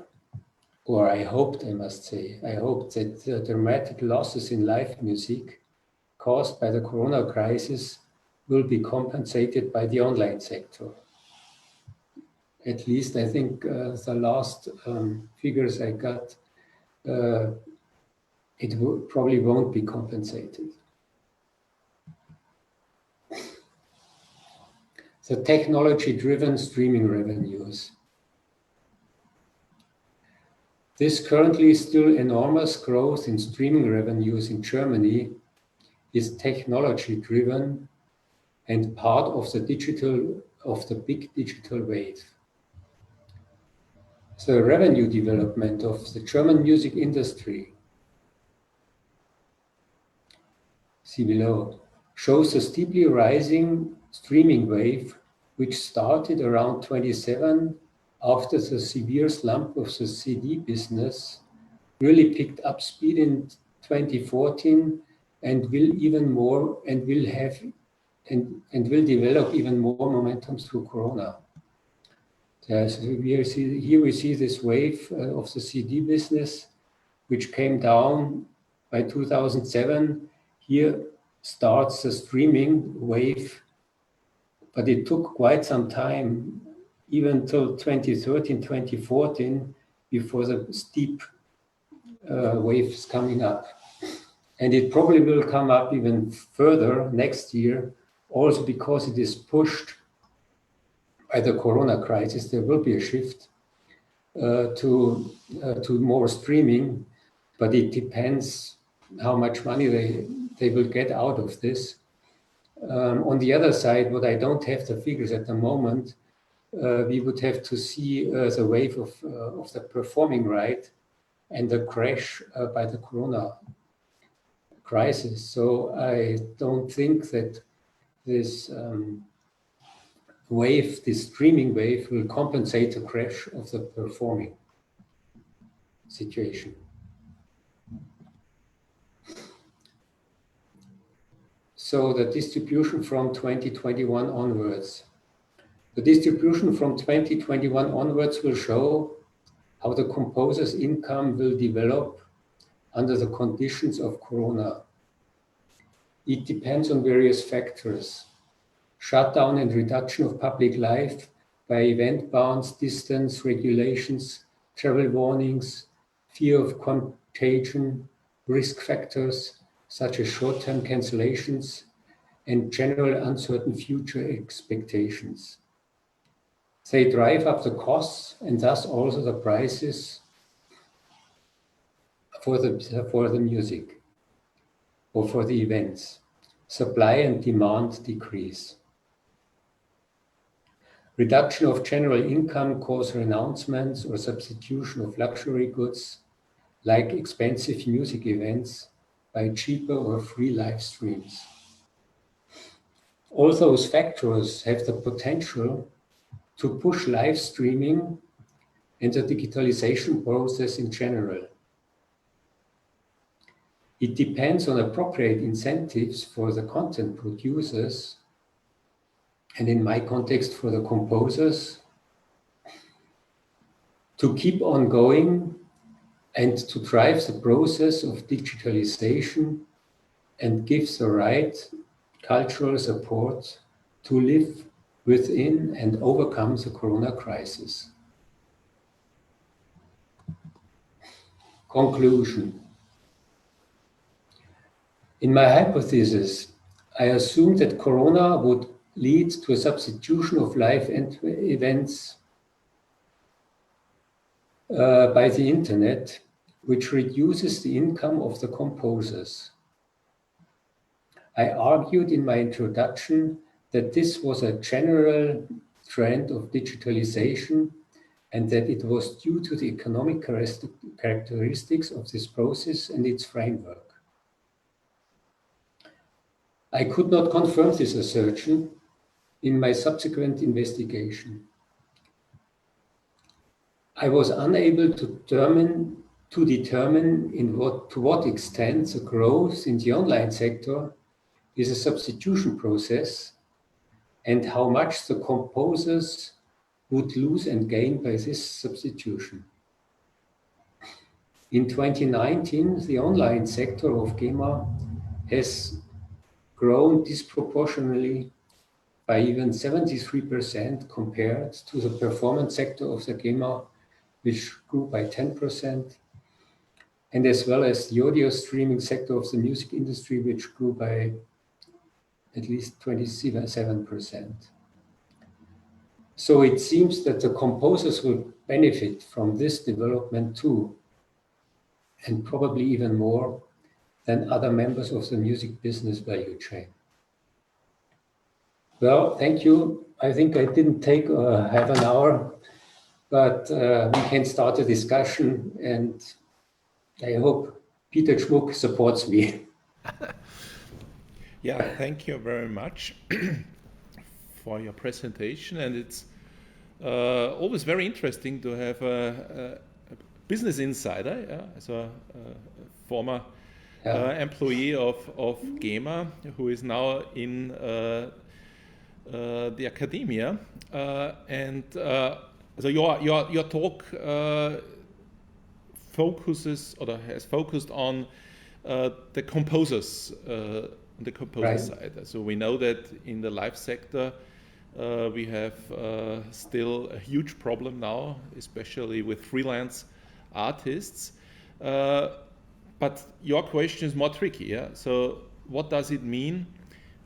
J: I must say, I hope that the dramatic losses in live music caused by the Corona crisis will be compensated by the online sector. At least I think the last figures I got, it probably won't be compensated. The technology-driven streaming revenues. This currently still enormous growth in streaming revenues in Germany is technology-driven and part of the big digital wave. The revenue development of the German music industry, see below, shows a steeply rising streaming wave which started around 27 after the severe slump of the CD business really picked up speed in 2014 and will even more and will have and will develop even more momentum through Corona. So here we see this wave of the CD business, which came down by 2007. Here starts the streaming wave, but it took quite some time, even till 2013, 2014, before the steep waves coming up. And it probably will come up even further next year, also because it is pushed by the Corona crisis, there will be a shift to more streaming, but it depends how much money they will get out of this. On the other side, what I don't have the figures at the moment, we would have to see the wave of the performing right and the crash by the Corona crisis. So I don't think that this this streaming wave will compensate the crash of the performing situation. So the distribution from 2021 onwards. The distribution from 2021 onwards will show how the composer's income will develop under the conditions of Corona. It depends on various factors: shutdown and reduction of public life by event bans, distance regulations, travel warnings, fear of contagion, risk factors such as short-term cancellations, and general uncertain future expectations. They drive up the costs and thus also the prices for the music or for the events. Supply and demand decrease. Reduction of general income cause renouncements or substitution of luxury goods like expensive music events by cheaper or free live streams. All those factors have the potential to push live streaming and the digitalization process in general. It depends on appropriate incentives for the content producers, and in my context for the composers, to keep on going and to drive the process of digitalization and give the right cultural support to live within and overcome the Corona crisis. Conclusion. In my hypothesis, I assumed that Corona would lead to a substitution of live events by the internet, which reduces the income of the composers. I argued in my introduction that this was a general trend of digitalization and that it was due to the economic characteristics of this process and its framework. I could not confirm this assertion in my subsequent investigation. I was unable to determine to what extent the growth in the online sector is a substitution process and how much the composers would lose and gain by this substitution. In 2019, the online sector of GEMA has grown disproportionately by even 73% compared to the performance sector of the GEMA, which grew by 10%, and as well as the audio streaming sector of the music industry, which grew by at least 27%. So it seems that the composers will benefit from this development too, and probably even more than other members of the music business value chain. Well, thank you. I think I didn't take half an hour, but we can start a discussion, and I hope Peter Tschmuck supports me.
A: Yeah, thank you very much for your presentation, and it's always very interesting to have a business insider, as a former employee of GEMA, who is now in the academia, and so your talk focuses or has focused on the composers. On the composer side. So we know that in the live sector we have still a huge problem now, especially with freelance artists. But your question is more tricky. Yeah? So what does it mean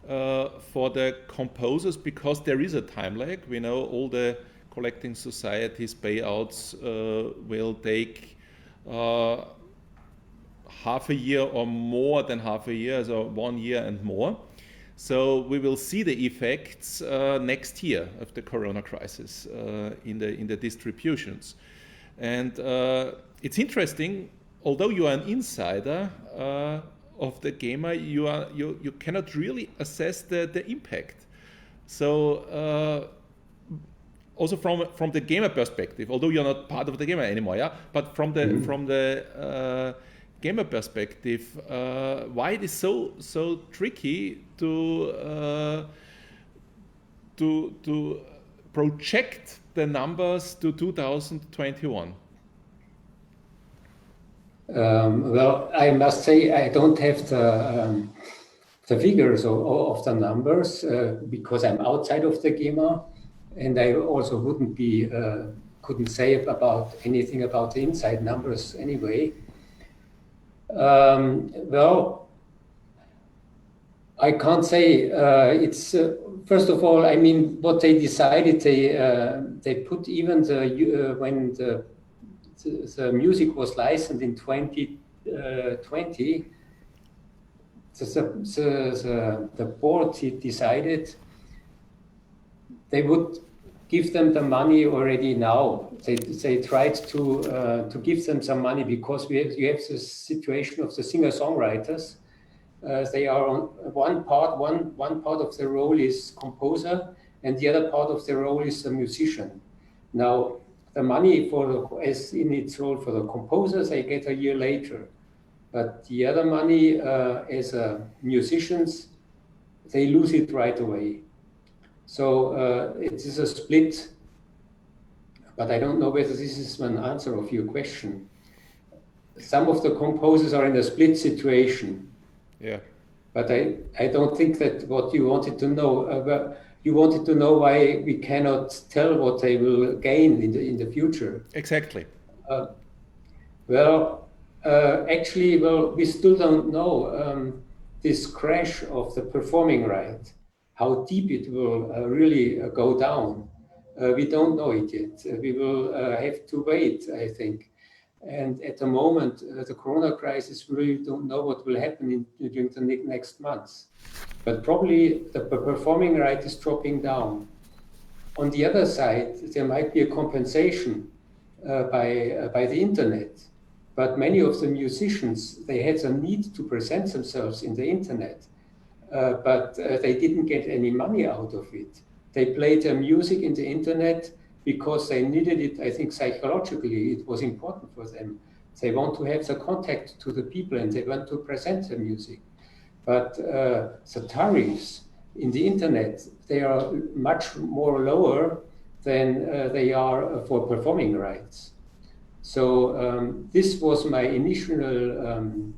A: for the composers, because there is a time lag. We know all the collecting societies payouts will take half a year or more than half a year, so 1 year and more. So we will see the effects next year of the corona crisis in the distributions. And it's interesting, although you are an insider of the GEMA, you cannot really assess the impact. So also from the GEMA perspective, although you're not part of the GEMA anymore, yeah, but from the GEMA perspective, why it is so tricky to project the numbers to 2021?
J: Well, I must say I don't have the figures of the numbers because I'm outside of the GEMA, and I also couldn't say about anything about the inside numbers anyway. Well, I can't say. It's first of all, I mean, what they decided, they put even when the music was licensed in 2020, the board decided they would give them the money already now. They tried to give them some money because you have this situation of the singer-songwriters. They are on one part of the role is composer, and the other part of the role is a musician. Now, the money as in its role for the composers, they get a year later, but the other money as musicians, they lose it right away. So it is a split, but I don't know whether this is an answer of your question. Some of the composers are in a split situation.
A: Yeah.
J: But I don't think that what you wanted to know. You wanted to know why we cannot tell what they will gain in the future.
A: Exactly.
J: Actually, we still don't know this crash of the performing right, how deep it will really go down. We don't know it yet. We will have to wait, I think. And at the moment, the corona crisis, we really don't know what will happen during the next months. But probably the performing right is dropping down. On the other side, there might be a compensation by the internet. But many of the musicians, they had a need to present themselves in the internet, but they didn't get any money out of it. They played their music in the internet because they needed it. I think psychologically it was important for them. They want to have the contact to the people and they want to present their music. But the tariffs in the internet, they are much more lower than they are for performing rights. So this was my initial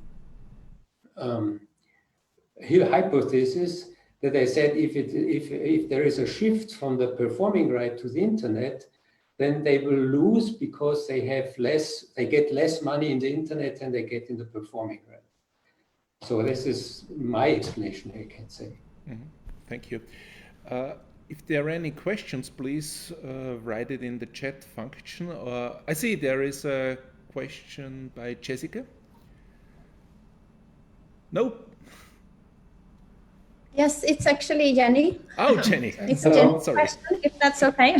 J: hypothesis, that I said if there is a shift from the performing right to the internet, then they will lose because they get less money in the internet than they get in the performing right. So this is my explanation, I can say.
A: Mm-hmm. Thank you. If there are any questions, please write it in the chat function. I see there is a question by Jessica. No?
K: Yes, it's actually Jenny.
A: Oh, Jenny.
K: It's a Jenny question, if that's okay.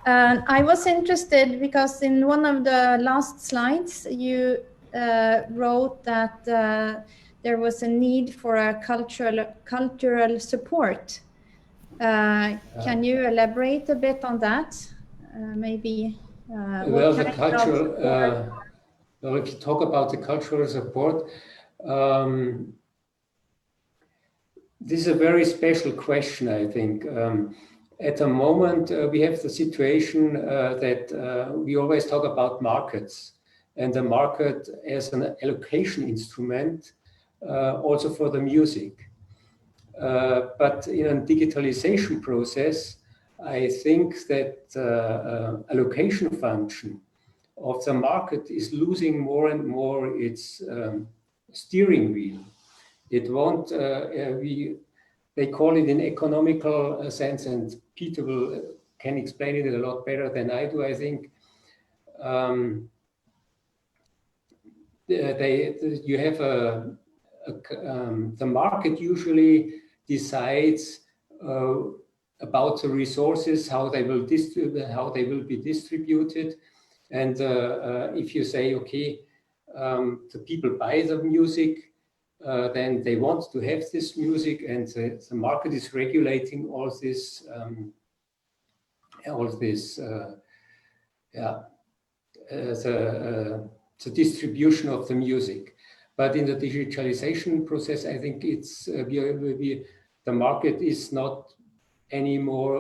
K: I was interested because in one of the last slides, you wrote that there was a need for a cultural support. Can you elaborate a bit on that? Maybe.
J: Well, the cultural. Well, if you talk about the cultural support, this is a very special question, I think. At the moment, we have the situation that we always talk about markets, and the market as an allocation instrument also for the music. But in a digitalization process, I think that allocation function of the market is losing more and more its steering wheel. It won't. they call it in economical sense, and Peter can explain it a lot better than I do, I think. You have the market usually decides about the resources, how they will be distributed, and if you say, okay, the people buy the music, then they want to have this music, and the market is regulating all this the distribution of the music. But in the digitalization process, I think it's the market is not anymore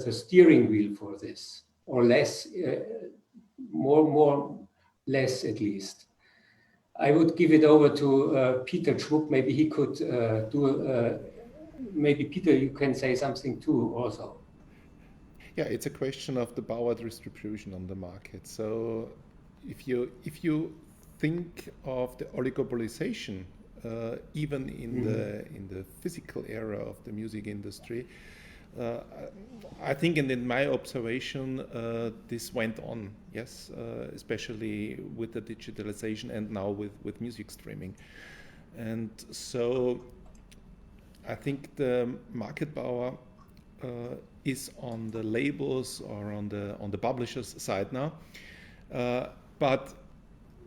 J: the steering wheel for this, or less, less at least. I would give it over to Peter Tschmuck. Maybe he could maybe Peter, you can say something too also.
A: Yeah, it's a question of the power distribution on the market. So if you think of the oligopolization, even in the physical era of the music industry, I think, and in my observation, this went on, yes, especially with the digitalization and now with music streaming. And so I think the market power is on the labels or on the publishers' side now, but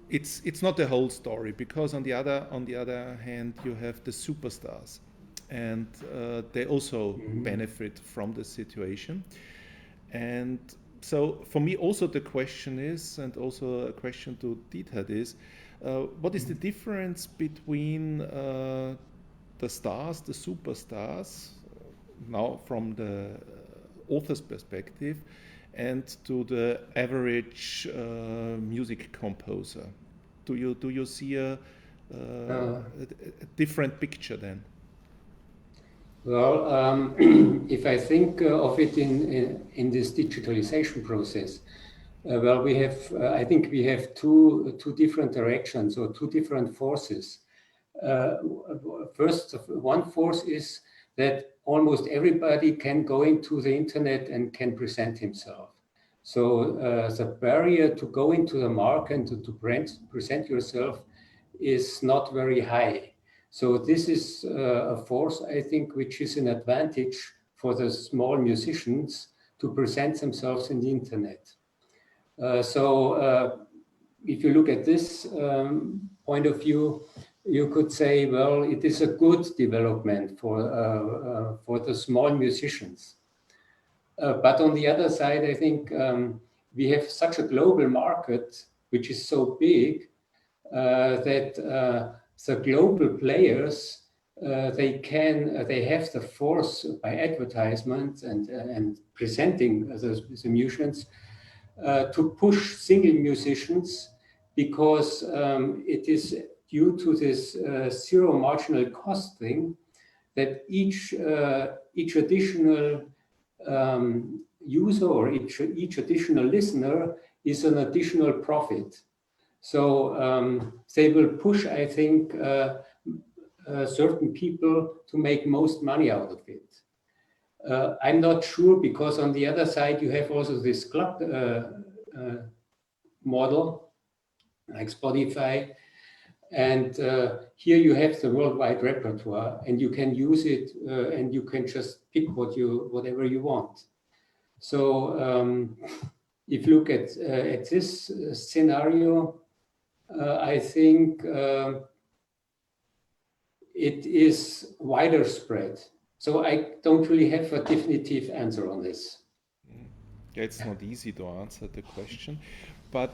A: it's not the whole story, because on the other hand you have the superstars, and they also benefit from the situation. And so for me also the question is, and also a question to Diethard is, what is the difference between the stars, the superstars, now from the author's perspective, and to the average music composer? Do you see a different picture then?
J: Well, if I think of it in this digitalization process, well, we have I think we have two different directions, or two different forces. First, one force is that almost everybody can go into the internet and can present himself. So the barrier to go into the market and to present yourself is not very high. So this is a force, I think, which is an advantage for the small musicians to present themselves in the internet. So if you look at this point of view, you could say, well, it is a good development for the small musicians. But on the other side, I think we have such a global market, which is so big, that the global players, they have the force by advertisement and presenting the musicians to push single musicians, because it is due to this zero marginal cost thing that each additional user or each additional listener is an additional profit. So they will push, I think, certain people to make most money out of it. I'm not sure, because on the other side you have also this club model like Spotify, and here you have the worldwide repertoire, and you can use it and you can just pick whatever you want. So if you look at this scenario, I think it is wider spread. So I don't really have a definitive answer on this.
A: Yeah, it's not easy to answer the question, but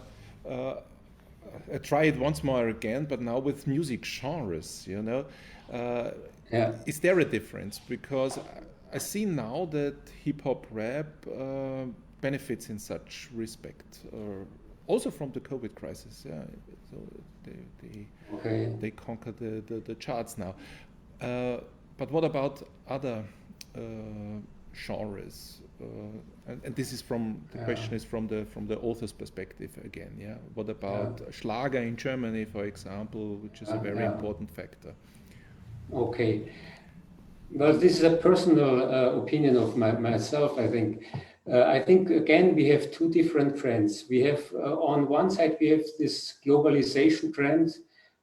A: I try it once more again, but now with music genres, you know. Is there a difference? Because I see now that hip-hop rap benefits in such respect, also from the COVID crisis. Yeah, so they conquer the charts now. But what about other genres? And this is the question is from the author's perspective again. Yeah. What about Schlager in Germany, for example, which is a very important factor?
J: Okay. Well, this is a personal opinion of myself, I think. I think, again, we have two different trends. We have, on one side, we have this globalization trend,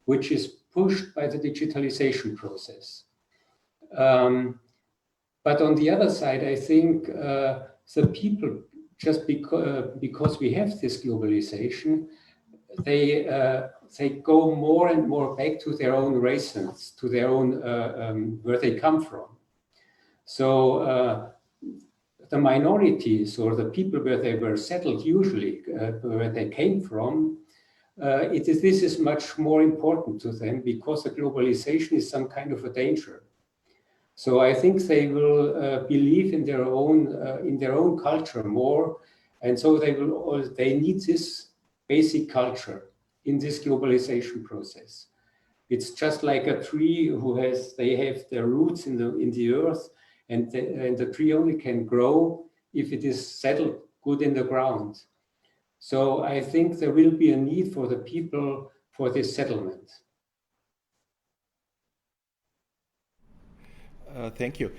J: which is pushed by the digitalization process. But on the other side, I think the people, just because we have this globalization, they go more and more back to their own races, to their own, where they come from. So the minorities or the people where they were settled, usually where they came from, this is much more important to them because the globalization is some kind of a danger. So I think they will believe in their own culture more, and so they need this basic culture in this globalization process. It's just like a tree they have their roots in the earth, and the tree only can grow if it is settled good in the ground. So I think there will be a need for the people for this settlement.
A: Thank you.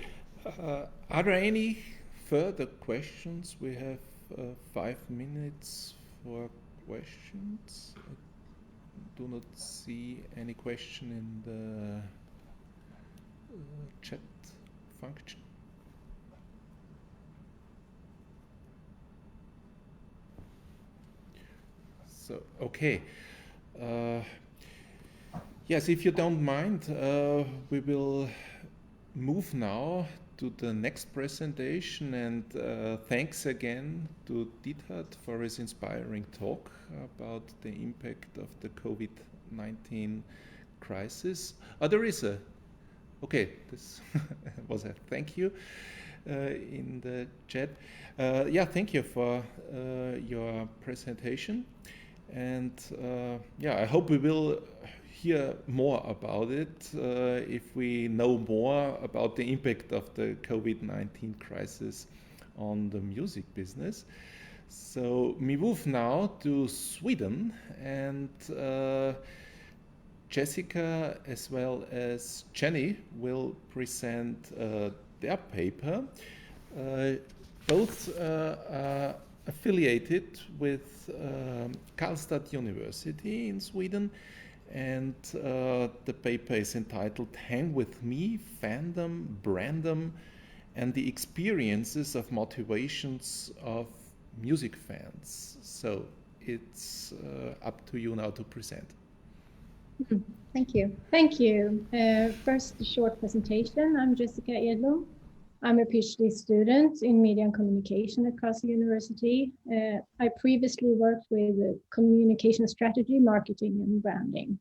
A: Are there any further questions? We have 5 minutes for questions. I do not see any question in the chat function. So, okay. Yes, if you don't mind, we will move now to the next presentation, and thanks again to Diethard for his inspiring talk about the impact of the COVID-19 crisis. Oh, there is a, okay, this was a thank you in the chat. Yeah, thank you for your presentation, and yeah, I hope we will hear more about it if we know more about the impact of the COVID-19 crisis on the music business. So we move now to Sweden, and Jessica as well as Jenny will present their paper. Both are affiliated with Karlstad University in Sweden, and the paper is entitled "Hang With Me, Fandom, Brandom, and the Experiences of Motivations of Music Fans." So it's up to you now to present.
K: Thank you. Thank you. First, a short presentation. I'm Jessica Edlom. I'm a PhD student in Media and Communication at Karlstad University. I previously worked with communication strategy, marketing, and branding.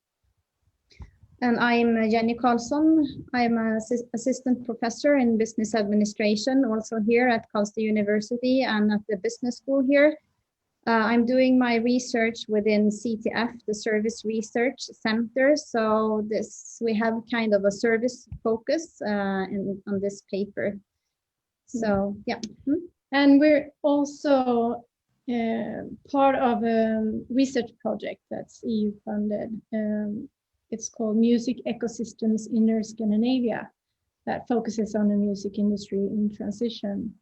K: And I'm Jenny Karlsson. I'm an assistant professor in business administration, also here at Karlstad University and at the business school here. I'm doing my research within CTF, the Service Research Center. So we have kind of a service focus on this paper. So yeah, and we're also part of a research project that's EU funded. It's called Music Ecosystems in Scandinavia, that focuses on the music industry in transition.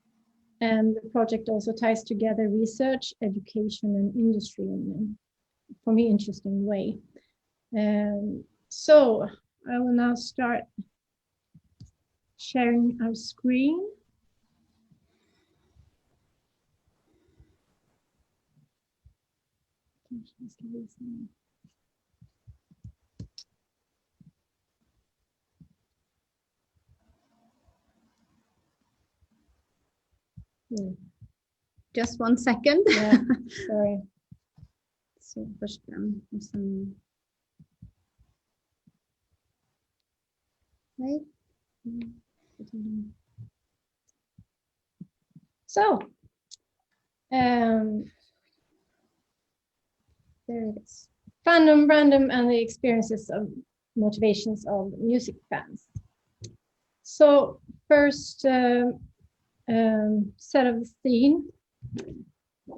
K: And the project also ties together research, education, and industry in, for me, interesting way. So I will now start sharing our screen. Just 1 second. Yeah, sorry. So, right. So, there it is. Fandom, brandom, and the experiences of motivations of music fans. So, first, set of the scene.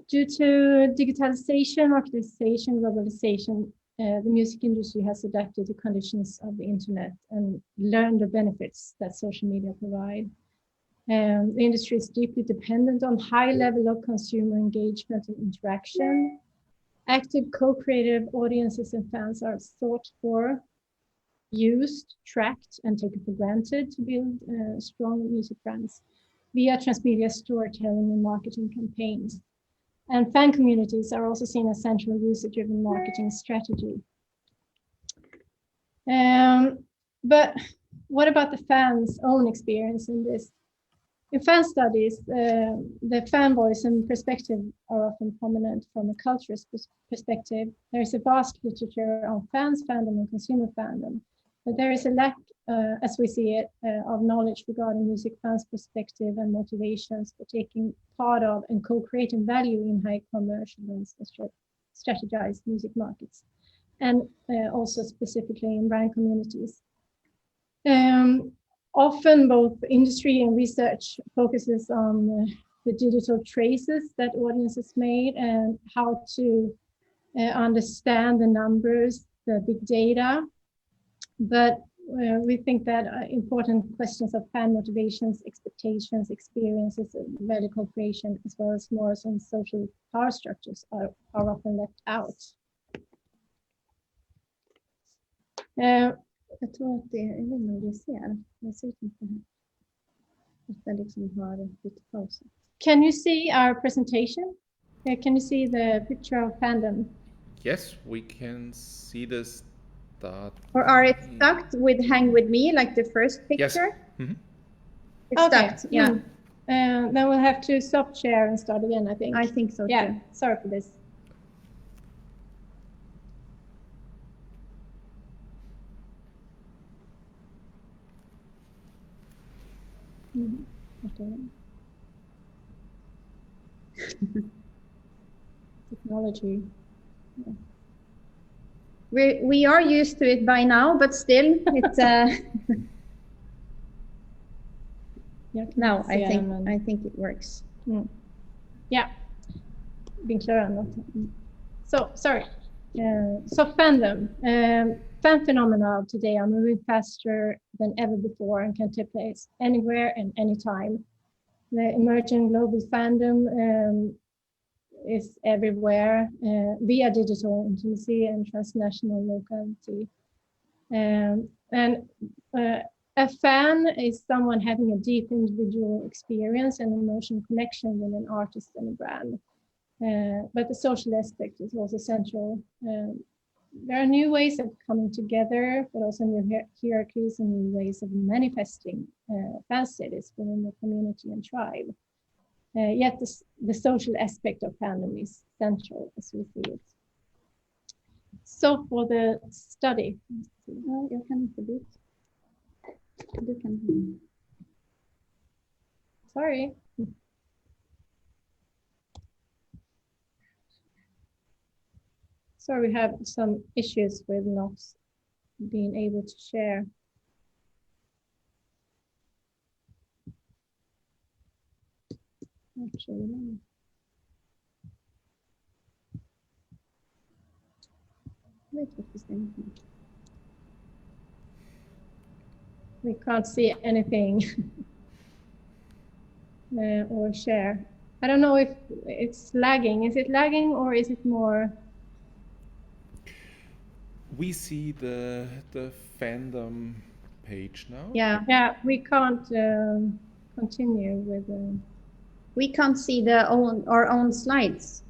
K: Due to digitalization, marketization, globalization,
L: the music industry has adapted to conditions of the internet and learned the benefits that social media provide. The industry is deeply dependent on high level of consumer engagement and interaction. Active co-creative audiences and fans are sought for, used, tracked, and taken for granted to build strong music brands via transmedia storytelling and marketing campaigns. And fan communities are also seen as central user-driven marketing strategy. But what about the fans' own experience in this? In fan studies, the fan voice and perspective are often prominent from a culturist perspective. There is a vast literature on fans, fandom, and consumer fandom, but there is a lack, as we see it, of knowledge regarding music fans' perspective and motivations for taking part of and co-creating value in high commercial and strategized music markets, and also specifically in brand communities. Often both industry and research focuses on the digital traces that audiences made and how to understand the numbers, the big data. But we think that important questions of fan motivations, expectations, experiences, and value co-creation, as well as more on social power structures are often left out.
K: Jag tror att det, jag vet inte om det ser. Jag ser inte här. Att det liksom har lite paus.
L: Can you see our presentation? Can you see the picture of fandom?
A: Yes, we can see the start.
K: Or are it stuck with Hang With Me, like the first picture?
A: Yes. Mm-hmm.
K: It's stuck, yeah.
L: Then we'll have to stop share and start again, I think.
K: I think so,
L: yeah,
K: too.
L: Sorry for this. Technology.
K: Yeah. We are used to it by now, but still, it's now I think it works.
L: Yeah, being clear on that. So sorry. So fandom. Fan phenomena of today are moving faster than ever before and can take place anywhere and anytime. The emerging global fandom is everywhere via digital intimacy and transnational locality. A fan is someone having a deep individual experience and emotional connection with an artist and a brand. But the social aspect is also central. There are new ways of coming together, but also new hierarchies and new ways of manifesting fan status within the community and tribe. Yet the social aspect of fandom is central as we see it. So for the study.
K: Jag kan inte byta. Du kan.
L: Sorry. So we have some issues with not being able to share. Actually, we can't see anything or share. I don't know if it's lagging. Is it lagging or is it more?
A: We see the fandom page now.
L: Yeah, we can't continue with.
K: We can't see our own slides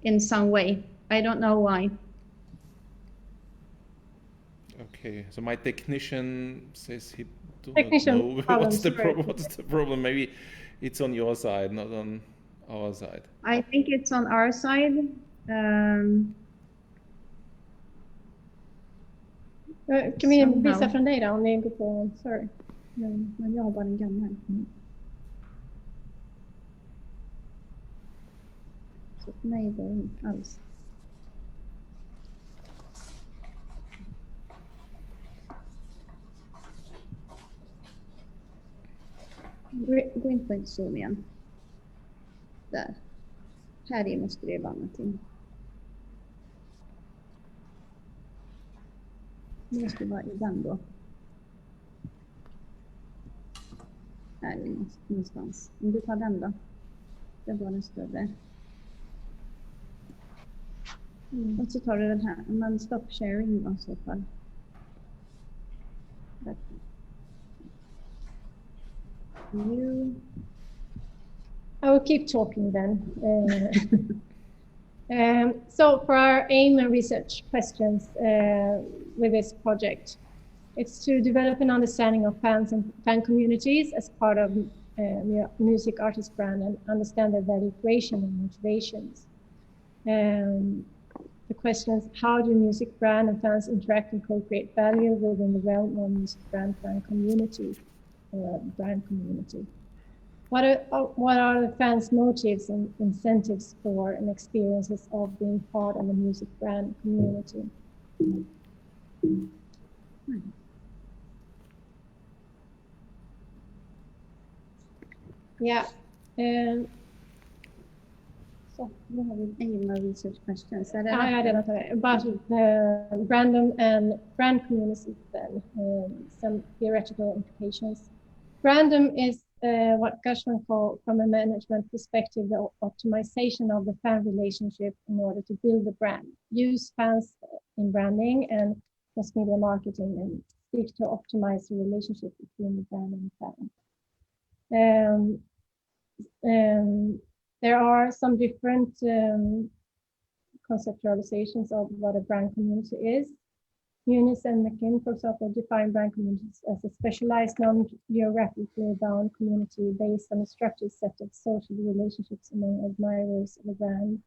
K: in some way. I don't know why.
A: Okay, so my technician says he doesn't know what's the problem. Maybe it's on your side, not on our side.
K: I think it's on our side.
L: Kan vi visa från dig då om ni går på, sorry.
K: Men jag har bara den gamla. Så för mig går det inte alls. Gå in på Zoom igen. Där. Här i måste det vara någonting.
M: Det måste vara i den då. Här någonstans. Om du tar den då. Det var den större. Och så tar du den här. Men stop sharing då, i så fall.
L: I will keep talking then. So for our aim and research questions with this project, it's to develop an understanding of fans and fan communities as part of music artist brand and understand their value creation and motivations. The question is, how do music brand and fans interact and co-create value within the realm of music brand fan community or brand community? What are the fans' motives and incentives for and experiences of being part of a music brand community? Yeah.
M: So we have any more research questions?
L: About the brandom and brand communities then, some theoretical implications. Brandom is what Gershwin called, from a management perspective, the optimization of the fan relationship in order to build the brand. Use fans in branding and mass media marketing and seek to optimize the relationship between the brand and the fan. There are some different conceptualizations of what a brand community is. Eunice and McKinn, for example, define brand communities as a specialized, non-geographically bound community based on a structured set of social relationships among admirers of a brand.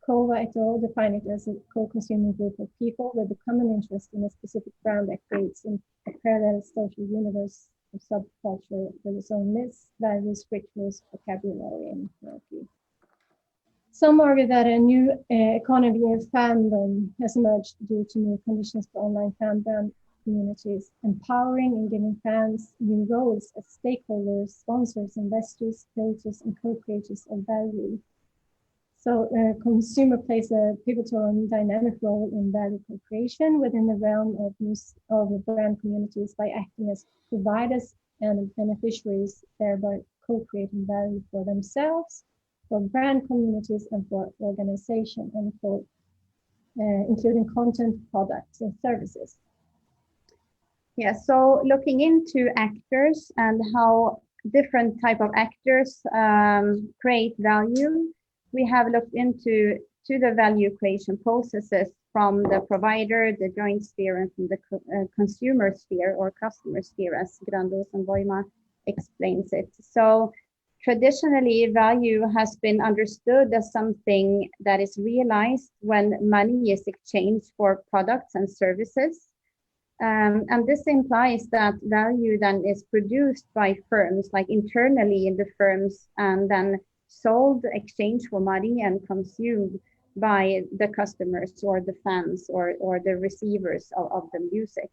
L: Kova et al. Define it as a co-consuming group of people with a common interest in a specific brand that creates a parallel social universe of subculture with its own myths, values, rituals, vocabulary, and hierarchy. Some argue that a new economy of fandom has emerged due to new conditions for online fan brand communities, empowering and giving fans new roles as stakeholders, sponsors, investors, creators, and co-creators of value. So consumer plays a pivotal and dynamic role in value co-creation within the realm of the brand communities by acting as providers and beneficiaries, thereby co-creating value for themselves, for brand communities, and for organization, and for including content, products, and services.
M: Yeah, so looking into actors and how different type of actors create value, we have looked into the value creation processes from the provider, the joint sphere, and from the consumer sphere or customer sphere, as Grandos and Boima explains it. So traditionally, value has been understood as something that is realized when money is exchanged for products and services. And this implies that value then is produced by firms, like internally in the firms, and then sold, exchanged for money, and consumed by the customers or the fans or the receivers of the music.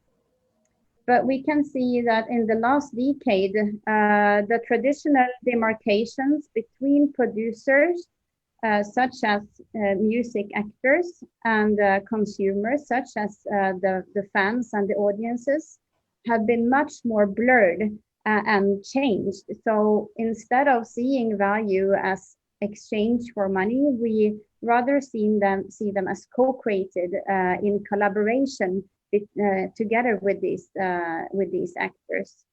M: But we can see that in the last decade, the traditional demarcations between producers, such as music actors, and consumers, such as the fans and the audiences, have been much more blurred and changed. So instead of seeing value as exchange for money, we rather see them as co-created in collaboration together with these actors.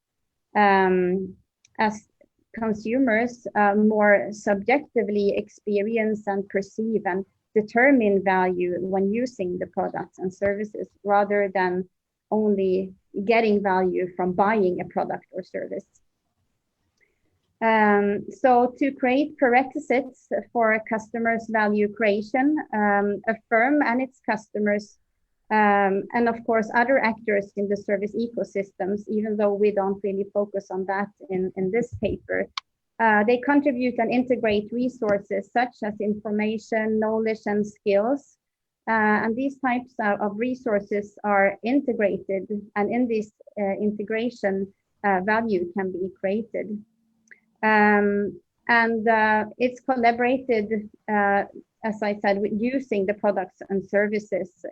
M: As consumers more subjectively experience and perceive and determine value when using the products and services, rather than only getting value from buying a product or service. So to create prerequisites for a customer's value creation, a firm and its customers, and of course other actors in the service ecosystems, even though we don't really focus on that in this paper, they contribute and integrate resources such as information, knowledge, and skills. And these types of resources are integrated, and in this integration, value can be created. And it's collaborated as I said, with using the products and services.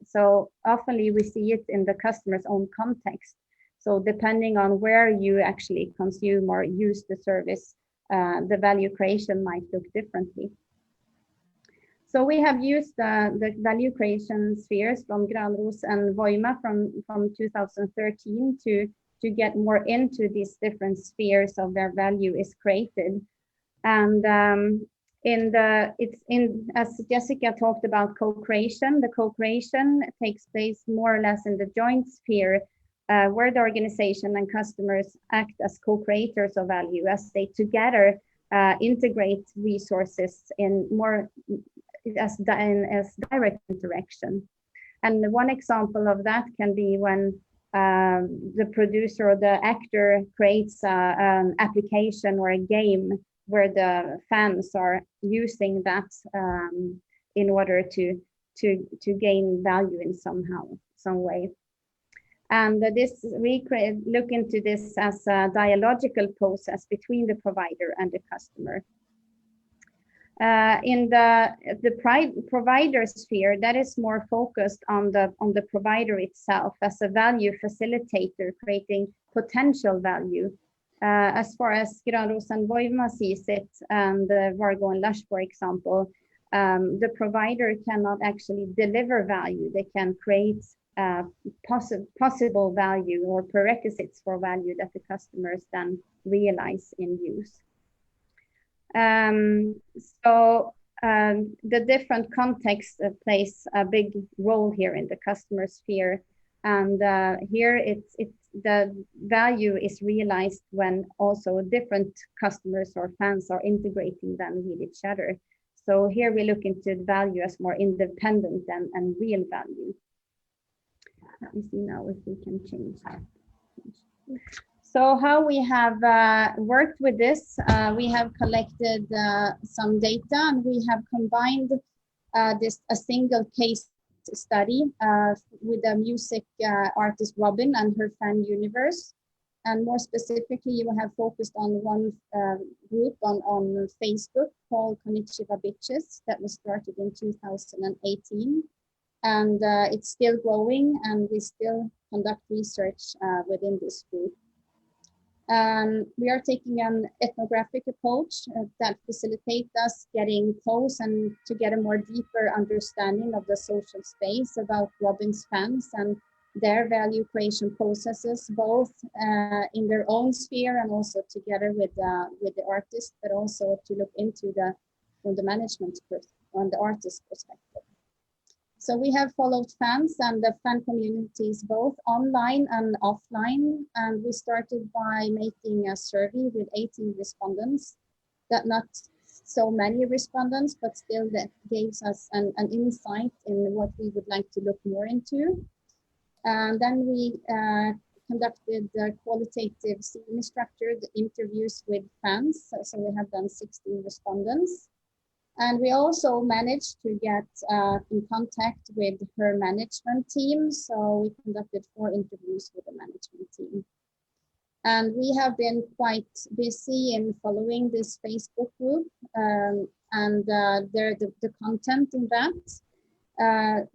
M: So often we see it in the customer's own context. So depending on where you actually consume or use the service, the value creation might look differently. So we have used the value creation spheres from Granros and Voima from 2013 to get more into these different spheres of where value is created. And as Jessica talked about co-creation, the co-creation takes place more or less in the joint sphere, where the organization and customers act as co-creators of value as they together integrate resources in more as direct interaction. And one example of that can be when the producer or the actor creates an application or a game where the fans are using that in order to gain value in some way. And we look into this as a dialogical process between the provider and the customer. In the provider sphere, that is more focused on the provider itself as a value facilitator, creating potential value. As far as Granros and Voima sees it, and Vargo and Lush, for example, the provider cannot actually deliver value. They can create possible value or prerequisites for value that the customers then realize in use. The different context plays a big role here in the customer sphere, and here the value is realized when also different customers or fans are integrating them with each other. So here we look into the value as more independent and real value. Let me see now if we can change that. So how we have worked with this, we have collected some data, and we have combined a single case study with the music artist Robin and her fan universe. And more specifically, you have focused on one group on Facebook called Konnichiwa Bitches that was started in 2018. And it's still growing, and we still conduct research within this group. We are taking an ethnographic approach that facilitates us getting close and to get a more deeper understanding of the social space about Robin's fans and their value creation processes, both in their own sphere and also together with the artist, but also to look into from the management on the artist perspective. So we have followed fans and the fan communities both online and offline, and we started by making a survey with 18 respondents. That not so many respondents, but still that gives us an insight in what we would like to look more into. And then we conducted qualitative semi-structured interviews with fans. So we have done 16 respondents. And we also managed to get in contact with her management team. So we conducted 4 interviews with the management team. And we have been quite busy in following this Facebook group and the content in that.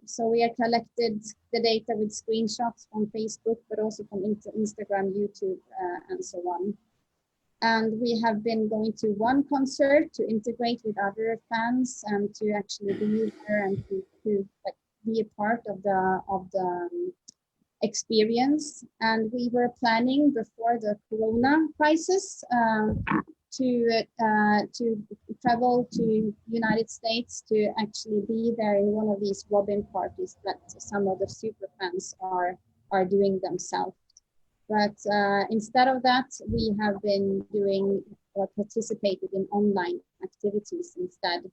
M: So we have collected the data with screenshots from Facebook, but also from Instagram, YouTube, and so on. And we have been going to one concert to integrate with other fans and to actually be there and to be a part of the experience. And we were planning before the Corona crisis to travel to United States to actually be there in one of these Robin parties that some of the super fans are doing themselves. But instead of that, we have been doing or participated in online activities instead,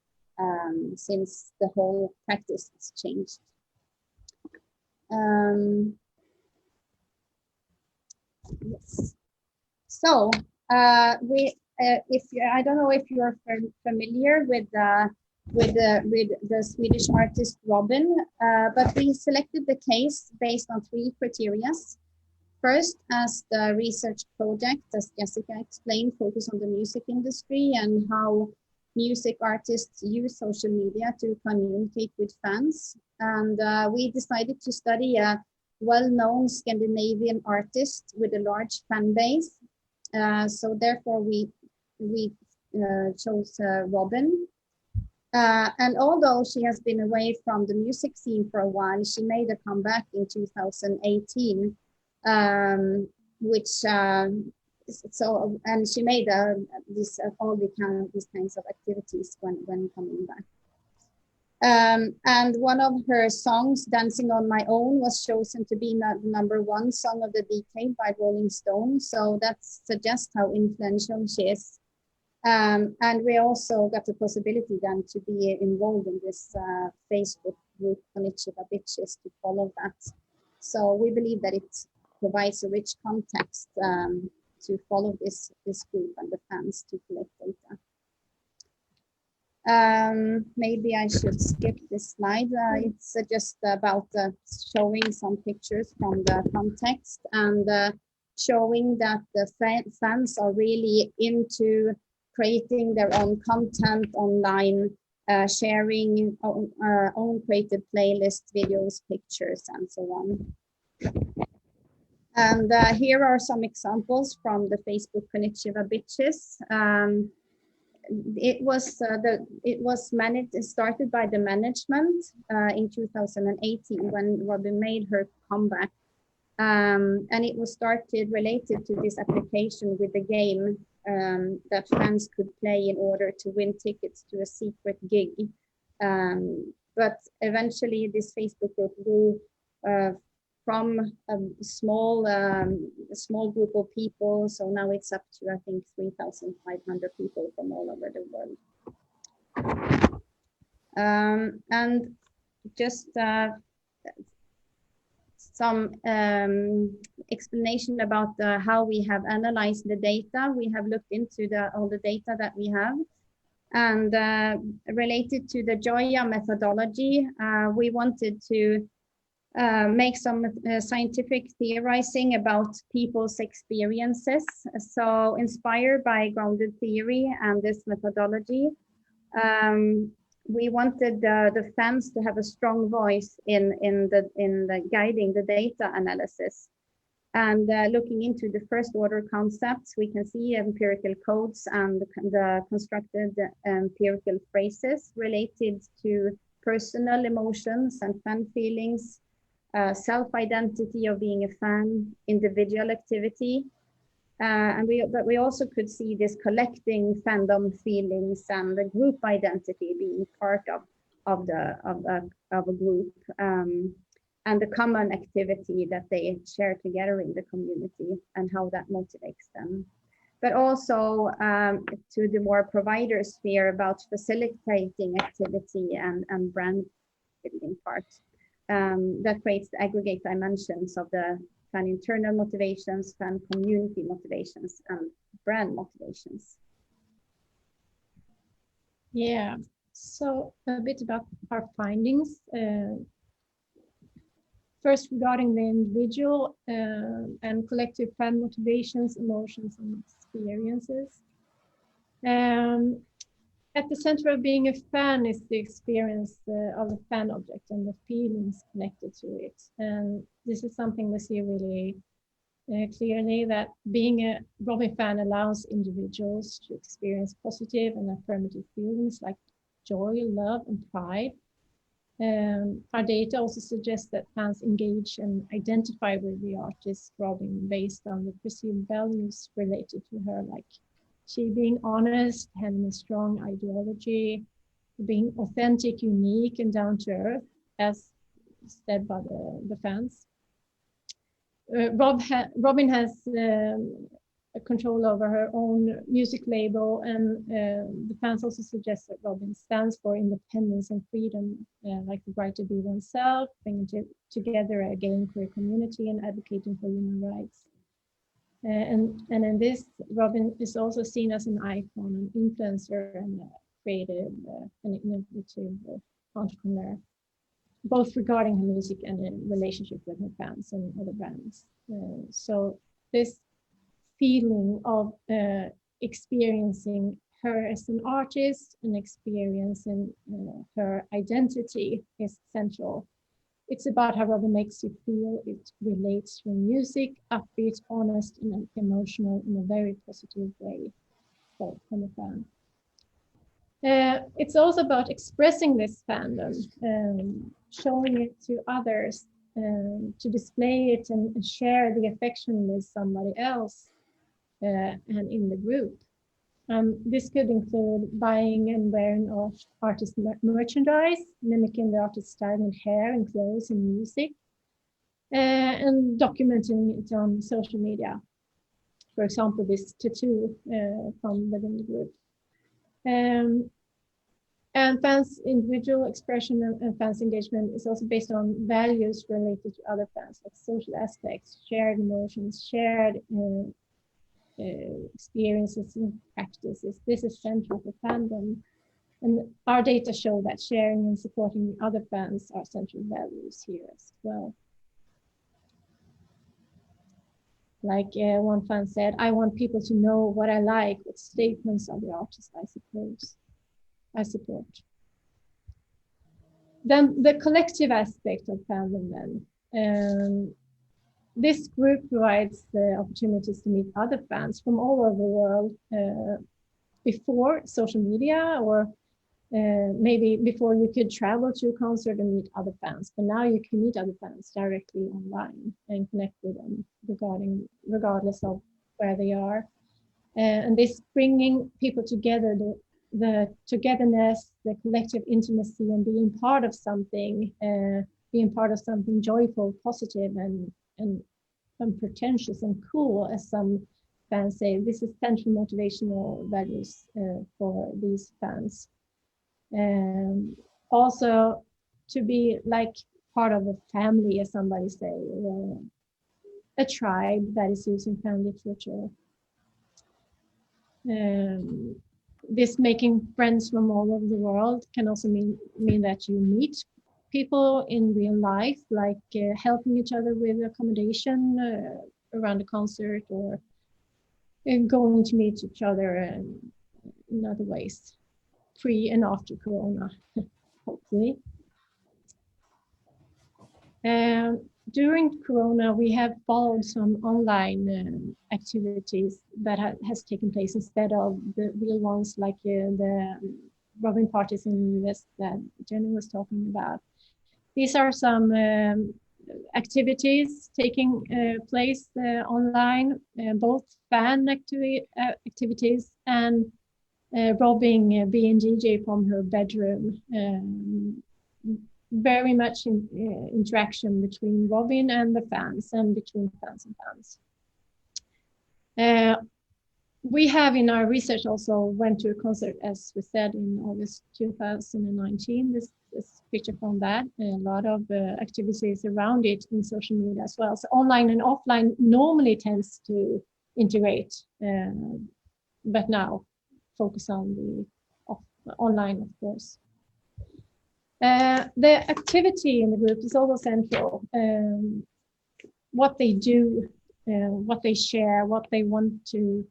M: since the whole practice has changed. Yes. So I don't know if you're familiar with the Swedish artist Robin, but we selected the case based on 3 criteria. First, as the research project, as Jessica explained, focus on the music industry and how music artists use social media to communicate with fans. And we decided to study a well-known Scandinavian artist with a large fan base. So therefore we chose Robin. And although she has been away from the music scene for a while, she made a comeback in 2018, and she made all these kinds of activities when coming back. And one of her songs, Dancing on My Own, was chosen to be the #1 song of the decade by Rolling Stone. So that suggests how influential she is. And we also got the possibility then to be involved in this Facebook group, Konnichiwa Bitches, to follow that. So we believe that it provides a rich context to follow this group and the fans to collect data. Maybe I should skip this slide. It's just about showing some pictures from the context and showing that the fans are really into creating their own content online, sharing own created playlists, videos, pictures, and so on. And here are some examples from the Facebook Konnichiwa Bitches. It was started by the management in 2018 when Robin made her comeback, and it was started related to this application with the game that fans could play in order to win tickets to a secret gig. But eventually, this Facebook group grew from a small group of people, so now it's up to, I think, 3,500 people from all over the world. And just some explanation about how we have analyzed the data. We have looked into all the data that we have, and related to the Joya methodology, we wanted to make some scientific theorizing about people's experiences. So inspired by grounded theory and this methodology, we wanted the fans to have a strong voice in the guiding the data analysis. And looking into the first order concepts, we can see empirical codes and the constructed empirical phrases related to personal emotions and fan feelings, self-identity of being a fan, individual activity, but we also could see this collecting fandom feelings and the group identity being part of a group, and the common activity that they share together in the community and how that motivates them. But also to the more provider sphere about facilitating activity and brand building part. That creates the aggregate dimensions of the fan internal motivations, fan community motivations, and brand motivations.
L: Yeah, so a bit about our findings. First, regarding the individual and collective fan motivations, emotions, and experiences. At the center of being a fan is the experience of a fan object and the feelings connected to it. And this is something we see really clearly, that being a Robin fan allows individuals to experience positive and affirmative feelings like joy, love, and pride. Our data also suggests that fans engage and identify with the artist Robin based on the perceived values related to her, like she being honest, having a strong ideology, being authentic, unique, and down to earth, as said by the fans. Robin has control over her own music label, and the fans also suggest that Robin stands for independence and freedom, like the right to be oneself, bringing together a gay and queer community, and advocating for human rights. And in this, Robin is also seen as an icon, an influencer, and a creative and innovative entrepreneur, both regarding her music and in relationship with her fans and other brands. So this feeling of experiencing her as an artist and experiencing her identity is central. It's about how Robin makes you feel. It relates through music, upbeat, honest, and emotional in a very positive way for the fan. It's also about expressing this fandom, showing it to others, to display it and share the affection with somebody else and in the group. This could include buying and wearing artist merchandise, mimicking the artist's style and hair and clothes and music, and documenting it on social media. For example, this tattoo from within the group. And fans' individual expression and fans' engagement is also based on values related to other fans, like social aspects, shared emotions, shared experiences and practices. This is central for fandom. And our data show that sharing and supporting other fans are central values here as well. Like one fan said, I want people to know what I like, what statements of the artist I support. Then the collective aspect of fandom then. This group provides the opportunities to meet other fans from all over the world before social media, or maybe before you could travel to a concert and meet other fans. But now you can meet other fans directly online and connect with them regardless of where they are. And this bringing people together, the togetherness, the collective intimacy, and being part of something joyful, positive, and unpretentious and cool, as some fans say. This is central motivational values for these fans. Also to be like part of a family, as somebody say, a tribe that is using fan literature. This making friends from all over the world can also mean that you meet people in real life, like helping each other with accommodation around a concert, or going to meet each other in other ways, pre and after Corona, hopefully. During Corona, we have followed some online activities that has taken place instead of the real ones, like the Robin parties in the US that Jenny was talking about. These are some activities taking place online, both fan activities and Robin being DJ from her bedroom. Very much interaction between Robin and the fans, and between fans and fans. We have in our research also went to a concert, as we said, in August 2019. This picture from that. A lot of activities around it in social media as well. So online and offline normally tends to integrate, but now focus on the online, of course. The activity in the group is also central. What they do, what they share, what they want to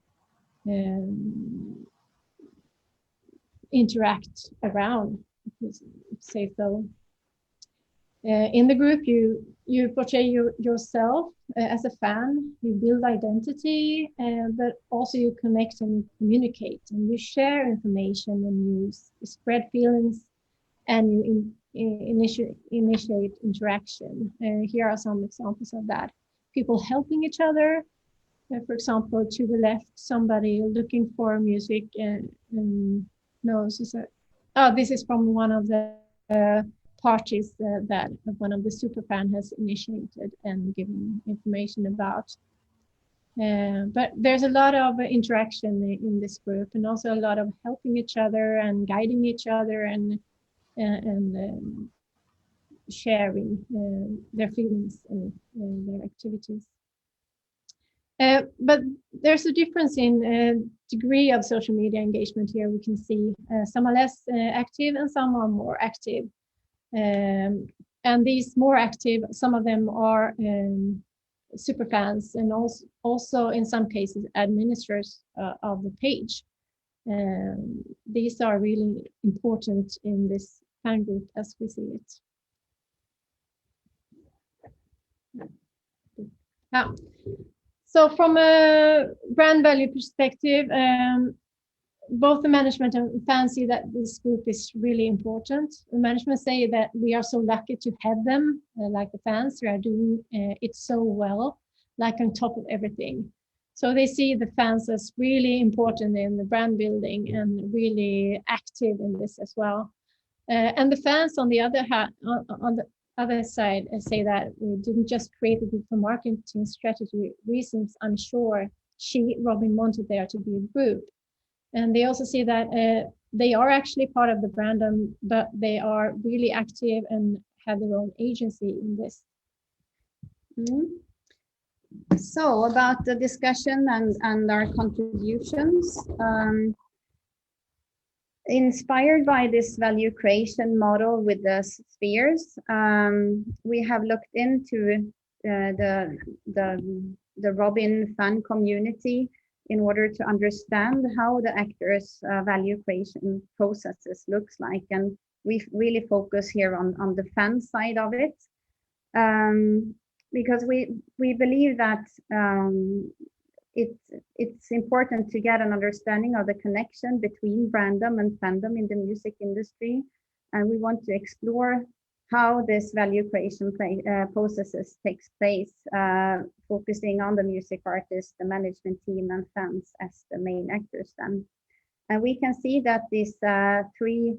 L: interact around, say so. In the group, you portray yourself as a fan, you build identity, but also you connect and communicate, and you share information and news, you spread feelings, and you initiate interaction. Here are some examples of that. People helping each other. For example, to the left, somebody looking for music this is from one of the parties that one of the superfan has initiated and given information about. But there's a lot of interaction in this group, and also a lot of helping each other and guiding each other and sharing their feelings and their activities. But there's a difference in degree of social media engagement here. We can see some are less active and some are more active. And these more active, some of them are super fans, and also in some cases administrators of the page. These are really important in this fan group as we see it. Yeah. So from a brand value perspective, both the management and fans see that this group is really important. The management say that we are so lucky to have them, like the fans, who are doing it so well, like on top of everything. So they see the fans as really important in the brand building and really active in this as well. And the fans, on the other hand, on the other side, say that we didn't just create a group for marketing strategy reasons. I'm sure Robin wanted there to be a group. And they also see that they are actually part of the brandom, but they are really active and have their own agency in this.
M: So about the discussion and our contributions, inspired by this value creation model with the spheres, we have looked into the Robin fan community in order to understand how the actors' value creation processes looks like. And we really focus here on the fan side of it, because we believe that it's important to get an understanding of the connection between brandom and fandom in the music industry. And we want to explore how this value creation processes takes place, focusing on the music artist, the management team, and fans as the main actors then. And we can see that these three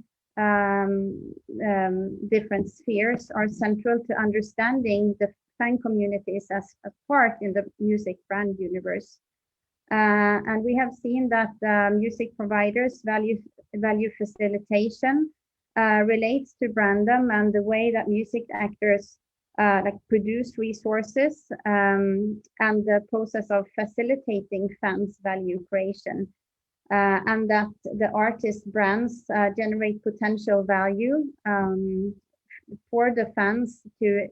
M: different spheres are central to understanding the fan communities as a part in the music brand universe. And we have seen that music providers value facilitation relates to brandom and the way that music actors like produce resources and the process of facilitating fans' value creation, and that the artist brands generate potential value for the fans to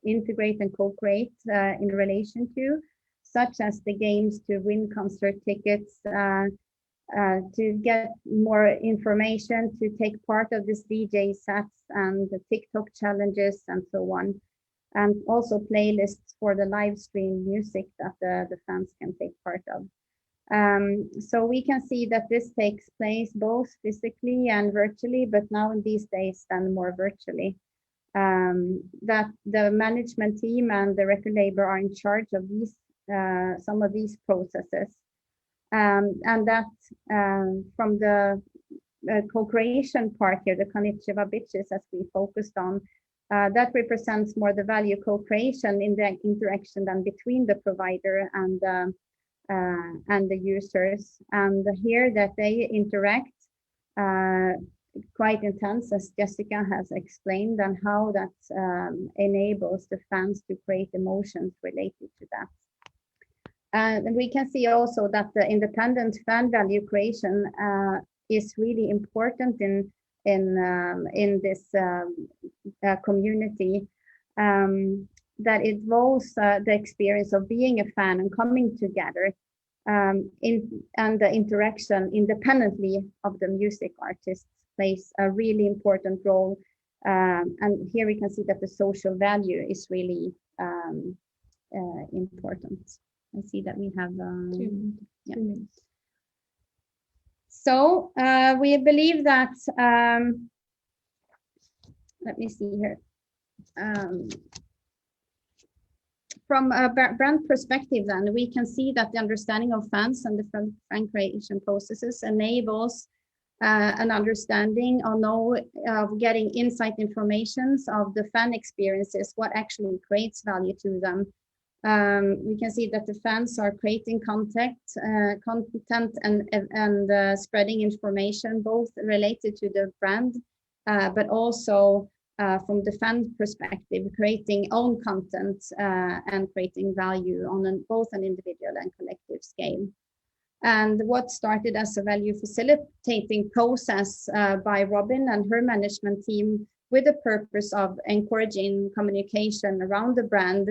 M: integrate and co-create in relation to, such as the games to win concert tickets, to get more information, to take part of this DJ sets and the TikTok challenges and so on, and also playlists for the live stream music that the fans can take part of. So we can see that this takes place both physically and virtually, but now in these days then more virtually. That the management team and the record label are in charge of these some of these processes. And that from the co-creation part here, the Konnichiwa Bitches, as we focused on, that represents more the value co-creation in the interaction than between the provider and the users. And here that they interact quite intense, as Jessica has explained, and how that enables the fans to create emotions related to that. And we can see also that the independent fan value creation is really important in this community, that it involves the experience of being a fan and coming together and the interaction independently of the music artists plays a really important role. And here we can see that the social value is really important. I see that we have 2 minutes. So we believe that, let me see here. From a brand perspective then, we can see that the understanding of fans and the fan creation processes enables an understanding of getting insight informations of the fan experiences, what actually creates value to them. We can see that the fans are creating content and spreading information, both related to the brand, but also from the fan perspective, creating own content and creating value on both an individual and collective scale. And what started as a value facilitating process by Robin and her management team with the purpose of encouraging communication around the brand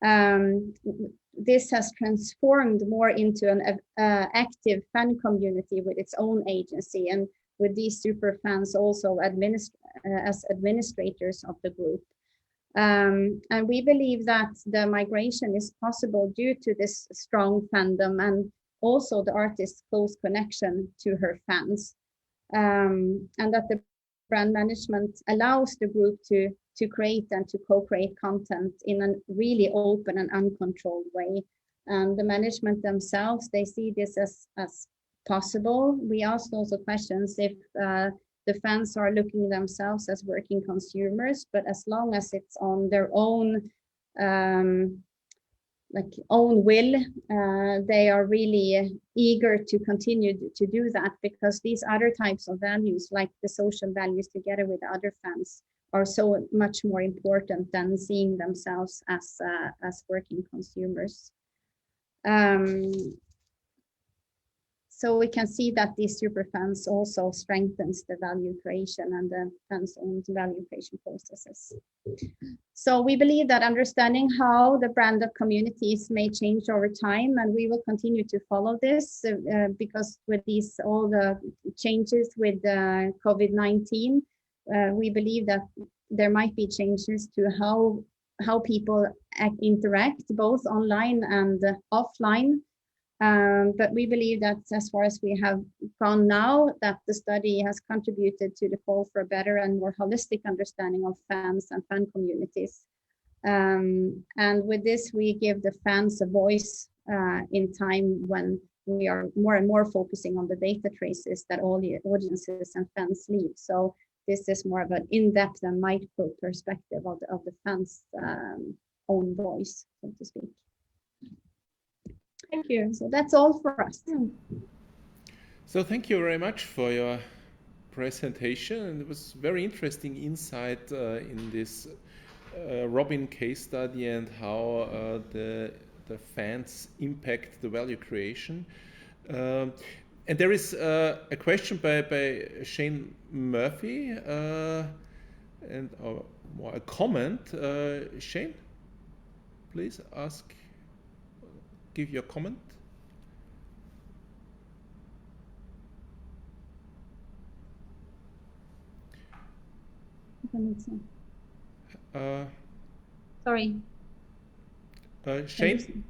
M: This has transformed more into an active fan community with its own agency, and with these super fans also as administrators of the group. And we believe that the migration is possible due to this strong fandom and also the artist's close connection to her fans, and that the brand management allows the group to create and to co-create content in a really open and uncontrolled way. And the management themselves, they see this as possible. We asked also questions if the fans are looking themselves as working consumers, but as long as it's on their own own will, they are really eager to continue to do that, because these other types of values, like the social values together with other fans, are so much more important than seeing themselves as working consumers. So we can see that these super fans also strengthens the value creation and the fans' own value creation processes. So we believe that understanding how the brand of communities may change over time, and we will continue to follow this because with all the changes with COVID-19, we believe that there might be changes to how people interact both online and offline. But we believe that as far as we have gone now, that the study has contributed to the call for a better and more holistic understanding of fans and fan communities. And with this, we give the fans a voice in time when we are more and more focusing on the data traces that all the audiences and fans leave. So this is more of an in-depth and micro perspective of the fans' own voice, so to speak. Thank you. So that's all for us.
A: So thank you very much for your presentation. And it was very interesting insight in this Robin case study and how the fans impact the value creation. And there is a question by Shane Murphy and more a comment. Shane, please give your comment.
M: Sorry.
A: Shane?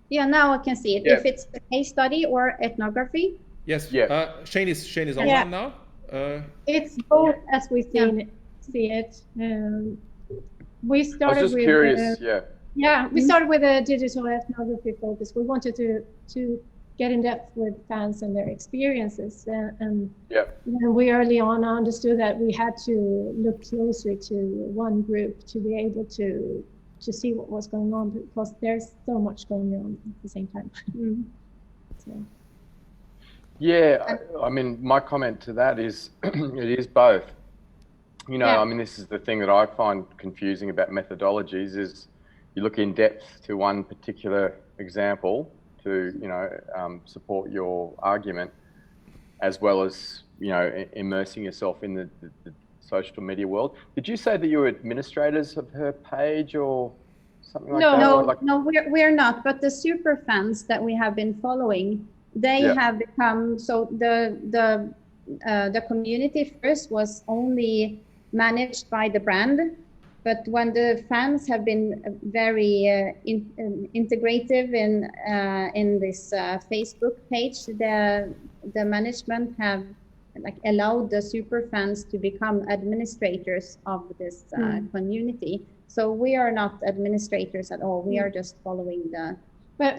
M: Yeah, now I can see it. Yeah. If it's the case study or ethnography.
A: Yes. Yeah. Shane is online now.
L: It's both as we see it. We started
C: I was just curious.
L: Yeah, we started with a digital ethnography focus. We wanted to get in depth with fans and their experiences, and we early on understood that we had to look closer to one group to be able to see what was going on, because there's so much going on at the same time. So.
C: Yeah, I mean, my comment to that is it is both. You know, I mean, this is the thing that I find confusing about methodologies is you look in depth to one particular example to, support your argument, as well as, immersing yourself in the social media world. Did you say that you were administrators of her page or something like that?
M: No, we're not. But the super fans that we have been following, they have become, so the community first was only managed by the brand. But when the fans have been very integrative in this Facebook page, the management have allowed the super fans to become administrators of this community. So we are not administrators at all. We are just following the.
L: But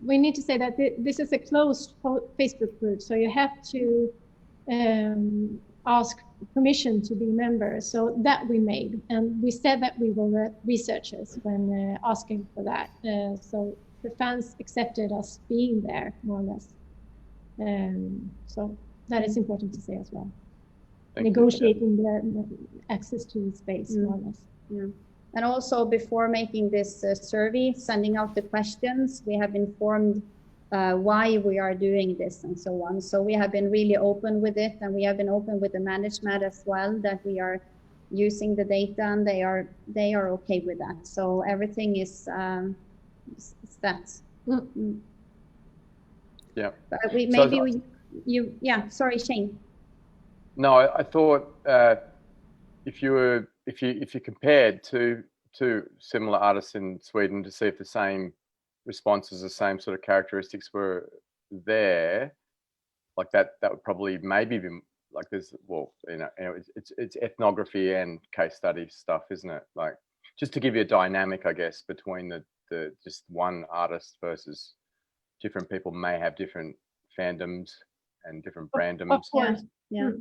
L: we need to say that this is a closed Facebook group, so you have to ask permission to be members. So that we made, and we said that we were researchers when asking for that. So the fans accepted us being there, more or less. So that is important to say as well. Negotiating the access to the space, more or less.
M: Yeah. And also before making this survey, sending out the questions, we have informed why we are doing this and so on. So we have been really open with it, and we have been open with the management as well, that we are using the data, and they are okay with that. So everything is that.
C: Yeah.
M: But yeah. Sorry, Shane.
C: No, I thought if you compared two similar artists in Sweden to see if the same responses, the same sort of characteristics were there, like that would probably maybe be like there's it's ethnography and case study stuff, isn't it? Like just to give you a dynamic, I guess, between the just one artist versus different people may have different fandoms and different brandoms.
L: Of course.
M: Yeah.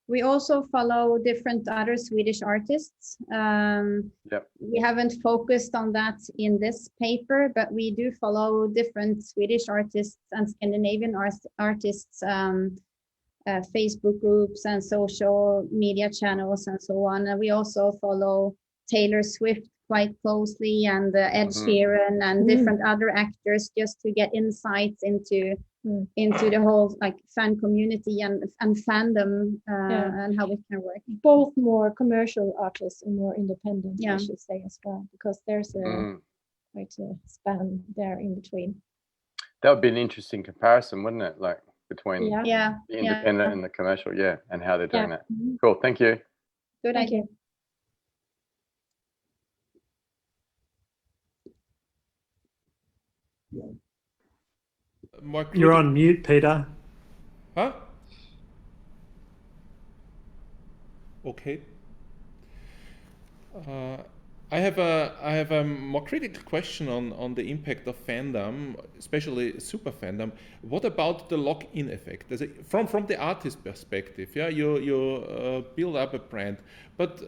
M: We also follow different other Swedish artists. We haven't focused on that in this paper, but we do follow different Swedish artists and Scandinavian artists, Facebook groups and social media channels and so on. And we also follow Taylor Swift quite closely, and Ed Sheeran and different other actors, just to get insights into the whole like fan community and fandom and how it can work.
L: Both more commercial artists and more independent, I should say, as well, because there's quite a span there in between.
C: That would be an interesting comparison, wouldn't it? Like between
M: the
C: independent and the commercial, and how they're doing that. Cool, thank you.
M: Good idea.
E: You're on mute, Peter.
A: Huh? Okay. I have a more critical question on the impact of fandom, especially super fandom. What about the lock-in effect? From the artist perspective, you build up a brand, but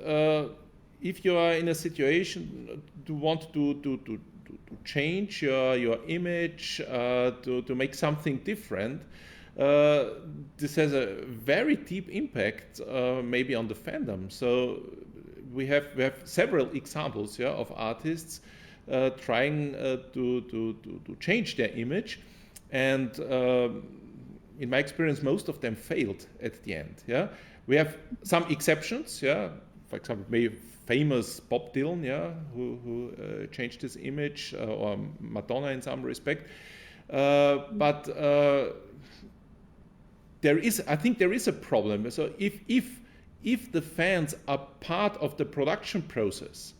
A: if you are in a situation to want to change your image, to make something different, this has a very deep impact maybe on the fandom. So we have several examples of artists trying to change their image, and in my experience most of them failed at the end. We have some exceptions, for example maybe famous Bob Dylan, who changed his image, or Madonna in some respect, but I think there is a problem. So if the fans are part of the production process,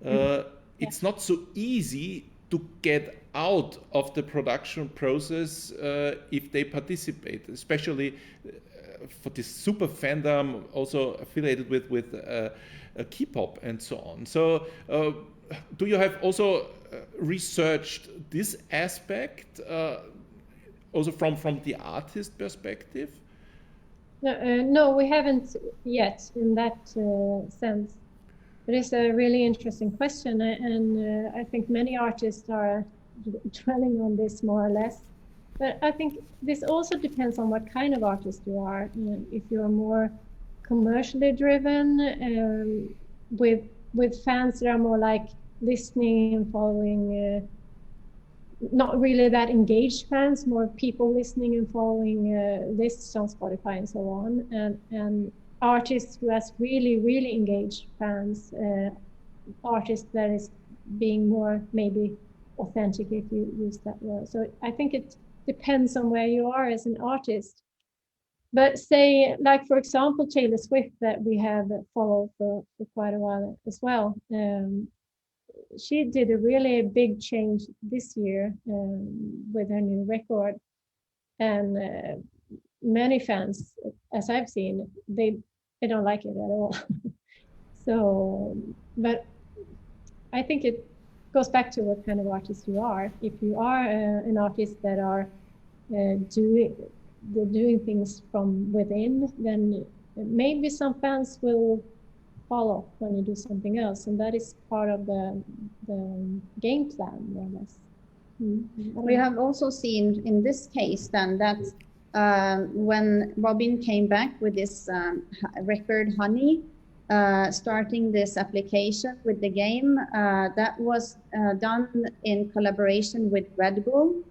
A: it's not so easy to get out of the production process if they participate, especially for this super fandom also affiliated with K-pop and so on. So do you have also researched this aspect also from the artist perspective?
L: No, we haven't yet in that sense. But it's a really interesting question, and I think many artists are dwelling on this more or less. But I think this also depends on what kind of artist you are. If you're more commercially driven, with fans that are more like listening and following, not really that engaged fans, more people listening and following lists on Spotify and so on, and artists who has really engaged fans, artists that is being more maybe authentic, if you use that word. So I think it depends on where you are as an artist. But say, like for example, Taylor Swift, that we have followed for quite a while as well. She did a really big change this year with her new record, and many fans, as I've seen, they don't like it at all. So, but I think it goes back to what kind of artist you are. If you are an artist that are doing things from within, then maybe some fans will follow when you do something else, and that is part of the game plan, more or less.
M: We have also seen in this case then that when Robin came back with this record Honey, starting this application with the game, that was done in collaboration with Red Bull,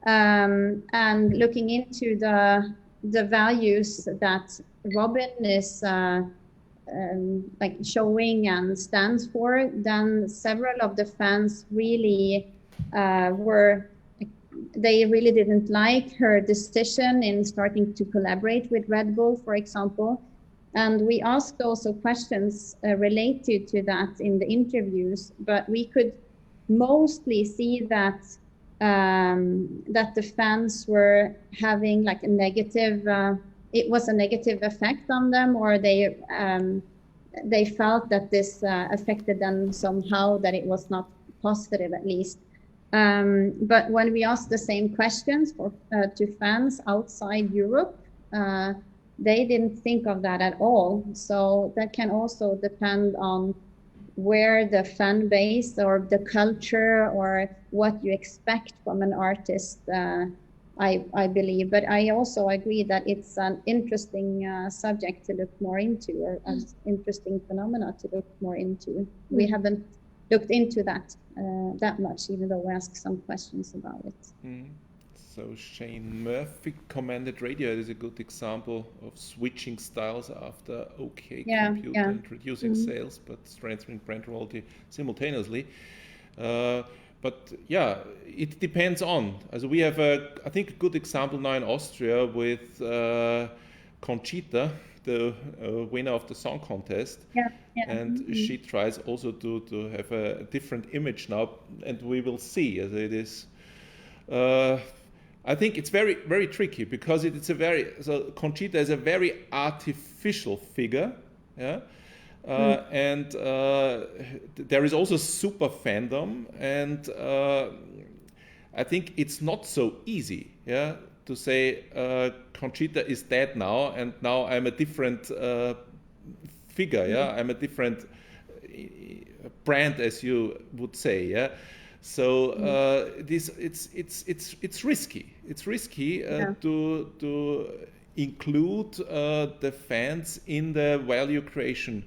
M: and looking into the values that Robin is like showing and stands for, then several of the fans really they really didn't like her decision in starting to collaborate with Red Bull, for example. And we asked also questions related to that in the interviews, but we could mostly see that that the fans were having like a negative, it was a negative effect on them, or they felt that this affected them somehow, that it was not positive at least. But when we asked the same questions to fans outside Europe, they didn't think of that at all. So that can also depend on where the fan base or the culture or what you expect from an artist, I believe. But I also agree that it's an interesting subject to look more into, or an interesting phenomena to look more into. We haven't looked into that that much, even though we asked some questions about it.
A: So Shane Murphy commented radio is a good example of switching styles after OK Computer and reducing sales but strengthening brand loyalty simultaneously. But yeah, it depends on. Also we have I think a good example now in Austria with Conchita, the winner of the song contest. And she tries also to have a different image now, and we will see as it is. I think it's very, very tricky because it's a very, so Conchita is a very artificial figure, and there is also super fandom, and I think it's not so easy, to say Conchita is dead now, and now I'm a different figure, I'm a different brand, as you would say, So it's risky. It's risky to include the fans in the value creation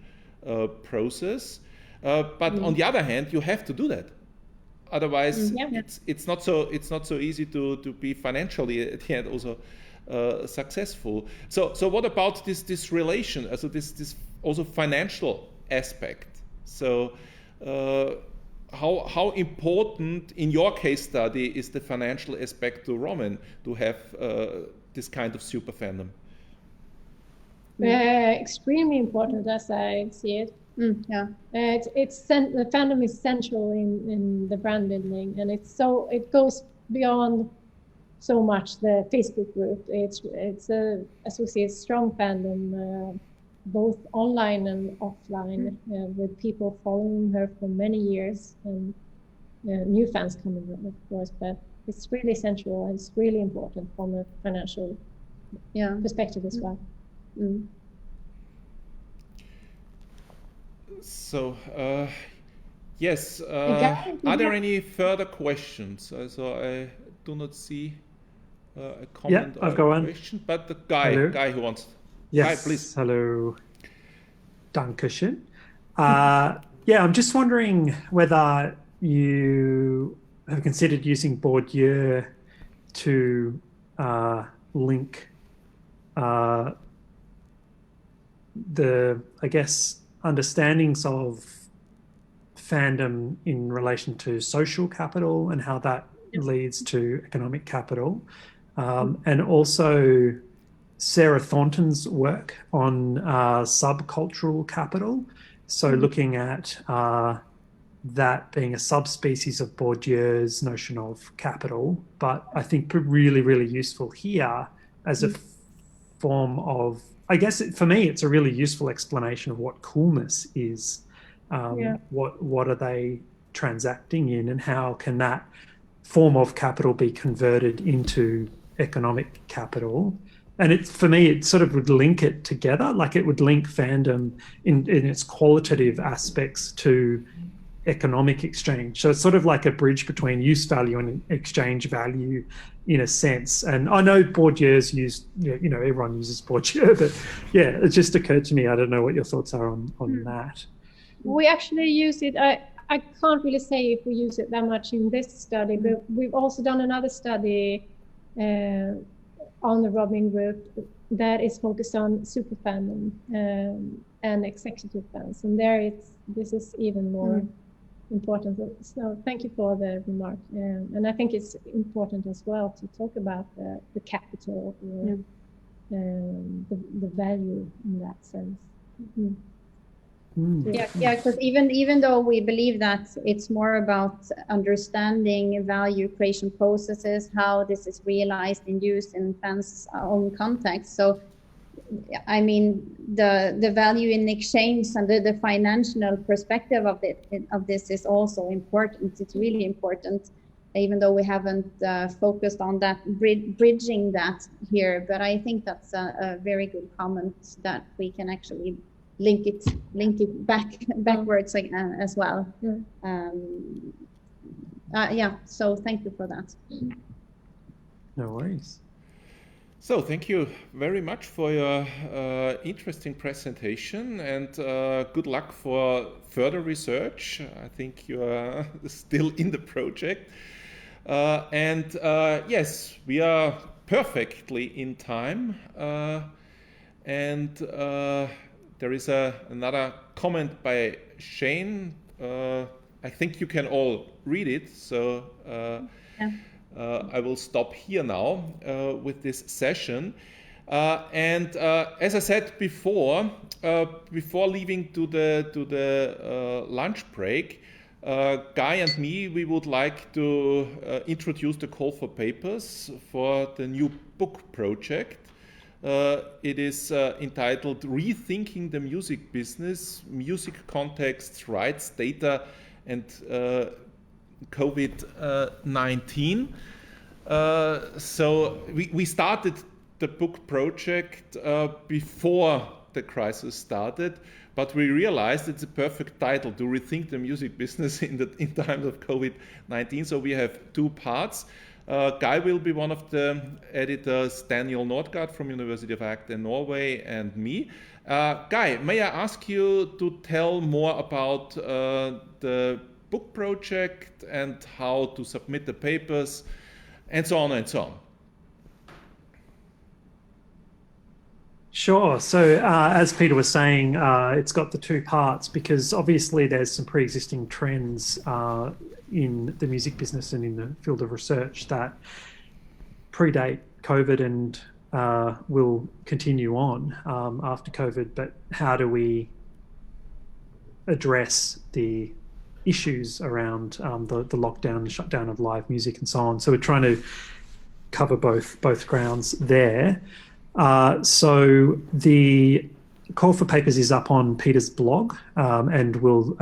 A: process. But on the other hand, you have to do that. Otherwise, it's not so easy to be financially at the end also successful. So what about this relation? So this also financial aspect. So. How important in your case study is the financial aspect to Roman to have this kind of super fandom?
L: Extremely important, as I see it. The fandom is central in the brand building, and it goes beyond so much the Facebook group. It's as we see, a strong fandom. Both online and offline, with people following her for many years, and new fans coming up, of course. But it's really central, and it's really important from a financial perspective as well.
A: So, yes, are there any further questions? So I do not see a comment or a question, but the guy who wants.
E: Yes.
A: Hi, please.
E: Hello. Dankeschön. I'm just wondering whether you have considered using Bourdieu to link the, I guess, understandings of fandom in relation to social capital and how that leads to economic capital, and also Sarah Thornton's work on subcultural capital. So looking at that being a subspecies of Bourdieu's notion of capital, but I think really, really useful here as a form of, I guess for me, it's a really useful explanation of what coolness is. What are they transacting in, and how can that form of capital be converted into economic capital? And for me, it sort of would link it together, like it would link fandom in its qualitative aspects to economic exchange. So it's sort of like a bridge between use value and exchange value in a sense. And I know Bourdieu's used, everyone uses Bourdieu, but it just occurred to me. I don't know what your thoughts are on that.
L: We actually use it. I can't really say if we use it that much in this study, but we've also done another study on the Robin Group that is focused on super fandom and executive fans, and there this is even more important. So thank you for the remark, and I think it's important as well to talk about the capital, or the value in that sense.
M: Yeah, because even though we believe that it's more about understanding value creation processes, how this is realized and used in fans' own context. So, I mean, the value in exchange and the financial perspective of this is also important. It's really important, even though we haven't focused on that, bridging that here. But I think that's a very good comment that we can actually link it backwards as well. So thank you for that.
E: No worries.
A: So thank you very much for your interesting presentation, and good luck for further research. I think you are still in the project. Yes, we are perfectly in time. There is another comment by Shane. I think you can all read it, so I will stop here now with this session. As I said before leaving to the lunch break, Guy and me, we would like to introduce the call for papers for the new book project. It is entitled Rethinking the Music Business, Music Contexts, Rights, Data, and COVID-19. So we started the book project before the crisis started, but we realized it's a perfect title to rethink the music business in times of COVID-19. So we have two parts. Guy will be one of the editors, Daniel Nordgaard from University of Agder in Norway, and me. Guy, may I ask you to tell more about the book project and how to submit the papers, and so on and so on?
E: Sure. So as Peter was saying, it's got the two parts because obviously there's some pre-existing trends in the music business and in the field of research that predate COVID and will continue on after COVID. But how do we address the issues around the lockdown and shutdown of live music and so on? So we're trying to cover both grounds there. So the call for papers is up on Peter's blog, and we'll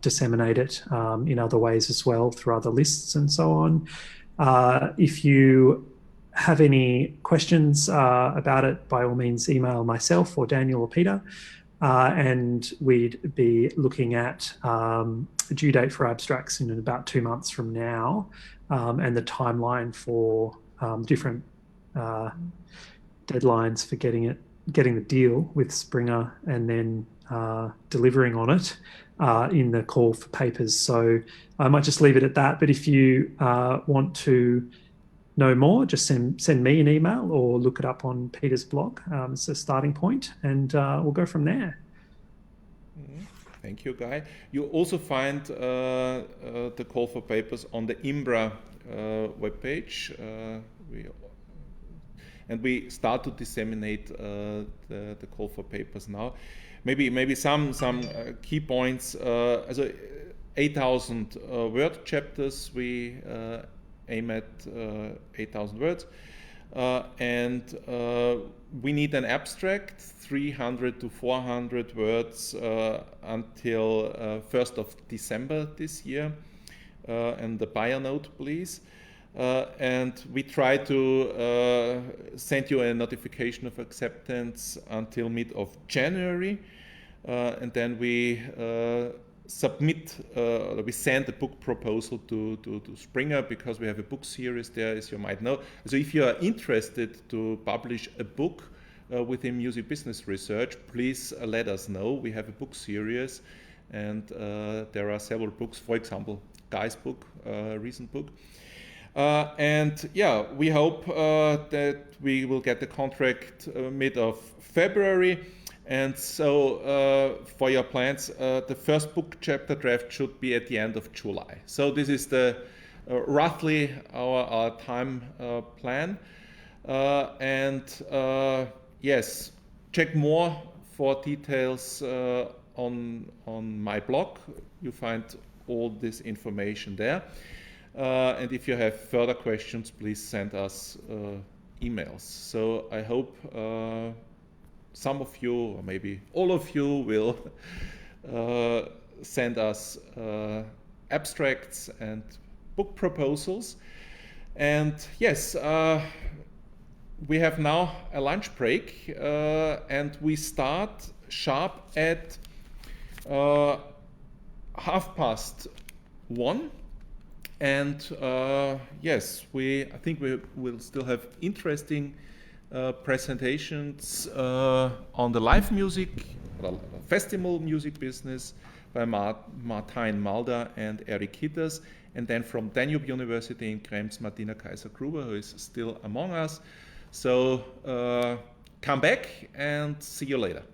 E: disseminate it in other ways as well through other lists and so on. If you have any questions about it, by all means email myself or Daniel or Peter, and we'd be looking at a due date for abstracts in about 2 months from now, and the timeline for different deadlines for getting the deal with Springer and then delivering on it in the call for papers. So I might just leave it at that. But if you want to know more, just send me an email or look it up on Peter's blog. It's a starting point, and we'll go from there.
A: Thank you, Guy. You also find the call for papers on the IMBRA webpage. And we start to disseminate the call for papers now. Maybe some key points. As 8,000 word chapters, we aim at 8,000 words, and we need an abstract, 300 to 400 words until 1st of December this year, and the bio note, please. And we try to send you a notification of acceptance until mid of January, and then we submit, we send the book proposal to Springer, because we have a book series there, as you might know. So if you are interested to publish a book within music business research, please let us know. We have a book series, and there are several books, for example, Guy's book, recent book. And yeah, we hope that we will get the contract mid of February. And so for your plans, the first book chapter draft should be at the end of July. So this is the roughly our time plan. Yes, check more for details on my blog. You find all this information there. And if you have further questions, please send us emails. So I hope some of you, or maybe all of you, will send us abstracts and book proposals. And yes, we have now a lunch break, and we start sharp at 1:30. And yes, I think we will still have interesting presentations on the live music, festival music business by Martijn Mulder and Eric Hitters, and then from Danube University in Krems, Martina Kaiser-Gruber, who is still among us. So come back and see you later.